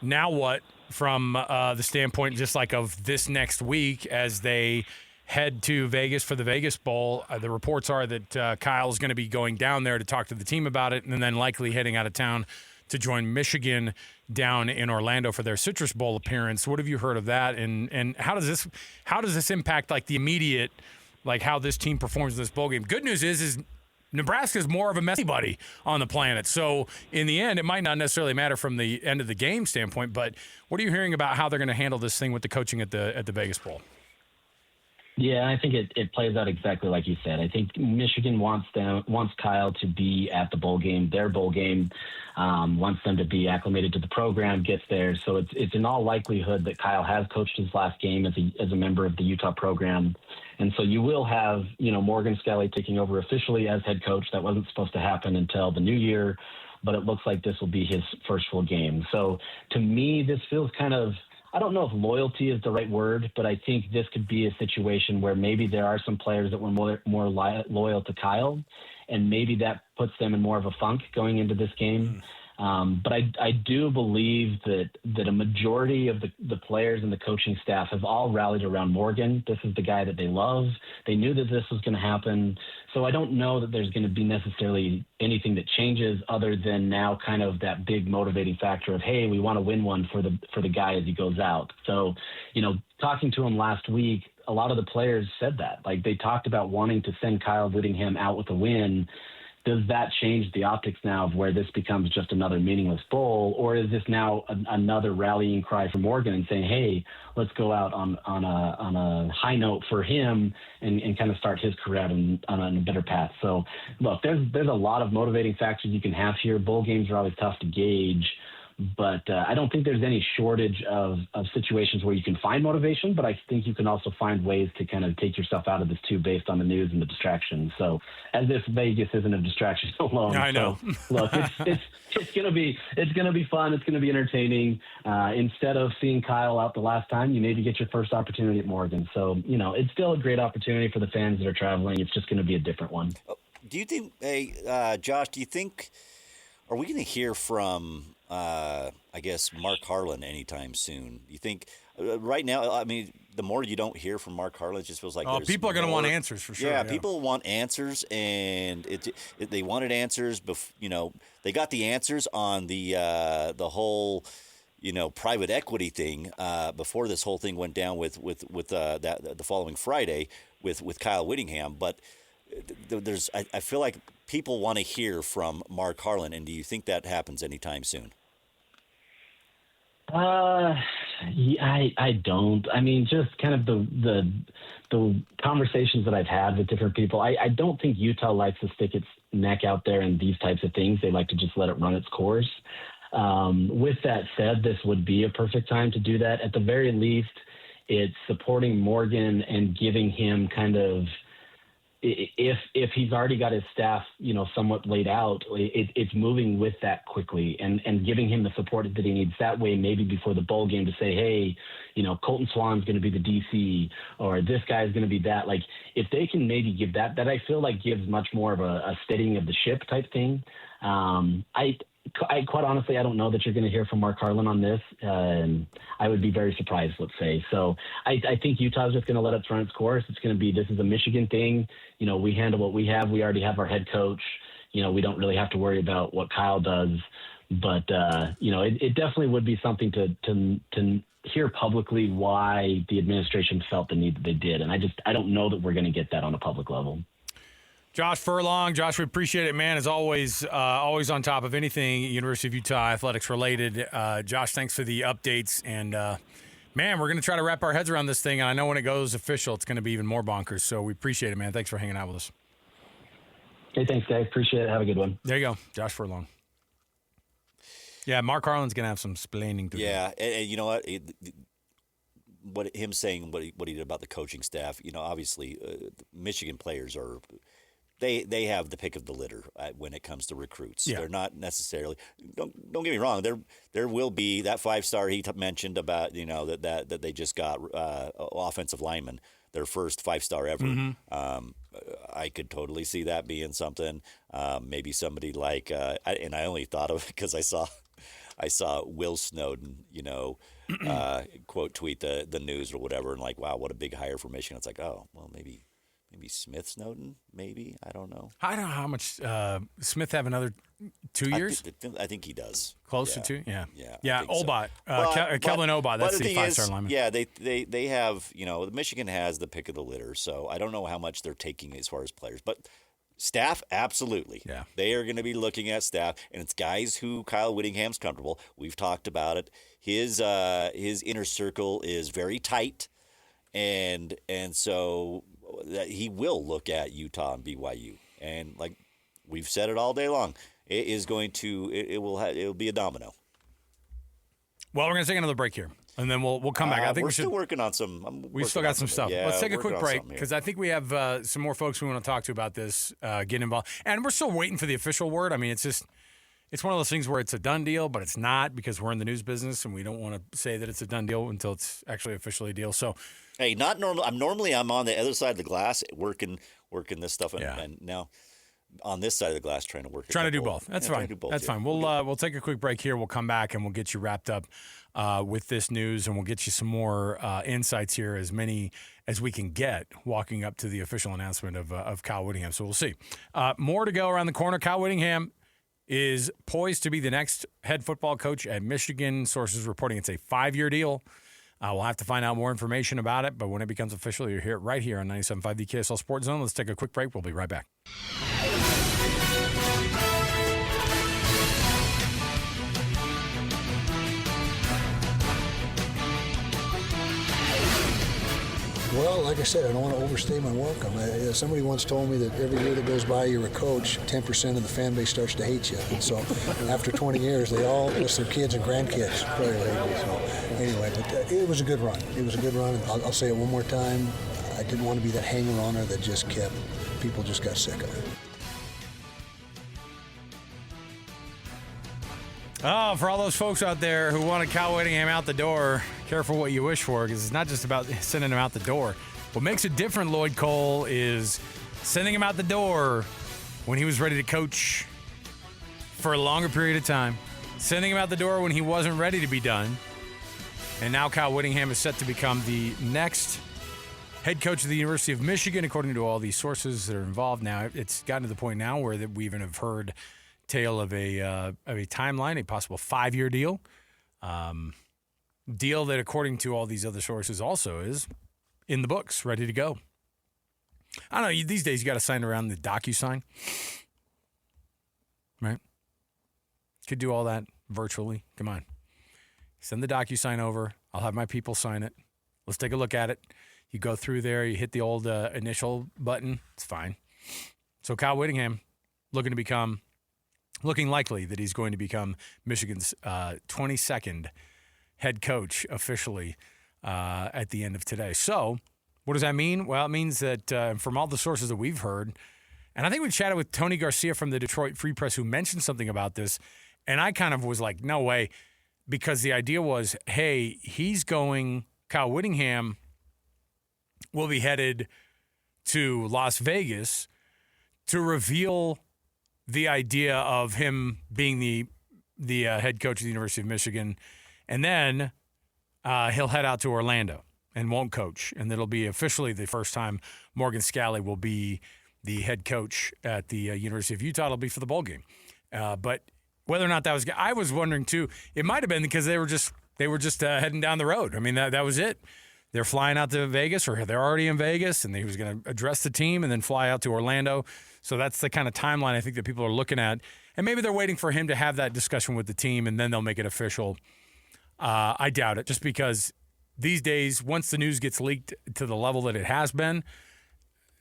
Now what, from the standpoint just like of this next week as they head to Vegas for the Vegas Bowl? The reports are that Kyle is going to be going down there to talk to the team about it and then likely heading out of town to join Michigan down in Orlando for their Citrus Bowl appearance. What have you heard of that? And how does this impact like the immediate, like how this team performs in this bowl game? Good news is Nebraska is more of a messy buddy on the planet. So in the end, it might not necessarily matter from the end of the game standpoint, but what are you hearing about how they're going to handle this thing with the coaching at the Vegas Bowl? Yeah, I think it plays out exactly like you said. I think Michigan wants Kyle to be at the bowl game, their bowl game, wants them to be acclimated to the program, gets there. So it's in all likelihood that Kyle has coached his last game as a member of the Utah program. And so you will have, Morgan Skelly taking over officially as head coach. That wasn't supposed to happen until the new year, but it looks like this will be his first full game. So to me, this feels kind of, I don't know if loyalty is the right word, but I think this could be a situation where maybe there are some players that were more loyal to Kyle, and maybe that puts them in more of a funk going into this game. But I do believe that a majority of the players and the coaching staff have all rallied around Morgan. This is the guy that they love. They knew that this was going to happen. So I don't know that there's going to be necessarily anything that changes other than now kind of that big motivating factor of, hey, we want to win one for the guy as he goes out. So, talking to him last week, a lot of the players said that. Like, they talked about wanting to send Kyle Whittingham out with a win. does that change the optics now of where this becomes just another meaningless bowl, or is this now another rallying cry for Morgan and saying, hey, let's go out on a high note for him and kind of start his career out on a better path. So, look, there's a lot of motivating factors you can have here. Bowl games are always tough to gauge. But I don't think there's any shortage of situations where you can find motivation, but I think you can also find ways to kind of take yourself out of this too based on the news and the distractions. So as if Vegas isn't a distraction alone. I know. So, look, it's gonna be fun. It's gonna be entertaining. Instead of seeing Kyle out the last time, you maybe get your first opportunity at Morgan. So, it's still a great opportunity for the fans that are traveling. It's just gonna be a different one. Do you think, Josh, are we going to hear from, I guess, Mark Harlan anytime soon? You think right now, I mean, the more you don't hear from Mark Harlan, it just feels like people are going to want answers for sure. Yeah, people want answers, and they wanted answers. They got the answers on the whole, private equity thing before this whole thing went down with the following Friday with Kyle Whittingham, but. I feel like people want to hear from Mark Harlan, and do you think that happens anytime soon? I don't. I mean, just kind of the conversations that I've had with different people. I don't think Utah likes to stick its neck out there in these types of things. They like to just let it run its course. With that said, this would be a perfect time to do that. At the very least, it's supporting Morgan and giving him kind of. If he's already got his staff, somewhat laid out, it's moving with that quickly and giving him the support that he needs. That way, maybe before the bowl game to say, hey, Colton Swan's going to be the DC or this guy's going to be that. Like, if they can maybe give that I feel like gives much more of a steadying of the ship type thing. I quite honestly, I don't know that you're going to hear from Mark Harlan on this. I would be very surprised, let's say. So I think Utah's just going to let it run its course. It's going to be, this is a Michigan thing. We handle what we have. We already have our head coach. We don't really have to worry about what Kyle does. But, it definitely would be something to hear publicly why the administration felt the need that they did. And I don't know that we're going to get that on a public level. Josh Furlong. Josh, we appreciate it, man. As always, always on top of anything University of Utah athletics related. Josh, thanks for the updates. And, man, we're going to try to wrap our heads around this thing. And I know when it goes official, it's going to be even more bonkers. So we appreciate it, man. Thanks for hanging out with us. Hey, thanks, guys. Appreciate it. Have a good one. There you go. Josh Furlong. Yeah, Mark Harlan's going to have some splaining to do. Yeah, and you know what? Him saying what he did about the coaching staff, obviously Michigan players are – They have the pick of the litter when it comes to recruits. Yeah. They're not necessarily. Don't get me wrong. There will be that 5-star he mentioned about that they just got offensive lineman, their first 5-star ever. Mm-hmm. I could totally see that being something. Maybe somebody like and I only thought of it because I saw Will Snowden quote tweet the news or whatever, and like, wow, what a big hire for Michigan. It's like, oh well, maybe Smith Snowden, maybe. I don't know. I don't know how much Smith have another 2 years. I think he does. Close to 2. Yeah. Obot, so. Kelvin Obot. That's the 5-star lineman. Yeah, they have. Michigan has the pick of the litter. So I don't know how much they're taking as far as players, but staff, absolutely. Yeah, they are going to be looking at staff, and it's guys who Kyle Whittingham's comfortable. We've talked about it. His inner circle is very tight, and so. That he will look at Utah and BYU, and like we've said it all day long, it'll be a domino. Well, we're going to take another break here, and then we'll come back. I think we're still working on some. We've still got some stuff. Yeah, let's take a quick break because I think we have some more folks we want to talk to about this. Get involved, and we're still waiting for the official word. I mean, it's one of those things where it's a done deal, but it's not because we're in the news business and we don't want to say that it's a done deal until it's actually officially a deal. So. Hey, not normal. I'm on the other side of the glass working this stuff, and now on this side of the glass trying to work. Trying to do both. That's fine. That's fine. We'll take a quick break here. We'll come back and we'll get you wrapped up with this news, and we'll get you some more insights here, as many as we can get, walking up to the official announcement of Kyle Whittingham. So we'll see. More to go around the corner. Kyle Whittingham is poised to be the next head football coach at Michigan. Sources reporting it's a 5-year deal. We'll have to find out more information about it, but when it becomes official, you'll hear it right here on 97.5 the KSL Sports Zone. Let's take a quick break. We'll be right back. Well, like I said, I don't want to overstay my welcome. Somebody once told me that every year that goes by you're a coach, 10% of the fan base starts to hate you. And so after 20 years, they all, plus their kids and grandkids, probably hate me. So anyway, but it was a good run. It was a good run. And I'll say it one more time. I didn't want to be that hanger-oner that just kept, people just got sick of it. Oh, for all those folks out there who wanted Kyle Whittingham out the door, careful what you wish for, because it's not just about sending him out the door. What makes it different, Lloyd Cole, is sending him out the door when he was ready to coach for a longer period of time, sending him out the door when he wasn't ready to be done, and now Kyle Whittingham is set to become the next head coach of the University of Michigan, according to all these sources that are involved now. It's gotten to the point now where that we even have heard tale of a timeline, a possible 5-year deal. Deal that, according to all these other sources, also is in the books, ready to go. I don't know. These days, you got to sign around the DocuSign, right? Could do all that virtually. Come on. Send the DocuSign over. I'll have my people sign it. Let's take a look at it. You go through there. You hit the old initial button. It's fine. So Kyle Whittingham looking likely that he's going to become Michigan's 22nd head coach officially at the end of today. So what does that mean? Well, it means that from all the sources that we've heard, and I think we chatted with Tony Garcia from the Detroit Free Press who mentioned something about this, and I kind of was like, no way, because the idea was, hey, Kyle Whittingham will be headed to Las Vegas to reveal the idea of him being the head coach of the University of Michigan, and then he'll head out to Orlando and won't coach, and it'll be officially the first time Morgan Scalley will be the head coach at the University of Utah. It'll be for the bowl game, but whether or not that was, I was wondering too. It might have been because they were just heading down the road. I mean, that was it. They're flying out to Vegas, or they're already in Vegas, and he was going to address the team and then fly out to Orlando. So that's the kind of timeline I think that people are looking at. And maybe they're waiting for him to have that discussion with the team, and then they'll make it official. I doubt it, just because these days, once the news gets leaked to the level that it has been,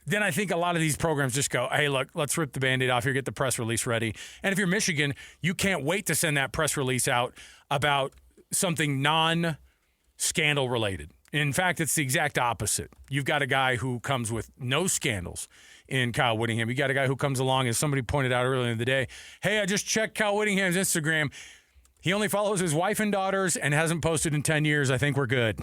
then I think a lot of these programs just go, hey, look, let's rip the Band-Aid off here, get the press release ready. And if you're Michigan, you can't wait to send that press release out about something non-scandal related. In fact, it's the exact opposite. You've got a guy who comes with no scandals in Kyle Whittingham. You got a guy who comes along, as somebody pointed out earlier in the day, hey, I just checked Kyle Whittingham's Instagram. He only follows his wife and daughters and hasn't posted in 10 years. I think we're good.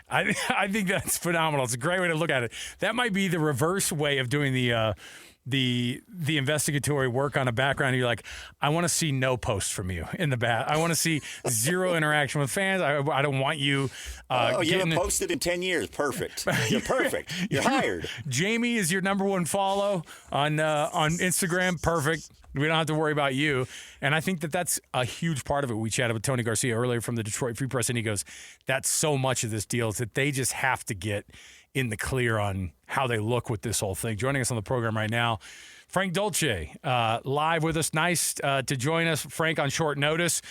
I think that's phenomenal. It's a great way to look at it. That might be the reverse way of doing the investigatory work on a background. You're like, I want to see no posts from you in the back. I want to see zero interaction with fans. I don't want you. You haven't posted in 10 years. Perfect. You're perfect. You're hired. Jamie is your number one follow on Instagram. Perfect. We don't have to worry about you. And I think that that's a huge part of it. We chatted with Tony Garcia earlier from the Detroit Free Press, and he goes, that's so much of this deal is that they just have to get in the clear on how they look with this whole thing. Joining us on the program right now, Frank Dolce, live with us. Nice to join us, Frank, on short notice.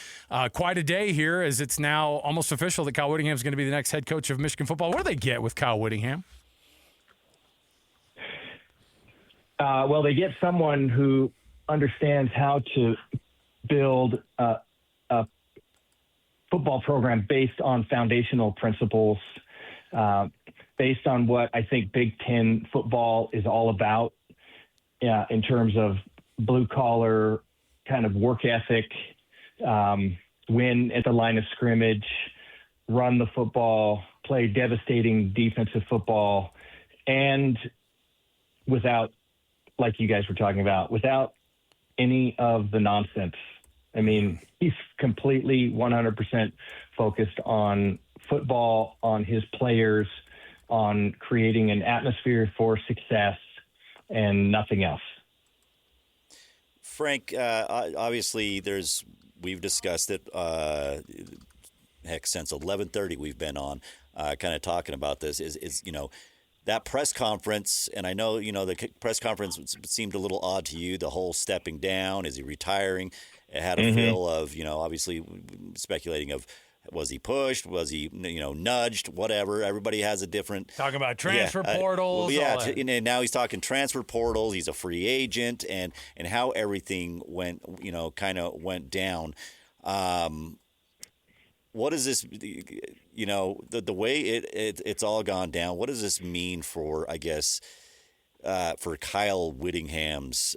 Quite a day here, as it's now almost official that Kyle Whittingham is going to be the next head coach of Michigan football. What do they get with Kyle Whittingham? Well, they get someone who understands how to build a football program based on foundational principles, based on what I think Big Ten football is all about, in terms of blue-collar kind of work ethic, win at the line of scrimmage, run the football, play devastating defensive football, and without, like you guys were talking about, without any of the nonsense. I mean, he's completely 100% focused on football, on his players, on creating an atmosphere for success, and nothing else. Frank, obviously we've discussed it, since 11:30 we've been on kind of talking about this is that press conference, and I know, the press conference seemed a little odd to you, the whole stepping down, is he retiring? It had a feel of, obviously speculating of Was he pushed? Was he, nudged? Whatever. Everybody has a different. Talking about transfer portals. And now he's talking transfer portals. He's a free agent, and how everything went, kind of went down. What is this? The way it's all gone down. What does this mean for, I guess, for Kyle Whittingham's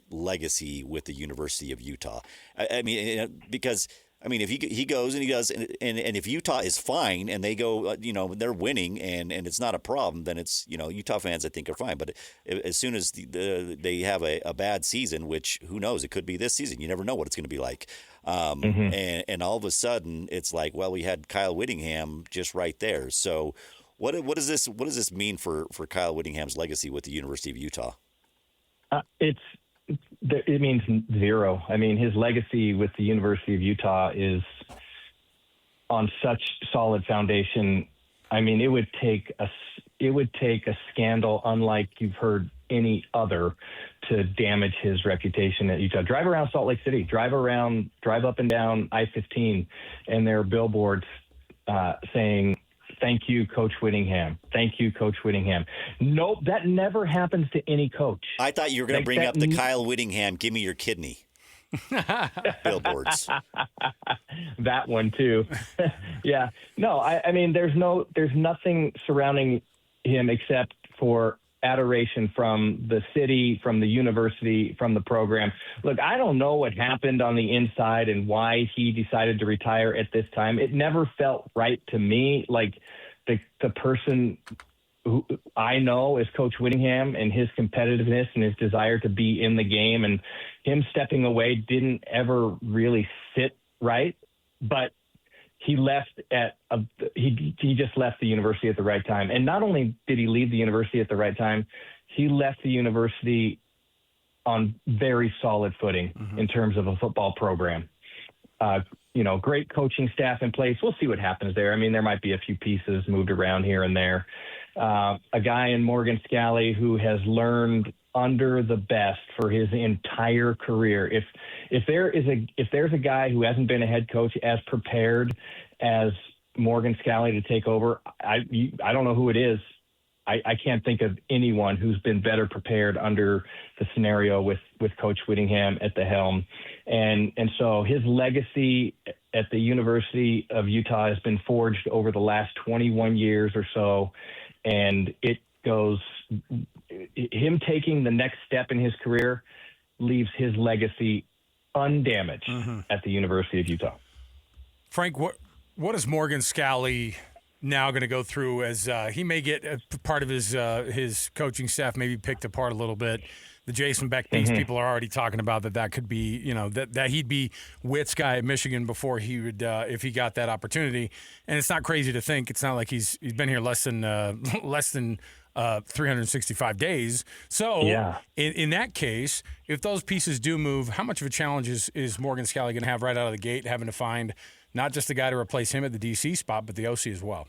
legacy with the University of Utah? I mean, because. I mean, if he goes and he does, and if Utah is fine and they go, they're winning and it's not a problem, then it's, Utah fans, I think, are fine. But as soon as they have a bad season, which who knows, it could be this season. You never know what it's going to be like. And all of a sudden it's like, well, we had Kyle Whittingham just right there. So what does this mean for Kyle Whittingham's legacy with the University of Utah? It means zero. I mean, his legacy with the University of Utah is on such solid foundation. I mean, it would take a scandal unlike you've heard any other to damage his reputation at Utah. Drive around Salt Lake City, drive up and down I-15, and there are billboards saying, "Thank you, Coach Whittingham. Thank you, Coach Whittingham." Nope, that never happens to any coach. I thought you were going to bring up the Kyle Whittingham, "Give me your kidney." Billboards. That one too. Yeah. No, I mean, there's nothing surrounding him except for adoration from the city, from the university, from the program. Look, I don't know what happened on the inside and why he decided to retire at this time. It never felt right to me. Like the person who I know is Coach Whittingham and his competitiveness and his desire to be in the game, and him stepping away didn't ever really sit right. But he just left the university at the right time. And not only did he leave the university at the right time, he left the university on very solid footing in terms of a football program. Great coaching staff in place. We'll see what happens there. I mean, there might be a few pieces moved around here and there. A guy in Morgan Scally who has learned under the best for his entire career. If there's a guy who hasn't been a head coach as prepared as Morgan Scally to take over, I don't know who it is. I can't think of anyone who's been better prepared under the scenario with Coach Whittingham at the helm. And so his legacy at the University of Utah has been forged over the last 21 years or so. And it goes, him taking the next step in his career leaves his legacy undamaged at the University of Utah. Frank, what is Morgan Scally now going to go through as he may get a part of his coaching staff maybe picked apart a little bit? The Jason Beck piece, people are already talking about that could be, that he'd be Witt's guy at Michigan before he would, if he got that opportunity. And it's not crazy to think. It's not like he's been here less than 365 days. So in that case, if those pieces do move, how much of a challenge is Morgan Scally going to have right out of the gate, having to find not just the guy to replace him at the DC spot, but the OC as well?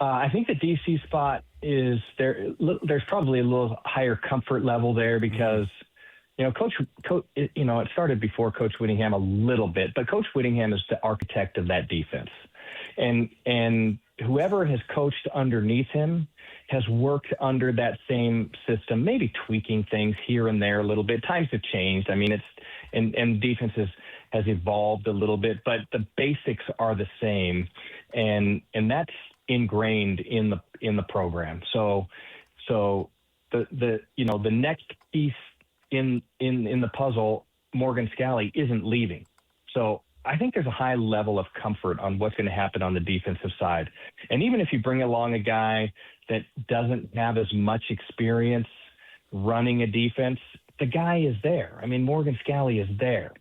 I think the DC spot is there. There's probably a little higher comfort level there because, Coach, it started before Coach Whittingham a little bit, but Coach Whittingham is the architect of that defense, and whoever has coached underneath him has worked under that same system, maybe tweaking things here and there a little bit. Times have changed. I mean, and defense has evolved a little bit, but the basics are the same, and that's ingrained in the program. So the next piece in the puzzle, Morgan Scally isn't leaving. So I think there's a high level of comfort on what's going to happen on the defensive side. And even if you bring along a guy that doesn't have as much experience running a defense, the guy is there. I mean, Morgan Scally is there.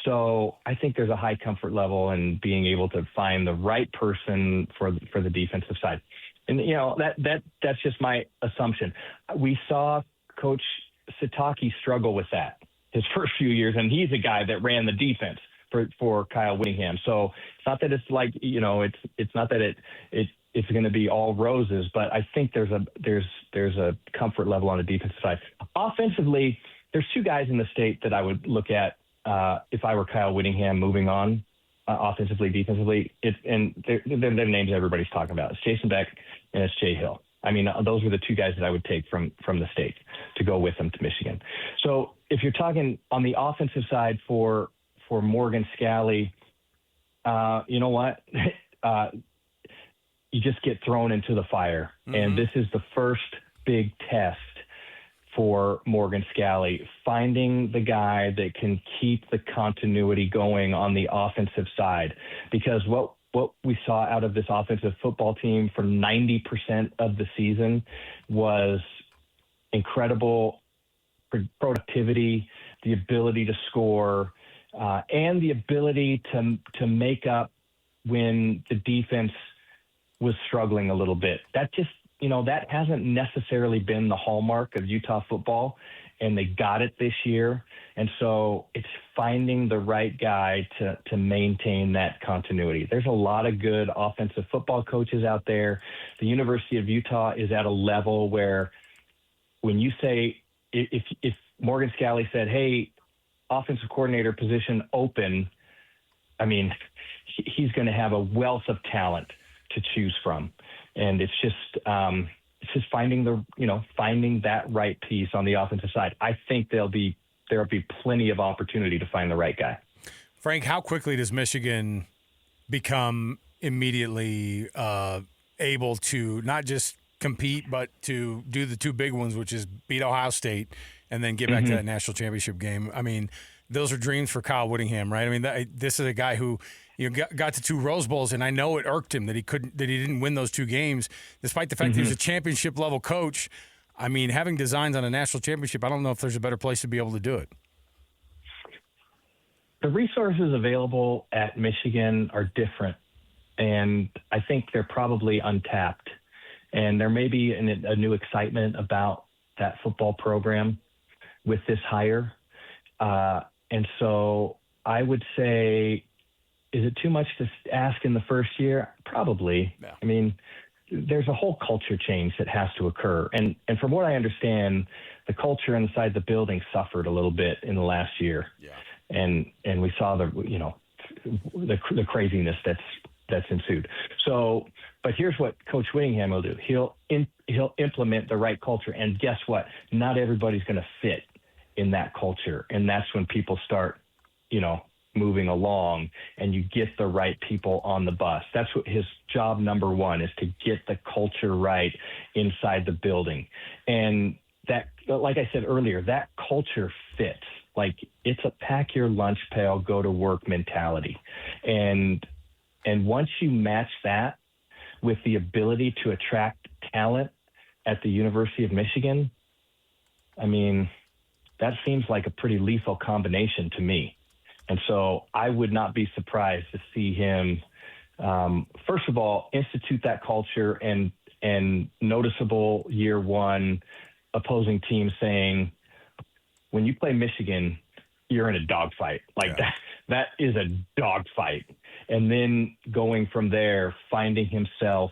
So I think there's a high comfort level in being able to find the right person for the defensive side. And, that's just my assumption. We saw Coach Sitake struggle with that his first few years, and he's a guy that ran the defense for Kyle Whittingham. So it's not that it's like, it's not that it's going to be all roses, but I think there's a comfort level on the defensive side. Offensively, there's two guys in the state that I would look at if I were Kyle Whittingham moving on. offensively, defensively. And they're names everybody's talking about. It's Jason Beck and it's Jay Hill. I mean, those are the two guys that I would take from the state to go with them to Michigan. So if you're talking on the offensive side for Morgan Scally, you know what? You just get thrown into the fire. Mm-hmm. And this is the first big test for Morgan Scally, finding the guy that can keep the continuity going on the offensive side. Because what we saw out of this offensive football team for 90% of the season was incredible productivity, the ability to score, and the ability to make up when the defense was struggling a little bit. That just, that hasn't necessarily been the hallmark of Utah football, and they got it this year. And so it's finding the right guy to maintain that continuity. There's a lot of good offensive football coaches out there. The University of Utah is at a level where when you say, if Morgan Scally said, hey, offensive coordinator position open, I mean, he's going to have a wealth of talent to choose from. And it's just finding that right piece on the offensive side. I think there'll be plenty of opportunity to find the right guy. Frank, how quickly does Michigan become immediately able to not just compete, but to do the two big ones, which is beat Ohio State and then get back to that national championship game? I mean, those are dreams for Kyle Whittingham, right? I mean, this is a guy who got to two Rose Bowls, and I know it irked him that he didn't win those two games, despite the fact that he was a championship level coach. I mean, having designs on a national championship, I don't know if there's a better place to be able to do it. The resources available at Michigan are different, and I think they're probably untapped. And there may be a new excitement about that football program with this hire. And so I would say, is it too much to ask in the first year? Probably. Yeah. I mean, there's a whole culture change that has to occur. And from what I understand, the culture inside the building suffered a little bit in the last year. Yeah. And we saw the craziness that's ensued. So, but here's what Coach Whittingham will do. He'll implement the right culture. And guess what? Not everybody's going to fit in that culture. And that's when people start, moving along, and you get the right people on the bus. That's what his job number one is, to get the culture right inside the building. And that, like I said earlier, that culture fits. Like, it's a pack your lunch pail, go to work mentality. And once you match that with the ability to attract talent at the University of Michigan, I mean, that seems like a pretty lethal combination to me. And so I would not be surprised to see him, first of all, institute that culture and noticeable year one opposing teams saying, when you play Michigan, you're in a dogfight. Like that is a dogfight. And then going from there, finding himself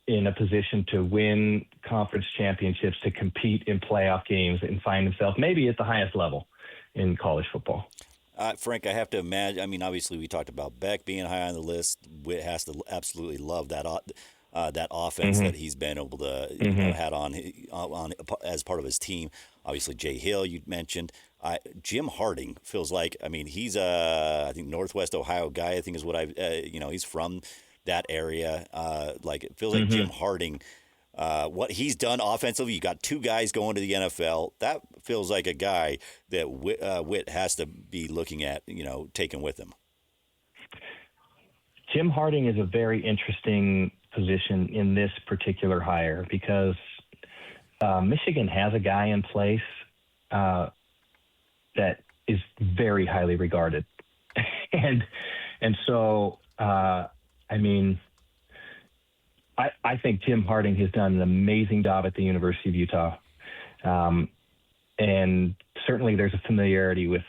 in a position to win conference championships, to compete in playoff games, and find himself maybe at the highest level in college football. Frank, I have to imagine. I mean, obviously, we talked about Beck being high on the list. Witt has to absolutely love that offense that he's been able to had on as part of his team. Obviously, Jay Hill, you mentioned. Jim Harding feels like. I mean, he's I think Northwest Ohio guy. I think is what he's from that area. Like, it feels like Jim Harding. What he's done offensively, you got two guys going to the NFL. That feels like a guy that Witt has to be looking at, taking with him. Jim Harding is a very interesting position in this particular hire, because Michigan has a guy in place that is very highly regarded. and so, I mean, I think Jim Harding has done an amazing job at the University of Utah. And certainly there's a familiarity with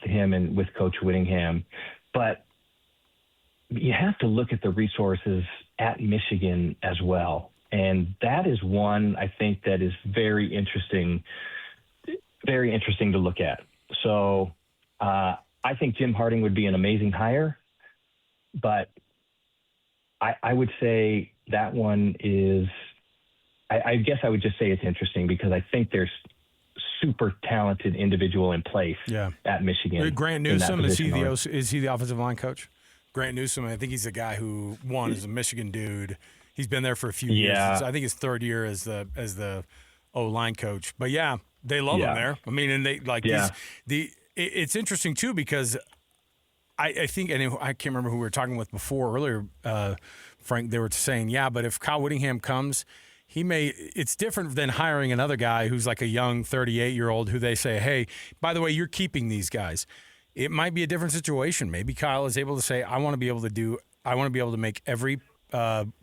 him and with Coach Whittingham. But you have to look at the resources at Michigan as well. And that is one, I think, that is very interesting to look at. So I think Jim Harding would be an amazing hire. but I would say that one is. I guess I would just say it's interesting because I think there's super talented individual in place at Michigan. Grant Newsome, is he the offensive line coach? Grant Newsome, I think he's the guy who won as a Michigan dude. He's been there for a few years. I think his third year as the O-line coach. But yeah, they love him there. I mean, and they like it's interesting too because I think, and I can't remember who we were talking with earlier, Frank. They were saying, but if Kyle Whittingham comes, it's different than hiring another guy who's like a young 38-year-old who they say, hey, by the way, you're keeping these guys. It might be a different situation. Maybe Kyle is able to say, I want to be able to make every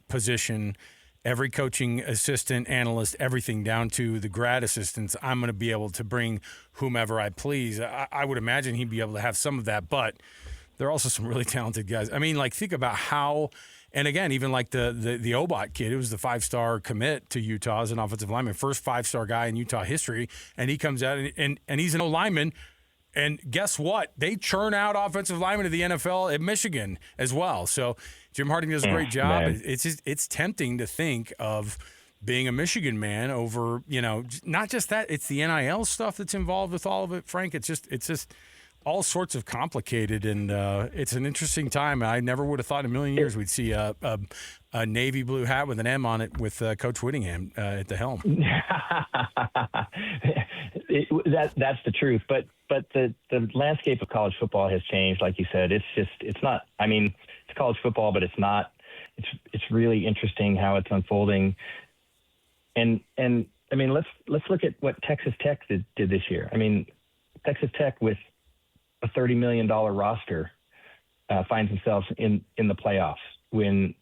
position, every coaching assistant, analyst, everything down to the grad assistants. I'm going to be able to bring whomever I please. I would imagine he'd be able to have some of that, but there are also some really talented guys. I mean, like, think about how. And again, even like the Obot kid, who was the 5-star commit to Utah as an offensive lineman, first 5-star guy in Utah history, and he comes out and he's an O-lineman. And guess what? They churn out offensive linemen to the NFL at Michigan as well. So Jim Harding does a great job. Man. It's tempting to think of being a Michigan man over, not just that, it's the NIL stuff that's involved with all of it, Frank. It's just all sorts of complicated, and it's an interesting time. I never would have thought in a million years we'd see a navy blue hat with an M on it with Coach Whittingham at the helm. That's the truth. But the landscape of college football has changed, like you said. It's not. I mean, it's college football, but it's not. It's really interesting how it's unfolding. And I mean, let's look at what Texas Tech did this year. I mean, Texas Tech with a $30 million roster finds themselves in the playoffs when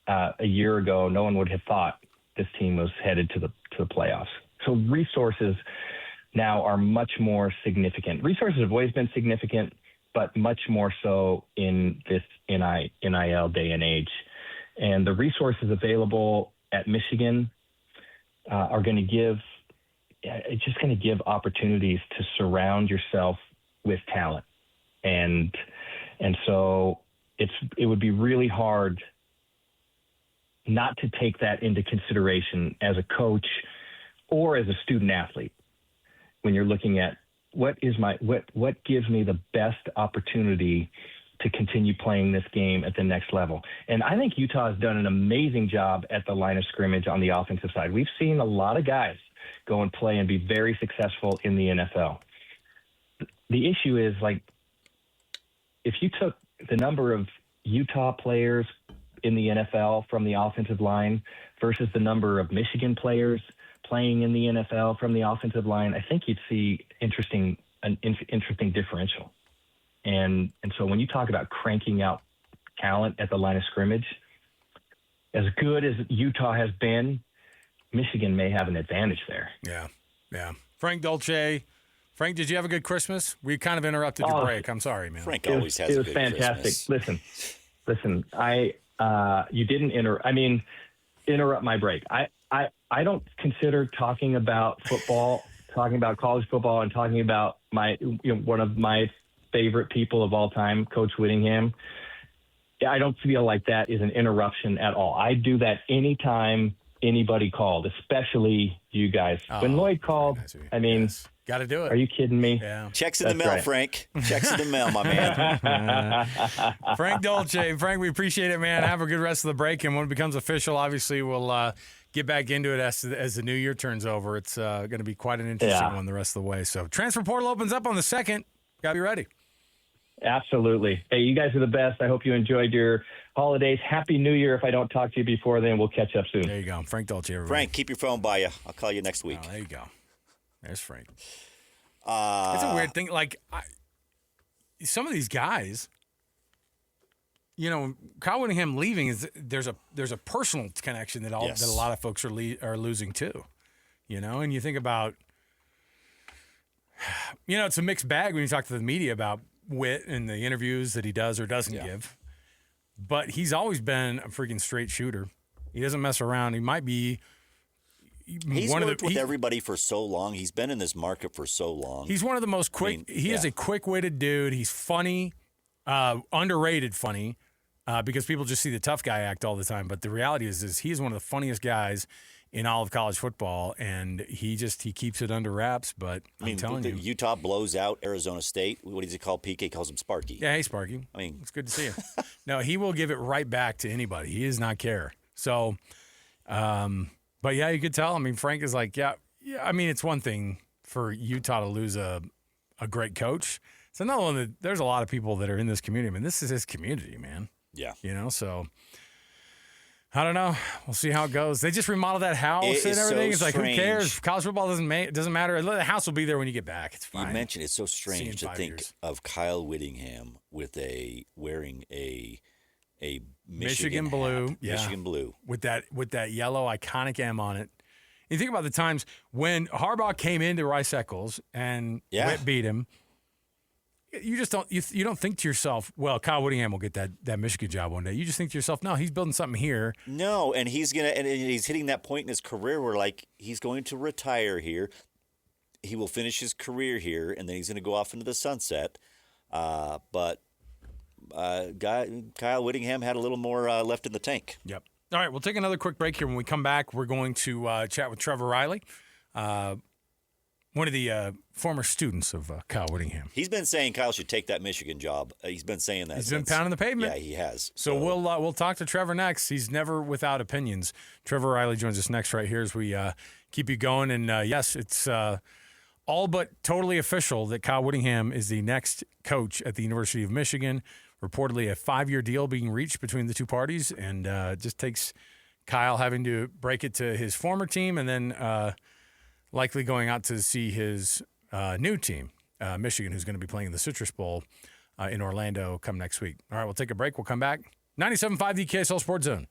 a year ago no one would have thought this team was headed to the playoffs. So resources now are much more significant. Resources have always been significant, but much more so in this NIL day and age. And the resources available at Michigan are going to give opportunities to surround yourself with talent. And so it would be really hard not to take that into consideration as a coach or as a student athlete when you're looking at what gives me the best opportunity to continue playing this game at the next level. And I think Utah has done an amazing job at the line of scrimmage on the offensive side. We've seen a lot of guys go and play and be very successful in the NFL. The issue is, like, if you took the number of Utah players in the NFL from the offensive line versus the number of Michigan players playing in the NFL from the offensive line, I think you'd see an interesting differential. And so when you talk about cranking out talent at the line of scrimmage, as good as Utah has been, Michigan may have an advantage there. Yeah. Frank Dolce. Frank, did you have a good Christmas? We kind of interrupted your break. I'm sorry, man. Frank always has a good fantastic. Christmas. Listen. You didn't interrupt my break. I don't consider talking about football, talking about college football, and talking about one of my favorite people of all time, Coach Whittingham. I don't feel like that is an interruption at all. I do that anytime anybody called, especially you guys. When Lloyd called, I mean. Yes. Got to do it. Are you kidding me? Yeah. Checks in the mail, right. Frank. Checks in the mail, my man. Frank Dolce. Frank, we appreciate it, man. Have a good rest of the break. And when it becomes official, obviously, we'll get back into it as the new year turns over. It's going to be quite an interesting one the rest of the way. So transfer portal opens up on the 2nd. Got to be ready. Absolutely. Hey, you guys are the best. I hope you enjoyed your holidays. Happy New Year. If I don't talk to you before then, we'll catch up soon. There you go. Frank Dolce, everybody. Frank, keep your phone by you. I'll call you next week. Oh, there you go. There's Frank. It's a weird thing. Like, some of these guys, Kyle Whittingham leaving there's a personal connection that a lot of folks are losing too. And you think about, it's a mixed bag when you talk to the media about Whit and the interviews that he does or doesn't give. But he's always been a freaking straight shooter. He doesn't mess around. He might be. He's worked with everybody for so long. He's been in this market for so long. He's one of the most quick. He is a quick-witted dude. He's funny, underrated funny, because people just see the tough guy act all the time. But the reality is he's one of the funniest guys in all of college football, and he keeps it under wraps. But I'm telling you, Utah blows out Arizona State. What does he call PK? He calls him Sparky. Yeah, hey Sparky. I mean, it's good to see you. No, he will give it right back to anybody. He does not care. So, but yeah, you could tell. I mean, Frank is like, yeah. I mean, it's one thing for Utah to lose a great coach. It's another one that there's a lot of people that are in this community. I mean, this is his community, man. Yeah. So I don't know. We'll see how it goes. They just remodeled that house and everything. So it's like, strange. who cares? College football doesn't matter. The house will be there when you get back. It's fine. You mentioned it's so strange to think of Kyle Whittingham wearing a Michigan blue, hat. Michigan blue with that yellow iconic M on it. You think about the times when Harbaugh came into Rice Eccles and Whit beat him. You just don't think to yourself, well, Kyle Whittingham will get that Michigan job one day. You just think to yourself, no, he's building something here. No, and he's hitting that point in his career where like he's going to retire here. He will finish his career here, and then he's going to go off into the sunset. But Kyle Whittingham had a little more left in the tank. Yep. All right, we'll take another quick break here. When we come back, we're going to chat with Trevor Riley, one of the former students of Kyle Whittingham. He's been saying Kyle should take that Michigan job. He's been saying that. He's been pounding the pavement. Yeah, he has. So we'll talk to Trevor next. He's never without opinions. Trevor Riley joins us next right here as we keep you going. And yes, it's all but totally official that Kyle Whittingham is the next coach at the University of Michigan. Reportedly a 5-year deal being reached between the two parties, and it just takes Kyle having to break it to his former team and then likely going out to see his new team, Michigan, who's going to be playing in the Citrus Bowl in Orlando come next week. All right, we'll take a break. We'll come back. 97.5, the KSL Sports Zone.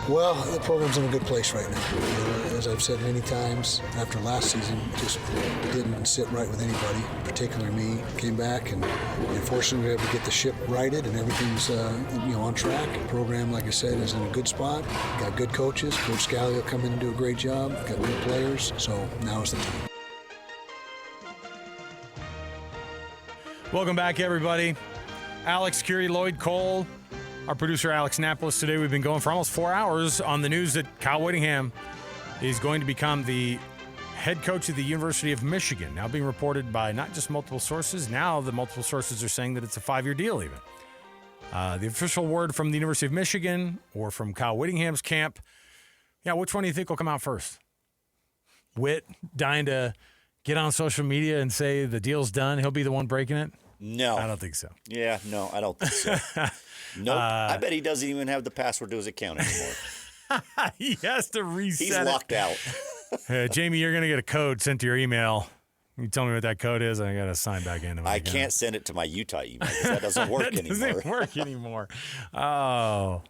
Well, the program's in a good place right now. As I've said many times, after last season, just didn't sit right with anybody, particularly me. Came back and unfortunately we were able to get the ship righted and everything's on track. The program, like I said, is in a good spot. Got good coaches. Coach Scally will come in and do a great job. Got good players. So now is the time. Welcome back, everybody. Alex, Kirry, Lloyd, Cole. Our producer, Alex Napolis. Today we've been going for almost 4 hours on the news that Kyle Whittingham is going to become the head coach of the University of Michigan. Now being reported by not just multiple sources. Now the multiple sources are saying that it's a 5-year deal even. The official word from the University of Michigan or from Kyle Whittingham's camp. Yeah, which one do you think will come out first? Whit dying to get on social media and say the deal's done. He'll be the one breaking it? No. I don't think so. Yeah, no, I don't think so. Nope. I bet he doesn't even have the password to his account anymore. He has to reset. He's locked out. Jamie, you're going to get a code sent to your email. You tell me what that code is. I got to sign back into my account. Can't send it to my Utah email because that doesn't work that anymore. Doesn't work anymore. Oh,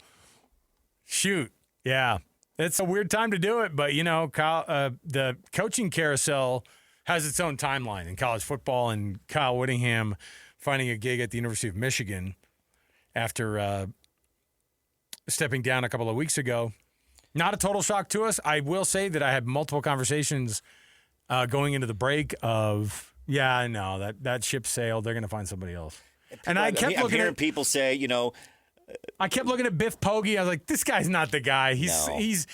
shoot. Yeah. It's a weird time to do it, but, the coaching carousel has its own timeline in college football, and Kyle Whittingham finding a gig at the University of Michigan after stepping down a couple of weeks ago. Not a total shock to us. I will say that I had multiple conversations going into the break of, that ship sailed. They're going to find somebody else. And I kept looking at people say, I kept looking at Biff Poggi. I was like, this guy's not the guy. He's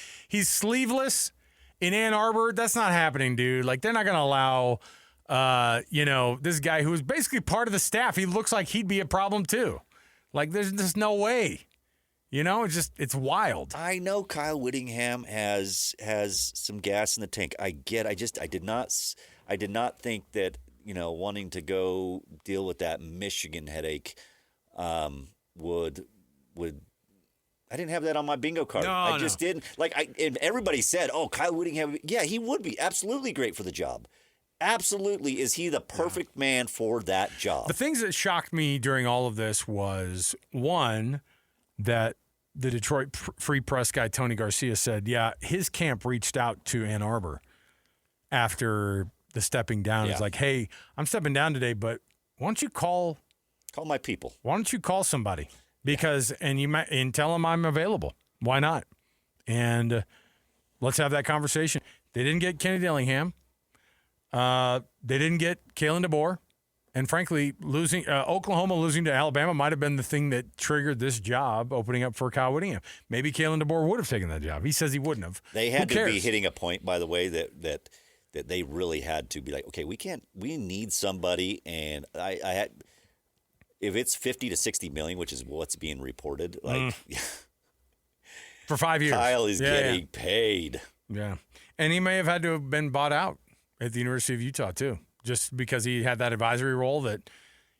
sleeveless in Ann Arbor. That's not happening, dude. Like, they're not going to allow, this guy who is basically part of the staff. He looks like he'd be a problem too. Like, there's just no way. It's wild. I know Kyle Whittingham has some gas in the tank. I did not think that, wanting to go deal with that Michigan headache would I didn't have that on my bingo card. I just didn't. And everybody said, "Oh, Kyle Whittingham, yeah, he would be absolutely great for the job." Absolutely, is he the perfect man for that job? The things that shocked me during all of this was, one, that the Detroit Free Press guy, Tony Garcia, said, yeah, his camp reached out to Ann Arbor after the stepping down. Yeah. It's like, hey, I'm stepping down today, but why don't you call my people? Why don't you call somebody? Because and tell them I'm available. Why not? And let's have that conversation. They didn't get Kenny Dillingham. They didn't get Kalen DeBoer. And frankly, Oklahoma losing to Alabama might have been the thing that triggered this job opening up for Kyle Whittingham. Maybe Kalen DeBoer would have taken that job. He says he wouldn't have. They had to be hitting a point, by the way, that they really had to be like, okay, we need somebody, and I had, if it's 50 to 60 million, which is what's being reported, like for 5 years, Kyle is getting paid. Yeah, and he may have had to have been bought out at the University of Utah too, just because he had that advisory role. That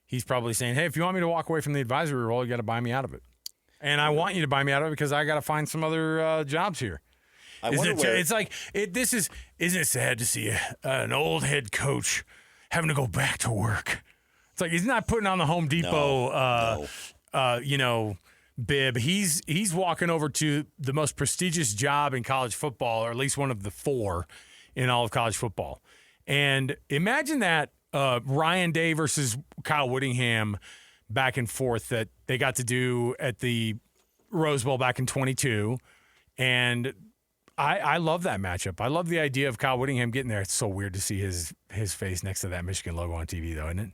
he's probably saying, hey, if you want me to walk away from the advisory role, you got to buy me out of it, and I want you to buy me out of it because I got to find some other jobs here. It's like isn't it sad to see an old head coach having to go back to work? It's like he's not putting on the Home Depot, bib. He's walking over to the most prestigious job in college football, or at least one of the 4 in all of college football. And imagine that Ryan Day versus Kyle Whittingham back and forth that they got to do at the Rose Bowl back in 22, and I love that matchup. I love the idea of Kyle Whittingham getting there. It's so weird to see his face next to that Michigan logo on TV, though, isn't it?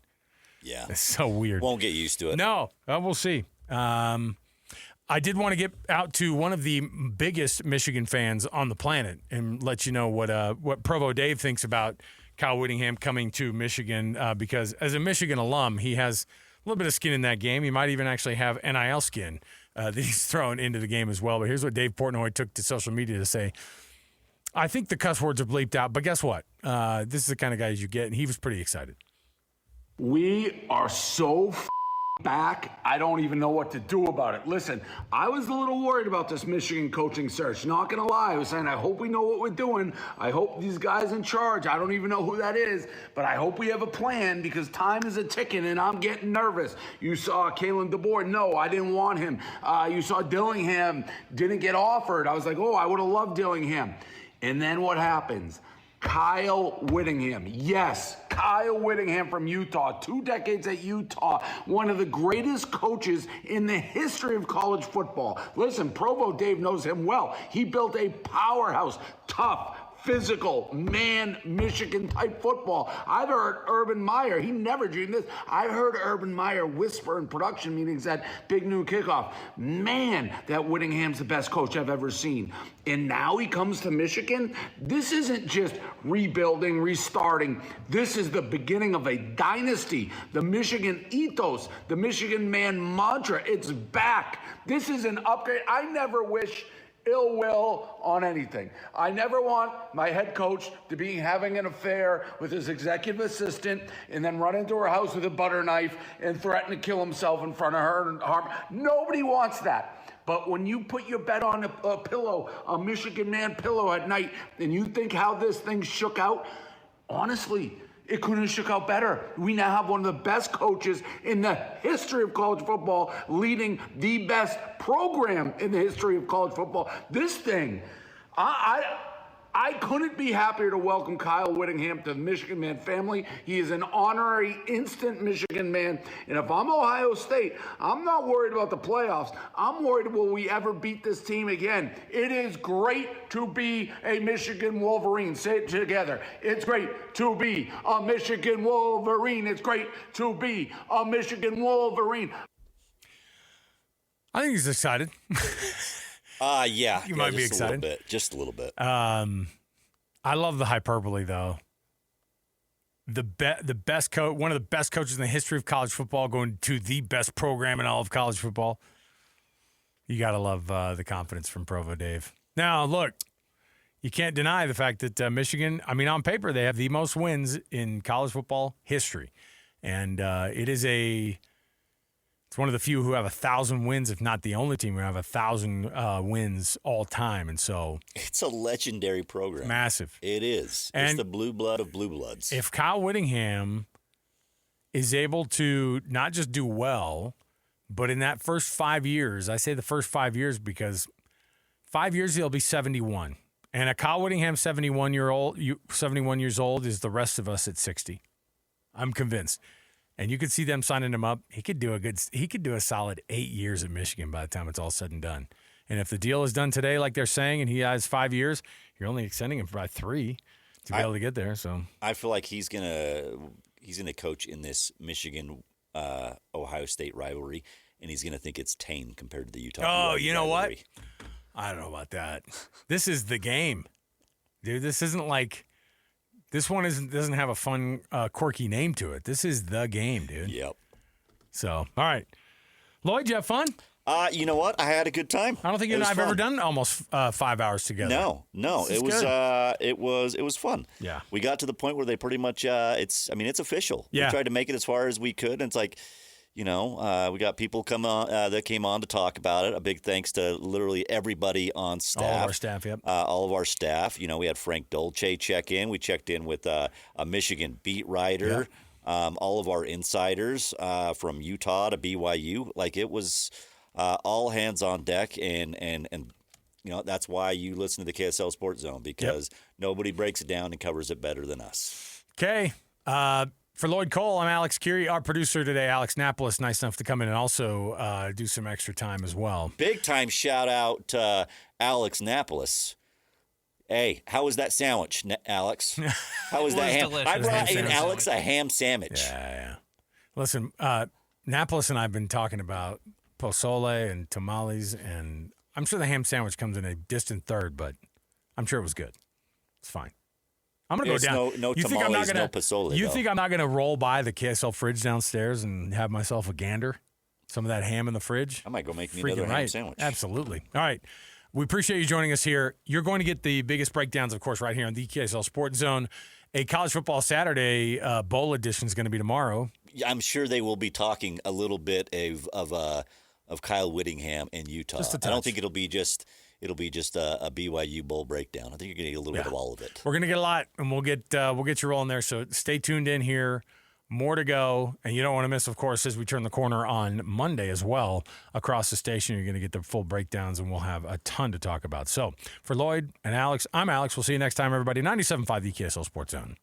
Yeah. It's so weird. Won't get used to it. No, we'll see. I did want to get out to one of the biggest Michigan fans on the planet and let you know what Provo Dave thinks about Kyle Whittingham coming to Michigan, because as a Michigan alum, he has a little bit of skin in that game. He might even actually have NIL skin that he's thrown into the game as well. But here's what Dave Portnoy took to social media to say. I think the cuss words are bleeped out, but guess what? This is the kind of guys you get, and he was pretty excited. We are so back, I don't even know what to do about it. Listen, I was a little worried about this Michigan coaching search. Not gonna lie, I was saying, I hope we know what we're doing. I hope these guys in charge, I don't even know who that is, but I hope we have a plan because time is a ticking and I'm getting nervous. You saw Kalen DeBoer. No, I didn't want him. You saw Dillingham didn't get offered. I was like, oh, I would have loved Dillingham. And then what happens? Kyle Whittingham. Yes, Kyle Whittingham from Utah. 2 decades at Utah. One of the greatest coaches in the history of college football. Listen, Provo Dave knows him well. He built a powerhouse, tough, physical, man, Michigan-type football. I've heard Urban Meyer, he never dreamed this. I heard Urban Meyer whisper in production meetings at Big Noon Kickoff, man, that Whittingham's the best coach I've ever seen. And now he comes to Michigan. This isn't just rebuilding, restarting. This is the beginning of a dynasty. The Michigan ethos, the Michigan man mantra, it's back. This is an upgrade. I never wish ill will on anything. I never want my head coach to be having an affair with his executive assistant and then run into her house with a butter knife and threaten to kill himself in front of her and harm. Nobody wants that. But when you put your bet on a pillow, a Michigan man pillow at night, and you think how this thing shook out, honestly, it couldn't have shook out better. We now have one of the best coaches in the history of college football leading the best program in the history of college football. This thing, I couldn't be happier to welcome Kyle Whittingham to the Michigan Man family. He is an honorary instant Michigan man. And if I'm Ohio State, I'm not worried about the playoffs. I'm worried, will we ever beat this team again? It is great to be a Michigan Wolverine. Say it together. It's great to be a Michigan Wolverine. It's great to be a Michigan Wolverine. I think he's excited. Yeah. You might be excited. Just a little bit. I love the hyperbole, though. The best coach, one of the best coaches in the history of college football, going to the best program in all of college football. You got to love the confidence from Provo Dave. Now, look, you can't deny the fact that Michigan, I mean, on paper, they have the most wins in college football history. And it's one of the few who have 1,000 wins, if not the only team who have 1,000 wins all time. And so it's a legendary program. Massive. It is. And it's the blue blood of blue bloods. If Kyle Whittingham is able to not just do well, But in that first 5 years, I say the first 5 years because 5 years he'll be 71. And a Kyle Whittingham 71 years old is the rest of us at 60. I'm convinced. And you could see them signing him up. He could do a solid 8 years at Michigan by the time it's all said and done. And if the deal is done today, like they're saying, and he has 5 years, you're only extending him by 3 to be able to get there. So I feel like he's gonna coach in this Michigan Ohio State rivalry, and he's gonna think it's tame compared to the Utah. Oh, you know rivalry. What? I don't know about that. This is the game, dude. This isn't like this one doesn't have a fun, quirky name to it. This is the game, dude. Yep. So, all right, Lloyd, you have fun? You know what? I had a good time. I don't think you and I have ever done almost 5 hours together. No, it was fun. Yeah, we got to the point where they pretty much it's official. Yeah, we tried to make it as far as we could, and it's like, we got people that came on to talk about it. A big thanks to literally everybody on staff. All of our staff, yep. All of our staff. We had Frank Dolce check in. We checked in with a Michigan beat writer. Yeah. All of our insiders from Utah to BYU. Like, it was all hands on deck, and that's why you listen to the KSL Sports Zone, because nobody breaks it down and covers it better than us. Okay. For Lloyd Cole, I'm Alex Kirry. Our producer today, Alex Napolis, nice enough to come in and also do some extra time as well. Big time shout out to Alex Napolis. Hey, how was that sandwich, Alex? How was that ham? I brought in Alex a ham sandwich. Yeah. Listen, Napolis and I have been talking about pozole and tamales, and I'm sure the ham sandwich comes in a distant third, but I'm sure it was good. It's fine. I'm going to go down. No tamales, no pozole. You think I'm not going to roll by the KSL fridge downstairs and have myself a gander? Some of that ham in the fridge? I might go make me another ham sandwich. Absolutely. All right. We appreciate you joining us here. You're going to get the biggest breakdowns, of course, right here on the KSL Sports Zone. A College Football Saturday Bowl edition is going to be tomorrow. I'm sure they will be talking a little bit of Kyle Whittingham in Utah. I don't think it'll be just a BYU bowl breakdown. I think you're going to get a little bit of all of it. We're going to get a lot, and we'll get you rolling there. So stay tuned in here. More to go, and you don't want to miss, of course, as we turn the corner on Monday as well. Across the station, you're going to get the full breakdowns, and we'll have a ton to talk about. So for Lloyd and Alex, I'm Alex. We'll see you next time, everybody. 97.5 the KSL Sports Zone.